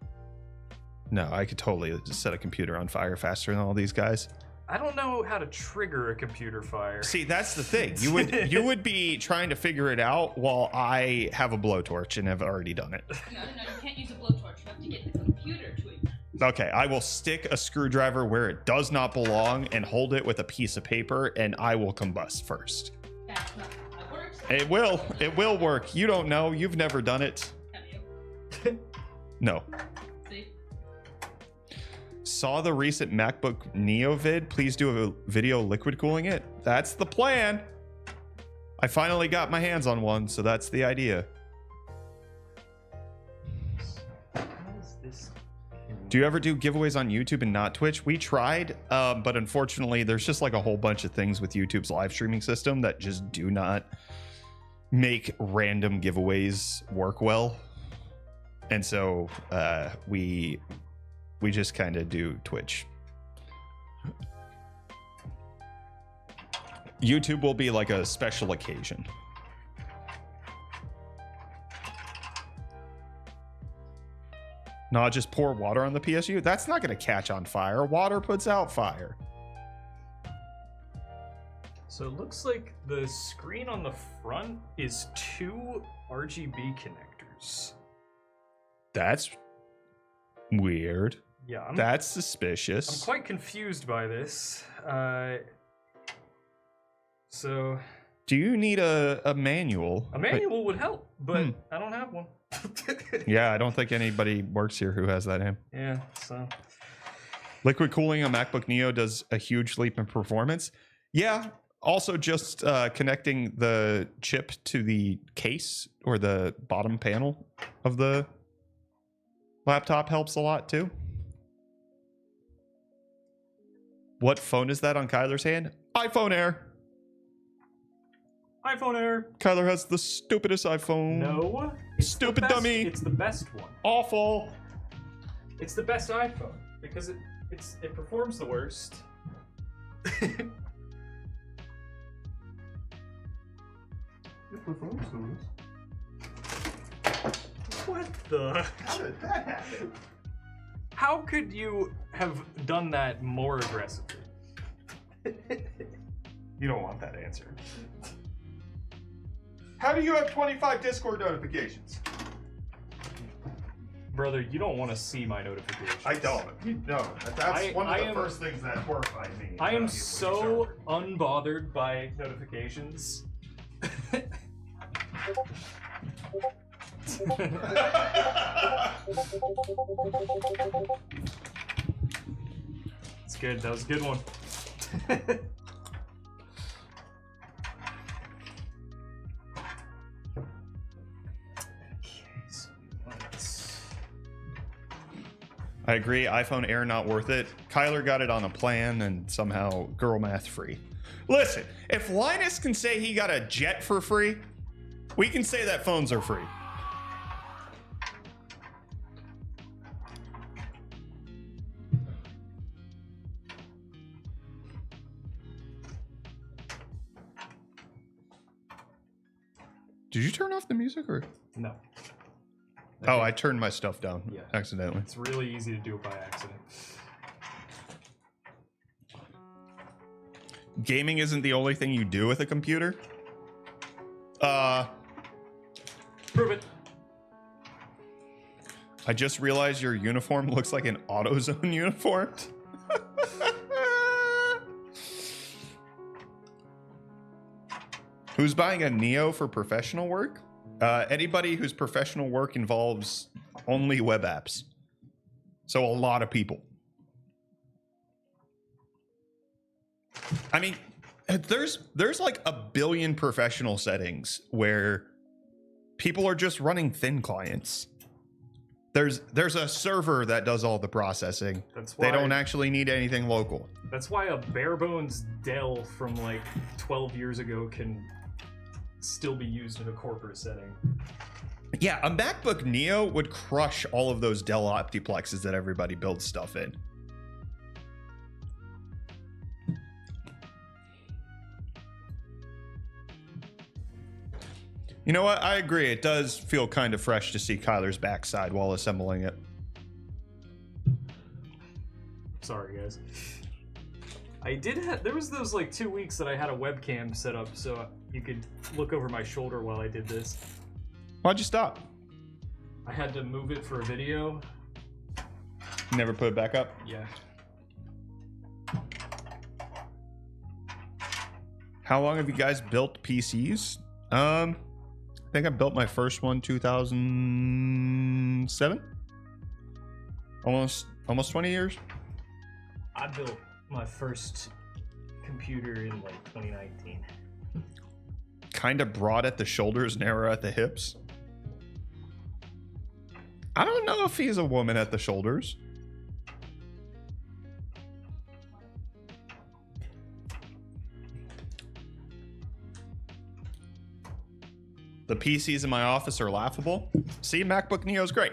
No, I could totally just set a computer on fire faster than all these guys. I don't know how to trigger a computer fire. See, that's the thing. You would be trying to figure it out while I have a blowtorch and have already done it. No, you can't use a blowtorch. You have to get the computer to ignite. Okay, I will stick a screwdriver where it does not belong and hold it with a piece of paper, and I will combust first. That's not how it works. It will. It will work. You don't know. You've never done it. Have you? No. See? Saw the recent MacBook Neo vid. Please do a video liquid cooling it. That's the plan. I finally got my hands on one, so that's the idea. Do you ever do giveaways on YouTube and not Twitch? We tried, but unfortunately, there's just like a whole bunch of things with YouTube's live streaming system that just do not make random giveaways work well. And so we just kind of do Twitch. YouTube will be like a special occasion. No, just pour water on the PSU. That's not going to catch on fire. Water puts out fire. So it looks like the screen on the front is 2 RGB connectors. That's weird. Yeah, that's suspicious. I'm quite confused by this. So do you need a manual? A manual would help, but I don't have one. Yeah, I don't think anybody works here who has that aim. Yeah, so liquid cooling on MacBook Neo does a huge leap in performance. Yeah, also just connecting the chip to the case or the bottom panel of the laptop helps a lot too. What phone is that on Kyler's hand? iPhone Air. iPhone Air. Kyler has the stupidest iPhone. No. Stupid dummy. It's the best one. Awful. It's the best iPhone because It performs the worst. It performs the worst. What the? How did that happen? How could you have done that more aggressively? You don't want that answer. How do you have 25 Discord notifications? Brother, you don't want to see my notifications. I don't. No, that's one of the first things that horrified me. I am so unbothered by notifications. It's good. That was a good one. I agree. iPhone Air not worth it. Kyler got it on a plan and somehow girl math free. Listen, if Linus can say he got a jet for free, we can say that phones are free. Did you turn off the music or? No. Oh, I turned my stuff down accidentally. It's really easy to do it by accident. Gaming isn't the only thing you do with a computer. Prove it. I just realized your uniform looks like an AutoZone uniform. Who's buying a Neo for professional work? Anybody whose professional work involves only web apps. So a lot of people. I mean, there's like a billion professional settings where people are just running thin clients. There's a server that does all the processing. That's why they don't actually need anything local. That's why a bare bones Dell from like 12 years ago can still be used in a corporate setting. Yeah, a MacBook Neo would crush all of those Dell Optiplexes that everybody builds stuff in. You know what? I agree. It does feel kind of fresh to see Kyler's backside while assembling it. Sorry, guys. I did have, there was those like 2 weeks that I had a webcam set up so you could look over my shoulder while I did this. Why'd you stop? I had to move it for a video. Never put it back up? Yeah. How long have you guys built PCs? I think I built my first one 2007. Almost 20 years. I built my first computer in like 2019. Kind of broad at the shoulders, narrow at the hips. I don't know if he's a woman at the shoulders. The PCs in my office are laughable. See, MacBook Neo's great.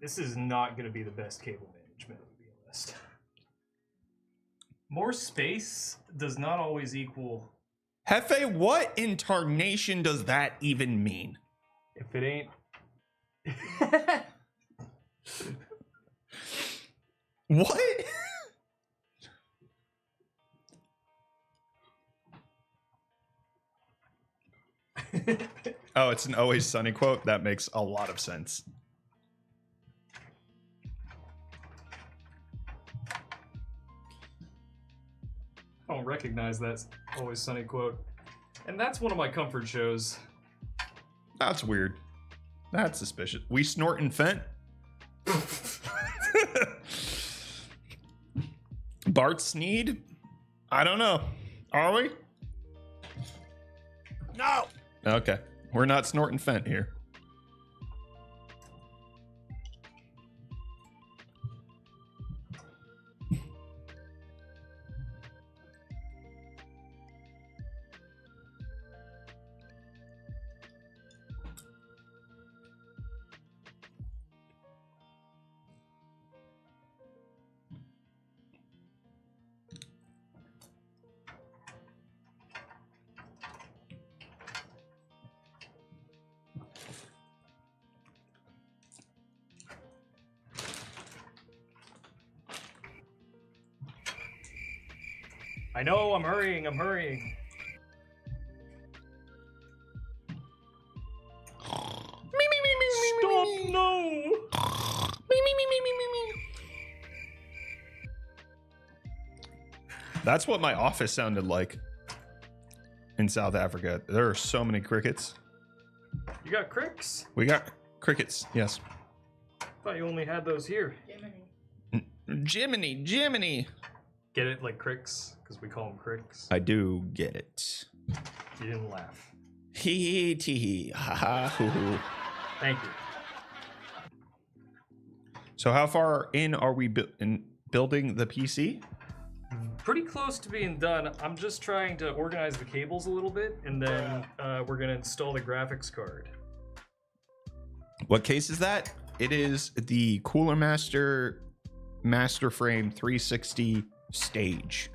This is not going to be the best cable management, to be honest. More space does not always equal... Hefe, what in tarnation does that even mean? If it ain't... What? Oh, it's an Always Sunny quote? That makes a lot of sense. I don't recognize that Always Sunny quote. And that's one of my comfort shows. That's weird. That's suspicious. We snort and fent? Bart Sneed? I don't know. Are we? No! Okay. We're not snorting fent here. I know, I'm hurrying, I'm hurrying. Stop, no! That's what my office sounded like in South Africa. There are so many crickets. You got cricks? We got crickets, yes. Thought you only had those here. Jiminy. Get it, like cricks? Because we call them cricks. I do get it. You didn't laugh. Hee tee hee, ha ha hoo hoo. Thank you. So how far in are we building the PC? Pretty close to being done. I'm just trying to organize the cables a little bit, and then we're gonna install the graphics card. What case is that? It is the CoolerMaster Masterframe 360 stage.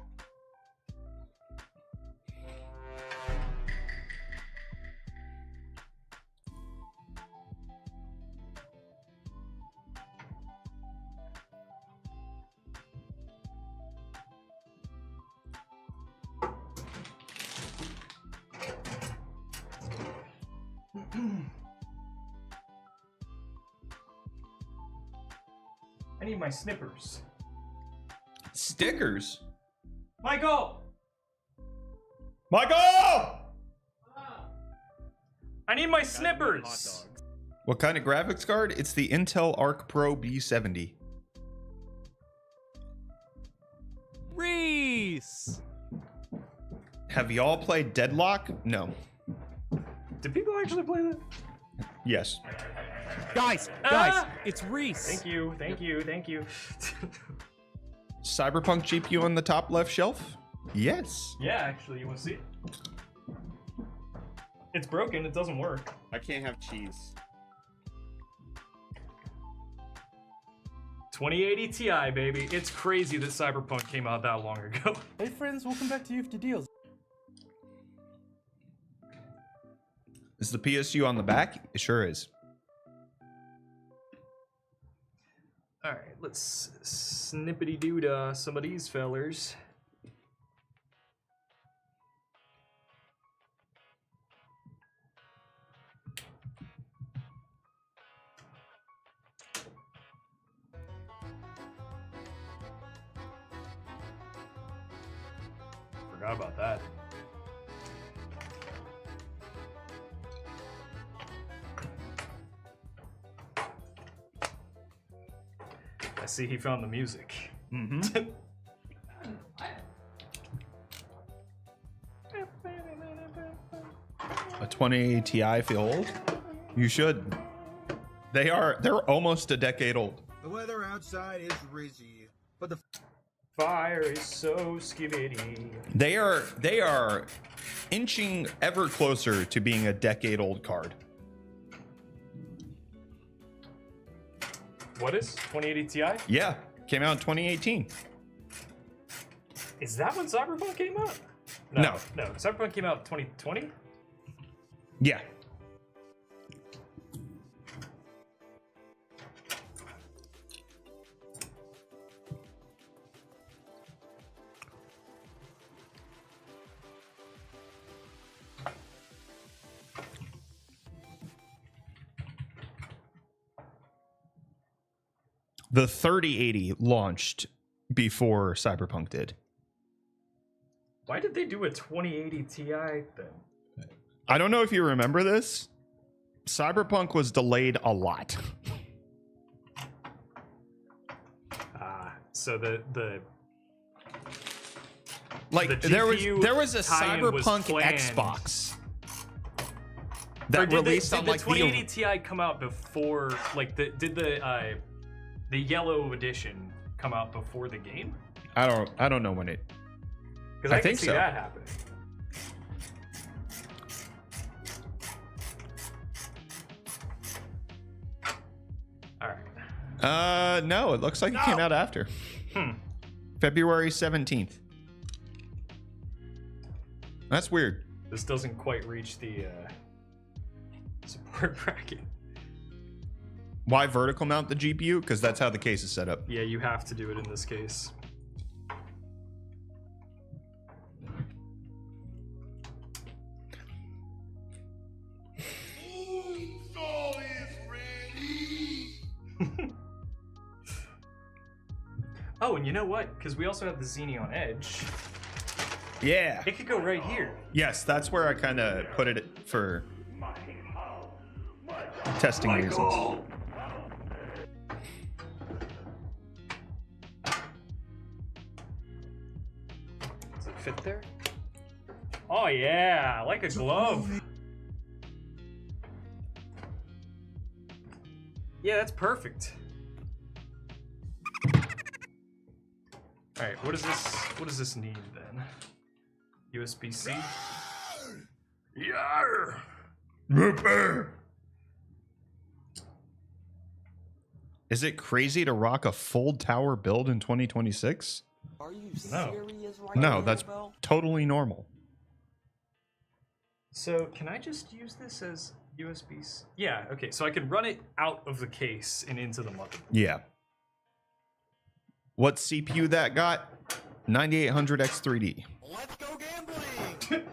I need my snippers. Stickers? Michael! Michael! I need my snippers! What kind of graphics card? It's the Intel Arc Pro B70. Reese! Have y'all played Deadlock? No. Do people actually play that? Yes. Guys, it's Reese. Thank you. Cyberpunk GPU on the top left shelf? Yes. Yeah, actually, you want to see it? It's broken, it doesn't work. I can't have cheese. 2080 Ti, baby. It's crazy that Cyberpunk came out that long ago. Hey friends, welcome back to UFD Deals. Is the PSU on the back? It sure is. Alright, let's snippity-doo some of these fellers. Forgot about that. I see he found the music. Mm-hmm. A 2080 Ti feel old? You should. They're almost a decade old. The weather outside is rizzy, but the fire is so skibbity. They are inching ever closer to being a decade old card. What is 2080 Ti? Yeah, came out in 2018. Is that when Cyberpunk came out? No. Cyberpunk came out 2020? Yeah. The 3080 launched before Cyberpunk did. Why did they do a 2080 Ti thing? I don't know if you remember this. Cyberpunk was delayed a lot. So the like the there GPU was a tie-in was Cyberpunk planned. Xbox Or that did released did on the like 2080 Ti come out before? Like did the yellow edition come out before the game? I don't know when it. Because I can think see so. that happening. All right. No, it looks like it came out after. February 17th. That's weird. This doesn't quite reach the support bracket. Why vertical mount the GPU? Because that's how the case is set up. Yeah, you have to do it in this case. Oh, and you know what? Because we also have the Xeneon Edge. Yeah. It could go right here. Yes, that's where I kind of put it for testing reasons. Does it fit there? Oh yeah, like a glove. Yeah, that's perfect. All right, what does this need then? USB-C. Yarr! Is it crazy to rock a full tower build in 2026? Are you No. serious right No, now, that's bro? totally normal. So can I just use this as USB-C? Yeah, okay, so I can run it out of the case and into the motherboard. Yeah. What CPU that got? 9800X3D. Let's go gambling!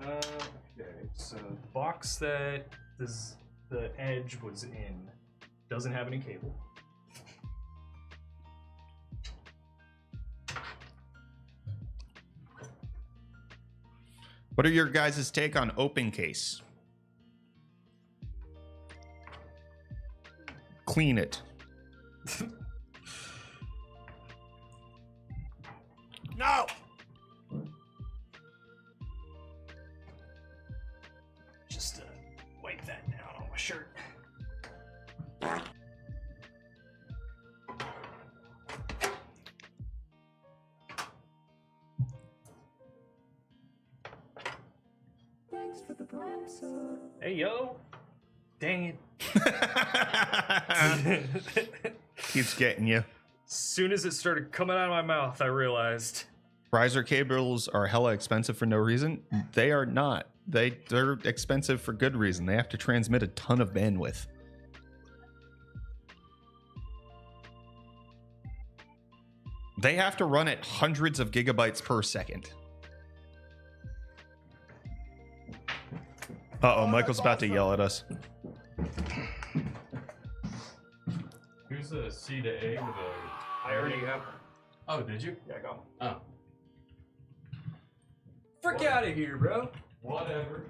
Okay, so the box that the Edge was in doesn't have any cable. What are your guys' take on open case? Clean it. No! Just wipe that down on my shirt. Thanks for the props, Hey yo! Dang it. Keeps getting you. As soon as it started coming out of my mouth, I realized. Riser cables are hella expensive for no reason. They are not. They're expensive for good reason. They have to transmit a ton of bandwidth. They have to run at hundreds of gigabytes per second. Uh-oh, Michael's about to yell at us. Here's a C to A with a. I already have. Oh, did you? Yeah, I got one. Oh. Frick out of here, bro. Whatever.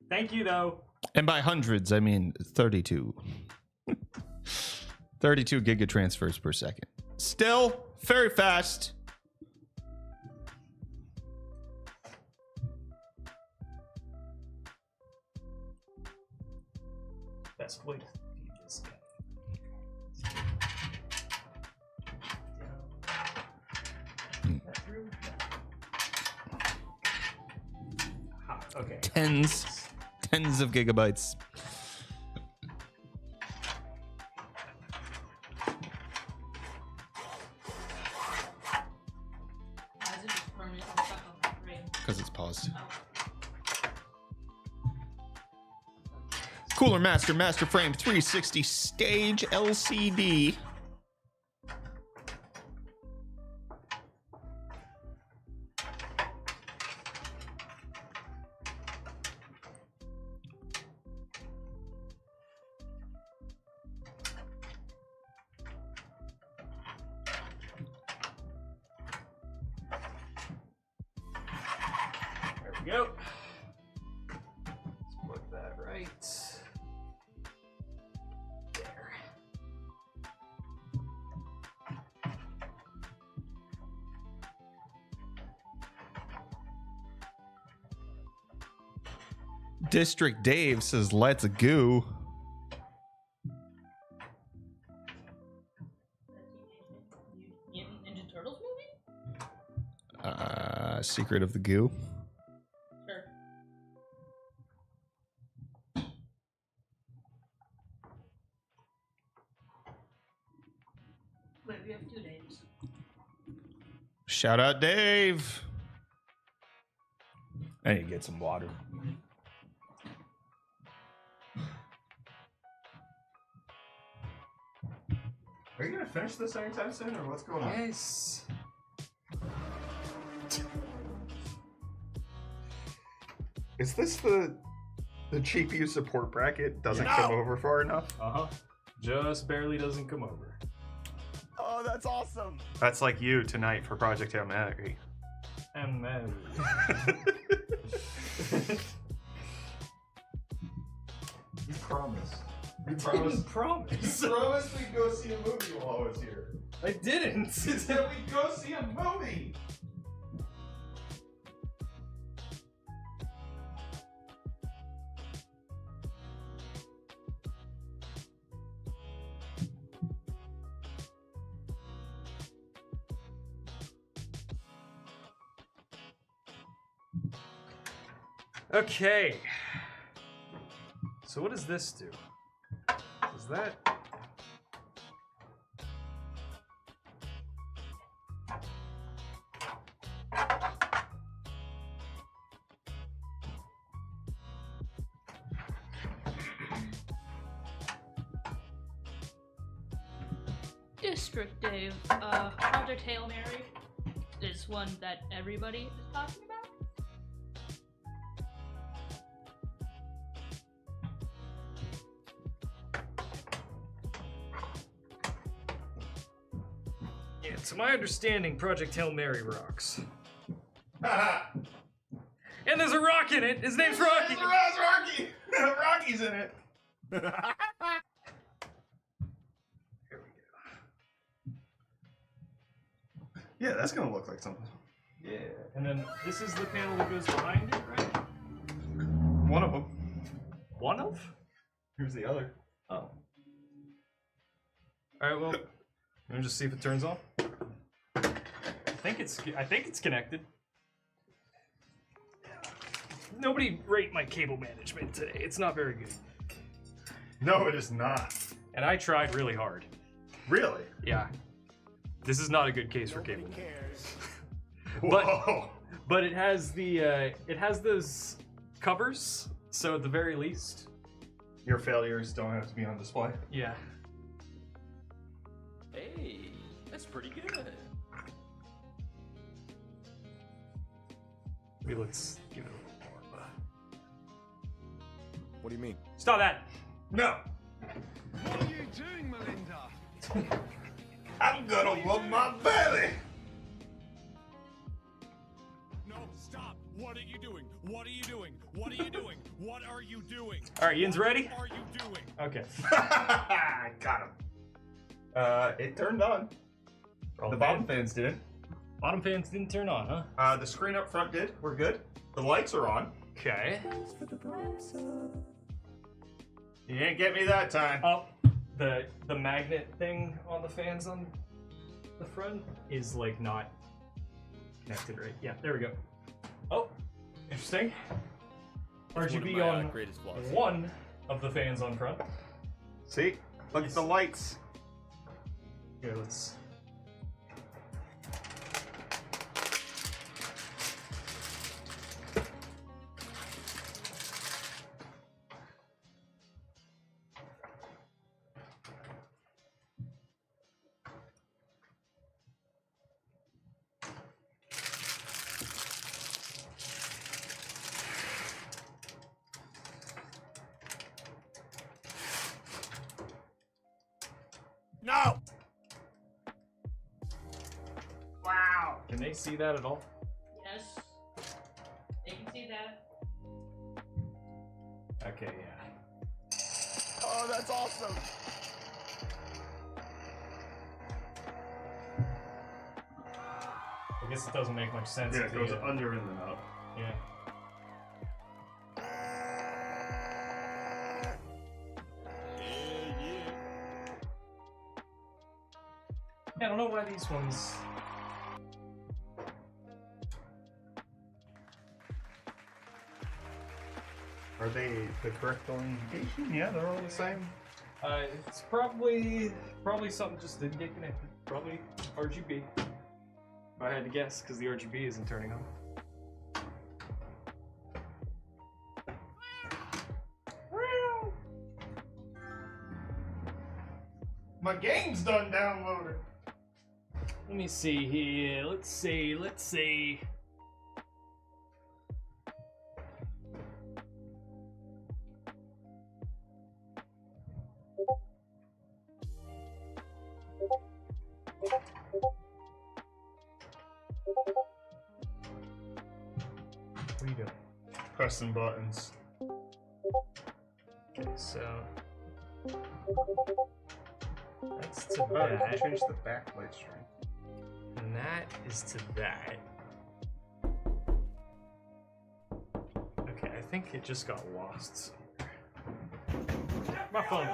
Thank you, though. And by hundreds, I mean 32. 32 gigatransfers per second. Still very fast. Best way to feed this guy. Okay. Tens of gigabytes. Why is it just permanently stuck on the frame? Because it's paused. CoolerMaster Masterframe 360 stage LCD. There we go. Let's put that right there. District Dave says, let's go. Ninja Turtles movie? Secret of the Goo. Sure. Wait, we have 2 names. Shout out Dave. I need to get some water. Are you gonna finish this anytime soon, or what's going on? Yes. Is this the GPU support bracket doesn't come over far enough? Uh-huh. Just barely doesn't come over. Oh, that's awesome. That's like you tonight for Project Hail Mary. And then... You promised. You promised. Promise. You promised we'd go see a movie while I was here. I didn't. You said we'd go see a movie. Okay. So what does this do? Is that... District Dave, Project Hail Mary is one that everybody is talking about. Yeah, to my understanding, Project Hail Mary rocks. And there's a rock in it! His name's Rocky! It's Rocky! Rocky's in it! Yeah, that's gonna look like something. Yeah, and then this is the panel that goes behind it, right? One of them. One of? Here's the other. Oh. Alright, well, let me just see if it turns on. I think it's connected. Nobody rate my cable management today. It's not very good. No, it is not. And I tried really hard. Really? Yeah. This is not a good case for cable. Whoa. But it has the it has those covers, so at the very least, your failures don't have to be on display. Yeah. Hey, that's pretty good. Maybe let's give it a little more. What do you mean? Stop that! No. What are you doing, Melinda? I'm gonna rub my belly. No, stop. What are you doing? What are you doing? What are you doing? What are you doing? Alright, Ian's ready? What are you doing? Okay. Got him. It turned on. The bottom fans did. Bottom fans didn't turn on, huh? The screen up front did. We're good. The lights are on. Okay. You didn't get me that time. Oh, the magnet thing on the fans on the front is like not connected right. Yeah, there we go. Oh, interesting. RGB on one of the fans on front. See? Look at the lights. Here, let's... No! Wow. Can they see that at all? Yes. They can see that. Okay, yeah. Oh, that's awesome. I guess it doesn't make much sense. Yeah, it goes under and then up. Yeah. I don't know why these ones... Are they the correct orientation? Yeah, they're all the same. It's probably something just didn't get connected. Probably RGB. If I had to guess, because the RGB isn't turning on. My game's done downloaded. Let me see here. Let's see. pressing buttons. Okay, so that's to that. Change the backlight strength. And that is to that. Okay, I think it just got lost somewhere. My phone.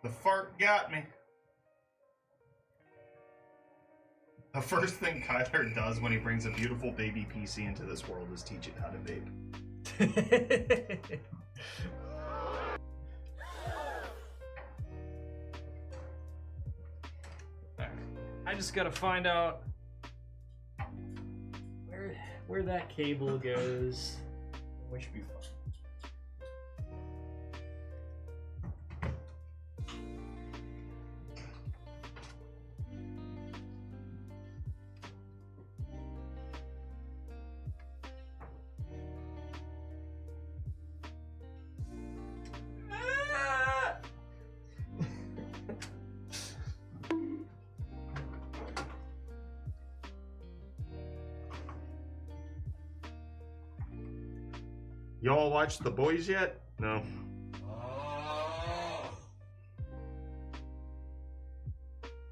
The fart got me. The first thing Kyler does when he brings a beautiful baby PC into this world is teach it how to vape. I just gotta find out where that cable goes. Which should be fun. Y'all watch The Boys yet? No.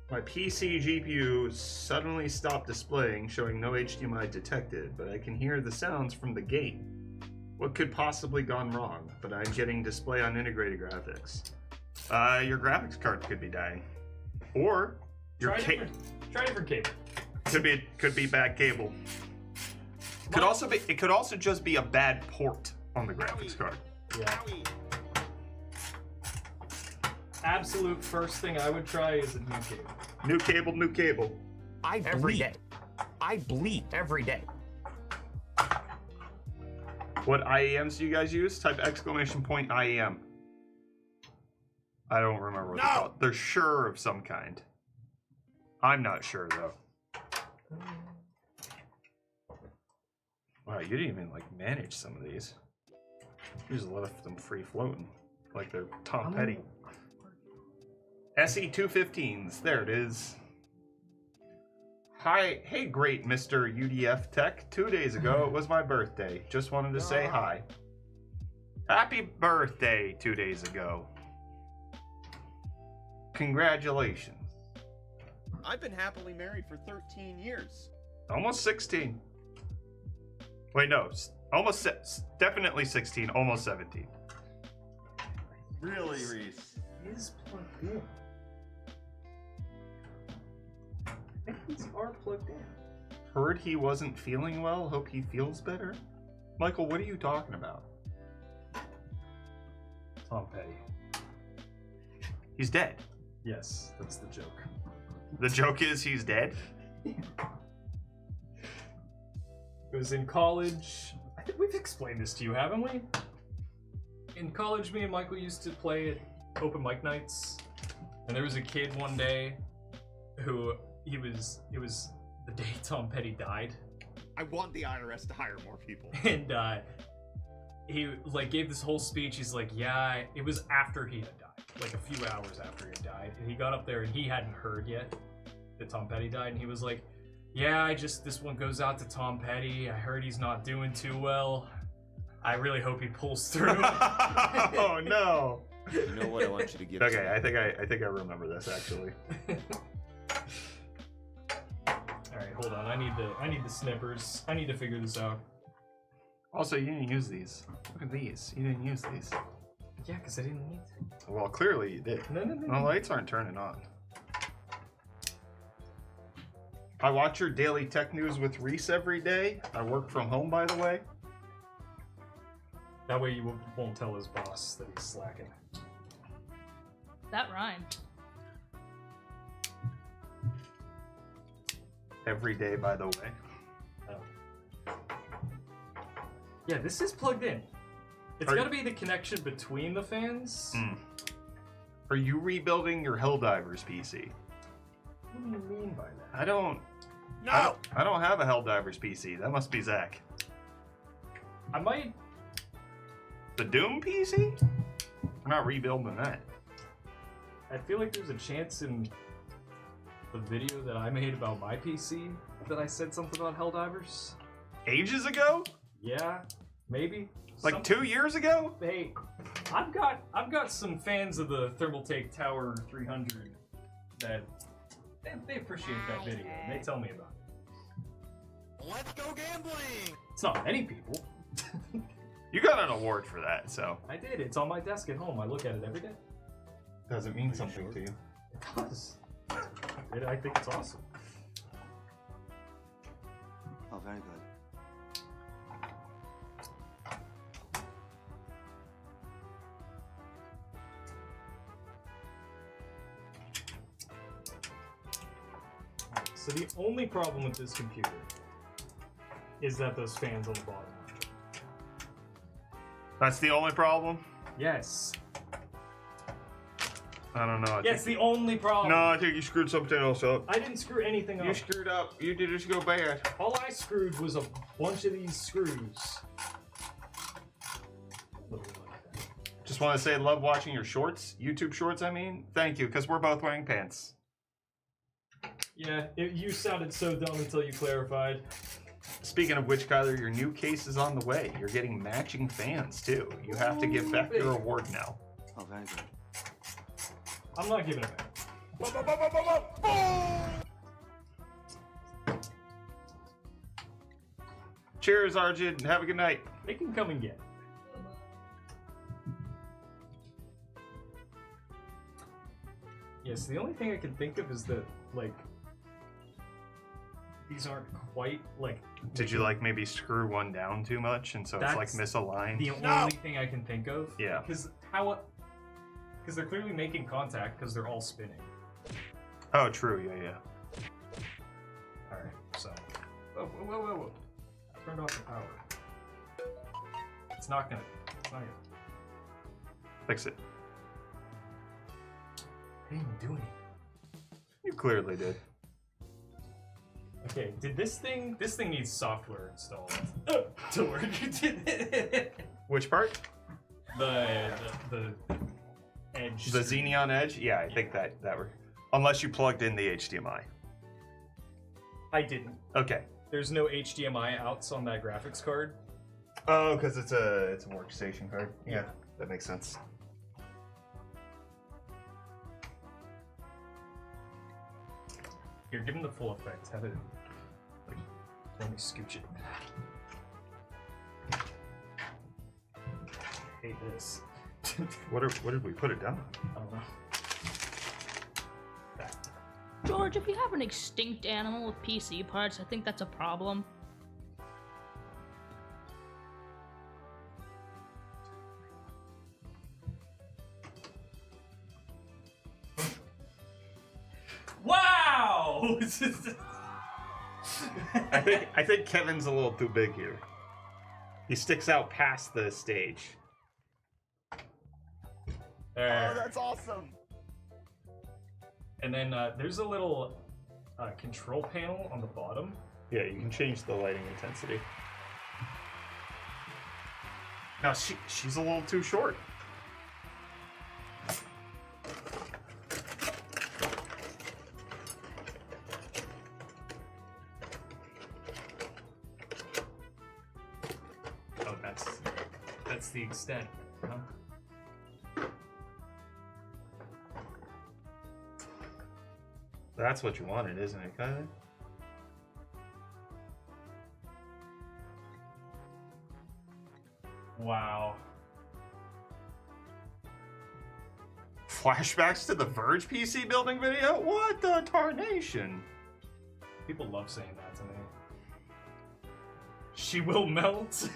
My PC GPU suddenly stopped displaying, showing no HDMI detected, but I can hear the sounds from the game. What could possibly gone wrong? But I'm getting display on integrated graphics. Your graphics card could be dying, or your try different cable. Could be bad cable. It could also just be a bad port on the graphics card. Yeah. Absolute first thing I would try is a new cable. New cable, new cable. I bleed. I bleed every day. What IEMs do you guys use? Type exclamation point IEM. I don't remember what they're called. They're sure of some kind. I'm not sure though. Wow, you didn't even like manage some of these. You just left them free floating, like they're Tom Petty. SE215s, there it is. Hi, hey, great Mr. UDF Tech. 2 days ago, it was my birthday. Just wanted to say hi. Happy birthday 2 days ago. Congratulations. I've been happily married for 13 years. Almost 16. Wait, no. Definitely 16, almost 17. Really, Reese? Is plugged in. These are plugged in. Heard he wasn't feeling well. Hope he feels better. Michael, what are you talking about? Tom Petty. He's dead. Yes, that's the joke. The joke is he's dead? It was in college. I think we've explained this to you, haven't we? In college, me and Michael used to play at open mic nights, and there was a kid one day who it was the day Tom Petty died. I want the IRS to hire more people. And he like gave this whole speech. He's like, yeah, it was after he had died, like a few hours after he had died. And he got up there and he hadn't heard yet that Tom Petty died, and he was like, yeah, this one goes out to Tom Petty. I heard he's not doing too well. I really hope he pulls through. Oh no. You know what I want you to give Okay, to me? I think I remember this actually. Alright, hold on. I need the snippers. I need to figure this out. Also, you didn't use these. Look at these. You didn't use these. Yeah, because I didn't need to. Well, clearly you did. No. The lights aren't turning on. I watch your daily tech news with Reese every day. I work from home, by the way. That way you won't tell his boss that he's slacking. That rhymed. Every day, by the way. Oh. Yeah, this is plugged in. It's got to be the connection between the fans. Are you rebuilding your Helldivers PC? What do you mean by that? I don't have a Helldivers PC. That must be Zach. I might The Doom PC? We're not rebuilding that. I feel like there's a chance in the video that I made about my PC that I said something about Helldivers. Ages ago? Yeah, maybe. Like 2 years ago? Hey, I've got some fans of the Thermaltake Tower 300 that they appreciate that video and they tell me about it. Let's go gambling! It's not many people. You got an award for that, so. I did. It's on my desk at home. I look at it every day. Does it mean something to you? It does. I think it's awesome. Oh, very good. So the only problem with this computer is that those fans on the bottom. That's the only problem? Yes. I don't know. It's the only problem. No, I think you screwed something else up. I didn't screw anything up. You screwed up. You did just go bad. All I screwed was a bunch of these screws. Just want to say, love watching your shorts. YouTube shorts, I mean. Thank you, because we're both wearing pants. Yeah, you sounded so dumb until you clarified. Speaking of which, Kyler, your new case is on the way. You're getting matching fans, too. You have to give back your award now. Oh, very good. I'm not giving it back. Cheers, Arjun. Have a good night. They can come and get. Yes, the only thing I can think of is that, like, these aren't quite, like... Did you, like, maybe screw one down too much, and so it's, like, misaligned? The only thing I can think of. Yeah. Because they're clearly making contact because they're all spinning. Oh, true. Yeah. Alright, so... Whoa. I turned off the power. It's not gonna... Fix it. I didn't even do anything. You clearly did. Okay, did this thing needs software installed to work. Which part? The edge. The Xeneon Edge? Yeah, I think that worked. Unless you plugged in the HDMI. I didn't. Okay. There's no HDMI outs on that graphics card. Oh, because it's a workstation card. Yeah, that makes sense. Here, give him the full effect. Have it. Like, let me scooch it. Hate this. What did we put it down? I don't know. George, if you have an extinct animal with PC parts, I think that's a problem. Wow! I think Kevin's a little too big here. He sticks out past the stage. Oh, that's awesome! And then there's a little control panel on the bottom. Yeah, you can change the lighting intensity. Now she's a little too short. Oh, that's the extent, huh? That's what you wanted, isn't it, Kylie? Wow. Flashbacks to the Verge PC building video? What the tarnation? People love saying that to me. She will melt.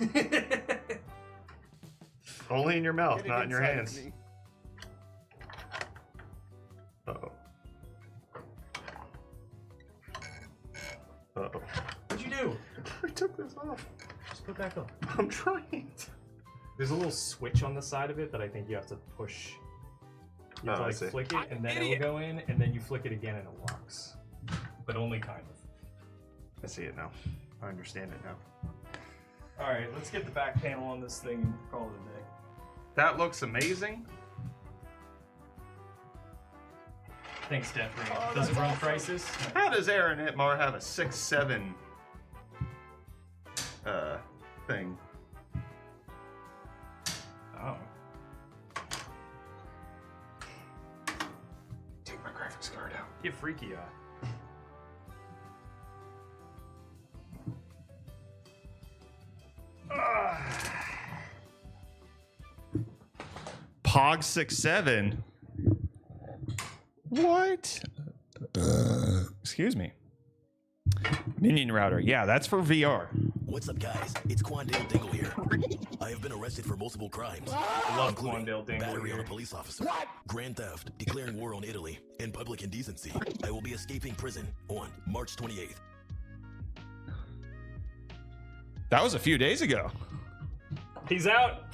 Only in your mouth, not in your hands. Uh-oh. Uh-oh. What'd you do? I took this off. Just put it back on. I'm trying to. There's a little switch on the side of it that I think you have to push. You have to like flick it and then it will go in, and then you flick it again and it locks. But only kind of. I see it now. I understand it now. Alright, let's get the back panel on this thing and call it a day. That looks amazing. Thanks, Jeffrey. Does it run Crisis? How does Aaron Itmar have a 6.7 thing? Oh. Take my graphics card out. Get freaky out. Pog 6.7. What? Excuse me. Minion router. Yeah, that's for VR. What's up, guys? It's Quandale Dingle here. I have been arrested for multiple crimes. I love Quandale Dingle battery on here. a police officer, grand theft, declaring war on Italy, and public indecency. I will be escaping prison on March 28th. That was a few days ago. He's out.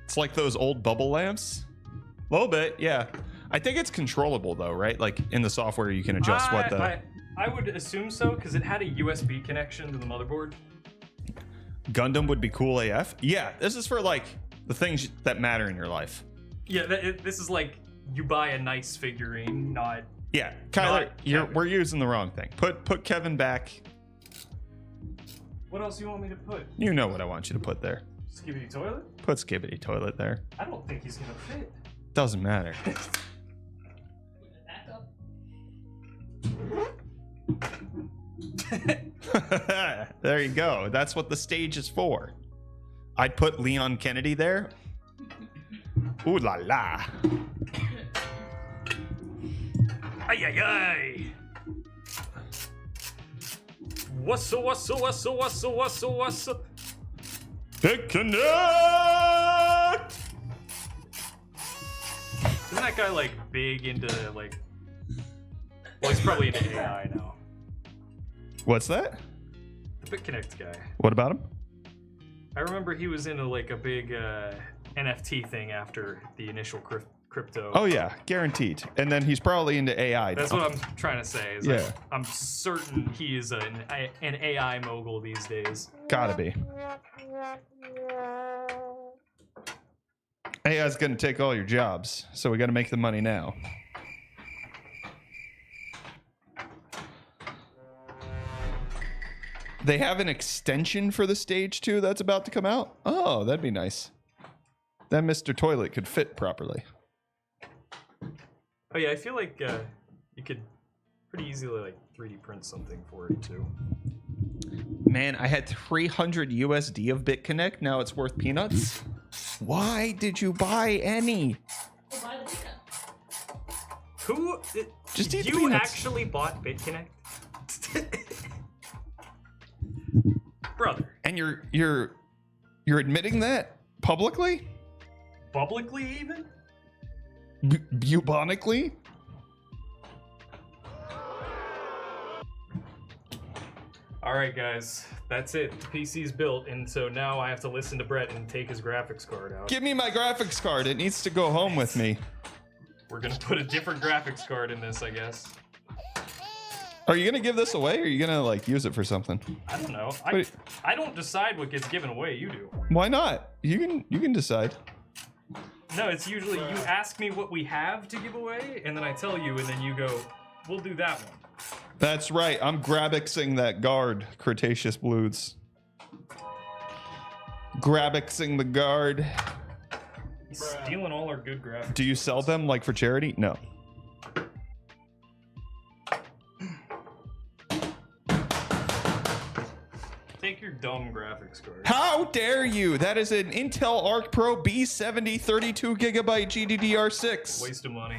It's like those old bubble lamps. A little bit, yeah. I think it's controllable though, right? Like in the software, you can adjust what the I would assume so because it had a USB connection to the motherboard. Gundam would be cool AF. Yeah, this is for like the things that matter in your life. Yeah, this is like you buy a nice figurine, not. Yeah, Kyler, we're using the wrong thing. Put Kevin back. What else do you want me to put? You know what I want you to put there. Skibidi toilet? Put Skibbity toilet there. I don't think he's gonna fit. Doesn't matter. There you go. That's what the stage is for. I'd put Leon Kennedy there. Ooh la la. Ay ay ay. What's Pick connect. Isn't that guy like big into like? Well, he's probably into AI now. What's that? The BitConnect guy. What about him? I remember he was into like a big NFT thing after the initial crypto. Oh yeah, guaranteed. And then he's probably into AI. That's now. what I'm trying to say. Is Yeah. like, I'm certain he is an AI mogul these days. Gotta be. AI's gonna take all your jobs, so we gotta make the money now. They have an extension for the stage 2 that's about to come out. Oh, that'd be nice. Then Mr. Toilet could fit properly. Oh yeah, I feel like you could pretty easily like 3D print something for it too. Man, I had 300 USD of BitConnect. Now it's worth peanuts. Why did you buy any? Who? Just eat you peanuts. actually bought BitConnect? Brother. And you're admitting that publicly? Publicly even? Bubonically? Alright guys, that's it. The PC's built, and so now I have to listen to Brett and take his graphics card out. Give me my graphics card. It needs to go home with me. We're gonna put a different graphics card in this, I guess. Are you gonna give this away, or are you gonna like use it for something? I don't know. Wait. I don't decide what gets given away, you do. Why not? You can decide. No, it's usually you ask me what we have to give away, and then I tell you, and then you go, we'll do that one. That's right. I'm grabixing that guard, Cretaceous Blues. Grabixing the guard. He's stealing all our good graphics. Do you sell them like for charity? No. Take your dumb graphics card. How dare you? That is an Intel Arc Pro B70 32 gigabyte GDDR6. Waste of money.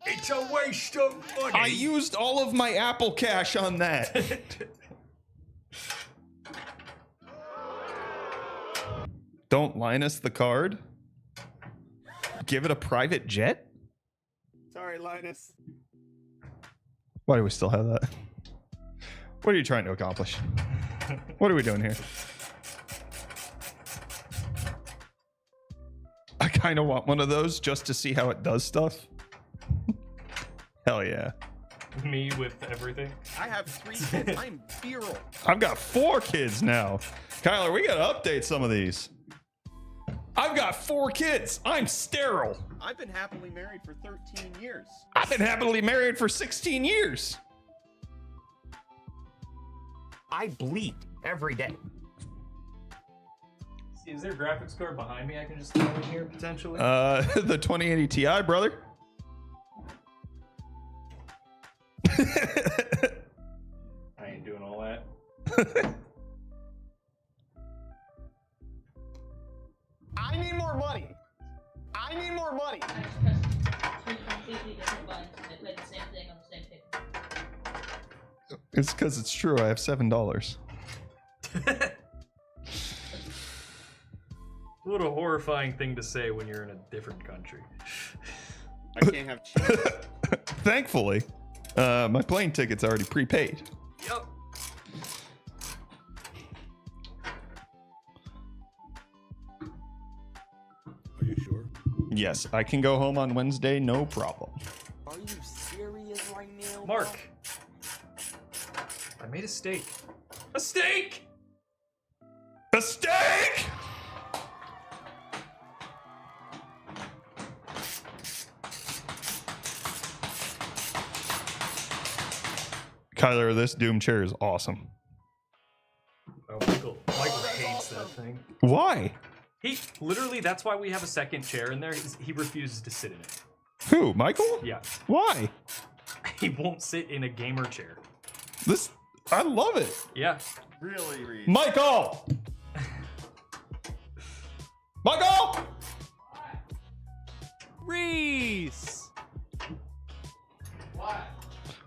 It's a waste of money. I used all of my Apple Cash on that. Don't Linus the card. Give it a private jet? Sorry, Linus. Why do we still have that? What are you trying to accomplish? What are we doing here? I kind of want one of those just to see how it does stuff. Hell yeah. Me with everything. I have 3 kids. I'm virile. I've got 4 kids now. Kyler, we gotta update some of these. I've got 4 kids. I'm sterile. I've been happily married for 13 years. I've been happily married for 16 years. I bleed every day. See, is there a graphics card behind me I can just throw in here potentially? The 2080 Ti, brother. I ain't doing all that. I need more money. I need more money. I just pressed 2 completely different buttons and they played the same thing on the same paper. It's because it's true. I have $7. What a horrifying thing to say when you're in a different country. I can't have cheese. Thankfully, my plane ticket's already prepaid. Yep. Are you sure? Yes, I can go home on Wednesday, no problem. Are you serious right now? Mark, I made a steak. A steak! A steak! Kyler, this Doom chair is awesome. Oh, Michael hates that thing. Why? He literally, that's why we have a second chair in there. Is he refuses to sit in it. Who, Michael? Yeah. Why? He won't sit in a gamer chair. This, I love it. Yeah. Really, Reed? Michael! Michael! Reese! What?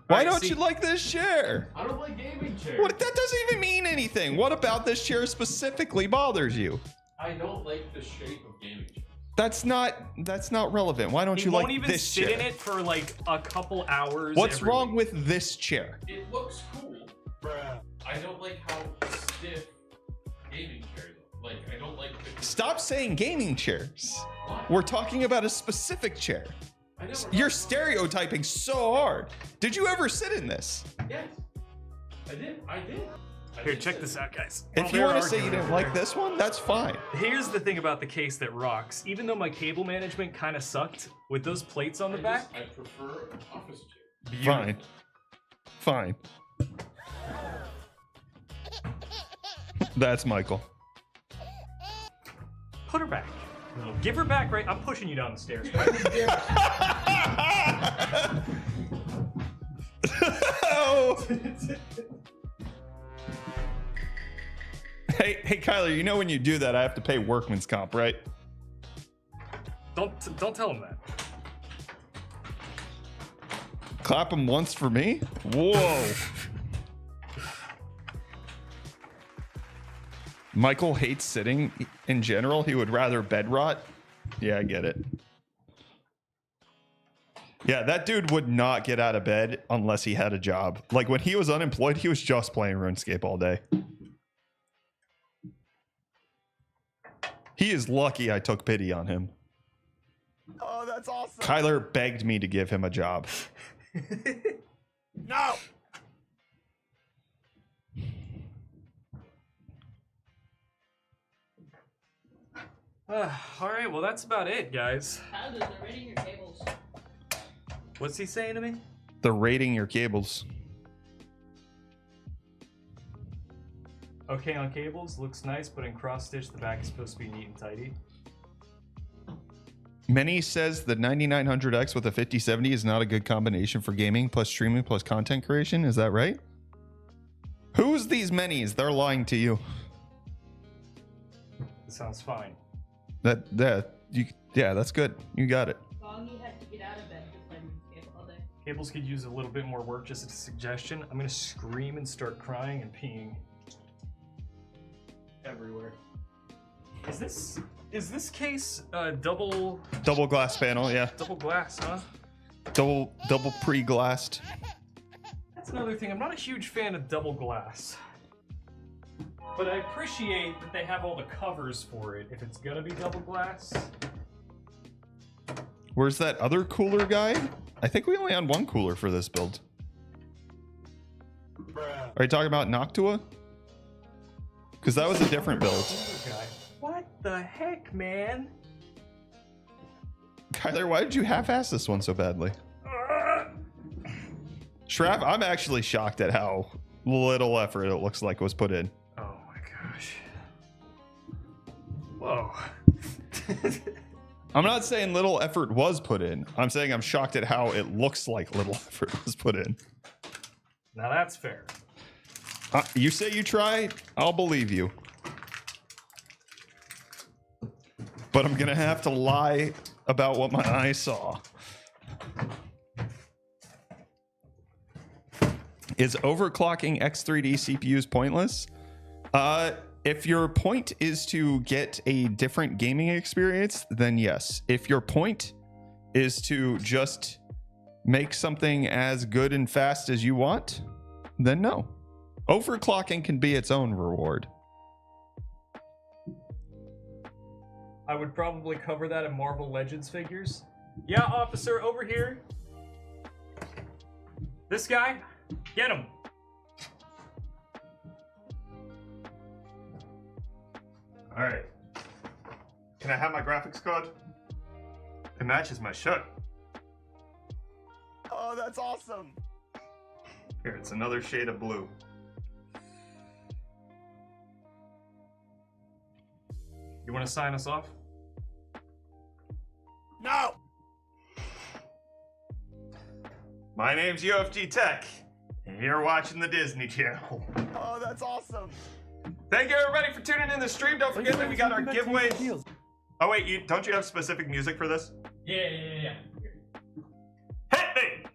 Why don't you like this chair? I don't like gaming chairs. What? That doesn't even mean anything. What about this chair specifically bothers you? I don't like the shape of gaming chairs. That's not relevant. Why don't He you won't like even this sit chair? in it for like a couple hours. What's every wrong week. with this chair? It looks cool. Bruh. I don't like how stiff gaming chairs look. Like, I don't like the... Stop saying gaming chairs. Why? We're talking about a specific chair. I know, You're stereotyping so hard. Did you ever sit in this? Yes. I did. Here, check this out, guys. If you want to say you didn't like this one, that's fine. Here's the thing about the case that rocks. Even though my cable management kind of sucked, with those plates on the back, I prefer an office chair. beautiful. Fine. That's Michael. Put her back. Give her back, right? I'm pushing you down the stairs. Hey, Kyler, you know when you do that, I have to pay workman's comp, right? Don't tell him that. Clap him once for me? Whoa. Michael hates sitting in general. He would rather bed rot. Yeah, I get it. Yeah, that dude would not get out of bed unless he had a job. Like when he was unemployed, he was just playing RuneScape all day. He is lucky I took pity on him. Oh, that's awesome. Kyler begged me to give him a job. No. All right, well that's about it, guys. Tyler, they're rating your cables. What's he saying to me? They're rating your cables. Okay on cables, looks nice, but in cross stitch the back is supposed to be neat and tidy. Many says the 9900X with a 5070 is not a good combination for gaming plus streaming plus content creation. Is that right? Who's these many's? They're lying to you. That sounds fine. Yeah, that's good. You got it. Long you had to get out of bed to play RuneScape all day. Cables could use a little bit more work, just a suggestion. I'm gonna scream and start crying and peeing everywhere. Is this case double Glass panel, yeah. double glass, huh? Double pre-glassed. That's another thing. I'm not a huge fan of double glass. But I appreciate that they have all the covers for it if it's gonna be double glass. Where's that other cooler guy? I think we only had one cooler for this build. Are you talking about Noctua? Because that was a different build. What the heck, man? Kyler, why did you half-ass this one so badly? Shrav, I'm actually shocked at how little effort it looks like was put in. Oh my gosh. Whoa. I'm not saying little effort was put in. I'm saying I'm shocked at how it looks like little effort was put in. Now that's fair. You say you tried, I'll believe you. But I'm gonna have to lie about what my eyes saw. Is overclocking X3D CPUs pointless? If your point is to get a different gaming experience, then yes. If your point is to just make something as good and fast as you want, then no. Overclocking can be its own reward. I would probably cover that in Marvel Legends figures. Yeah, officer, over here. This guy, get him. All right. Can I have my graphics card? It matches my shirt. Oh, that's awesome. Here, it's another shade of blue. You want to sign us off? No! My name's UFG Tech, and you're watching the Disney Channel. Oh, that's awesome. Thank you everybody for tuning in the stream. Don't forget that we got our giveaways. Oh wait, don't you have specific music for this? Yeah. Hit me!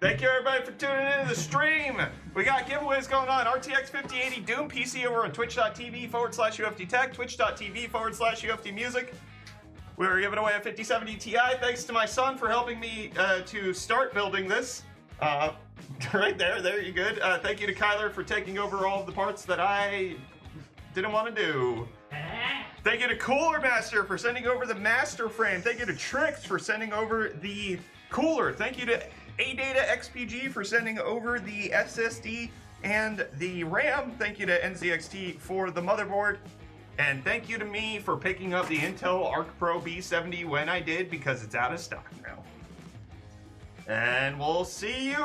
Thank you everybody for tuning in to the stream. We got giveaways going on. RTX 5080 Doom PC over on twitch.tv/UFDTech, twitch.tv/UFDmusic. We are giving away a 5070 Ti. Thanks to my son for helping me to start building this. Right there you good. Thank you to Kyler for taking over all of the parts that I didn't want to do. Thank you to CoolerMaster for sending over the Masterframe. Thank you to Trix for sending over the cooler. Thank you to AData XPG for sending over the SSD and the RAM. Thank you to NZXT for the motherboard. And thank you to me for picking up the Intel Arc Pro B70 when I did, because it's out of stock now. And we'll see you.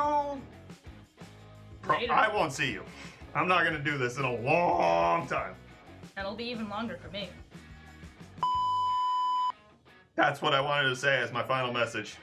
I won't see you. I'm not going to do this in a long time. And it'll be even longer for me. That's what I wanted to say as my final message.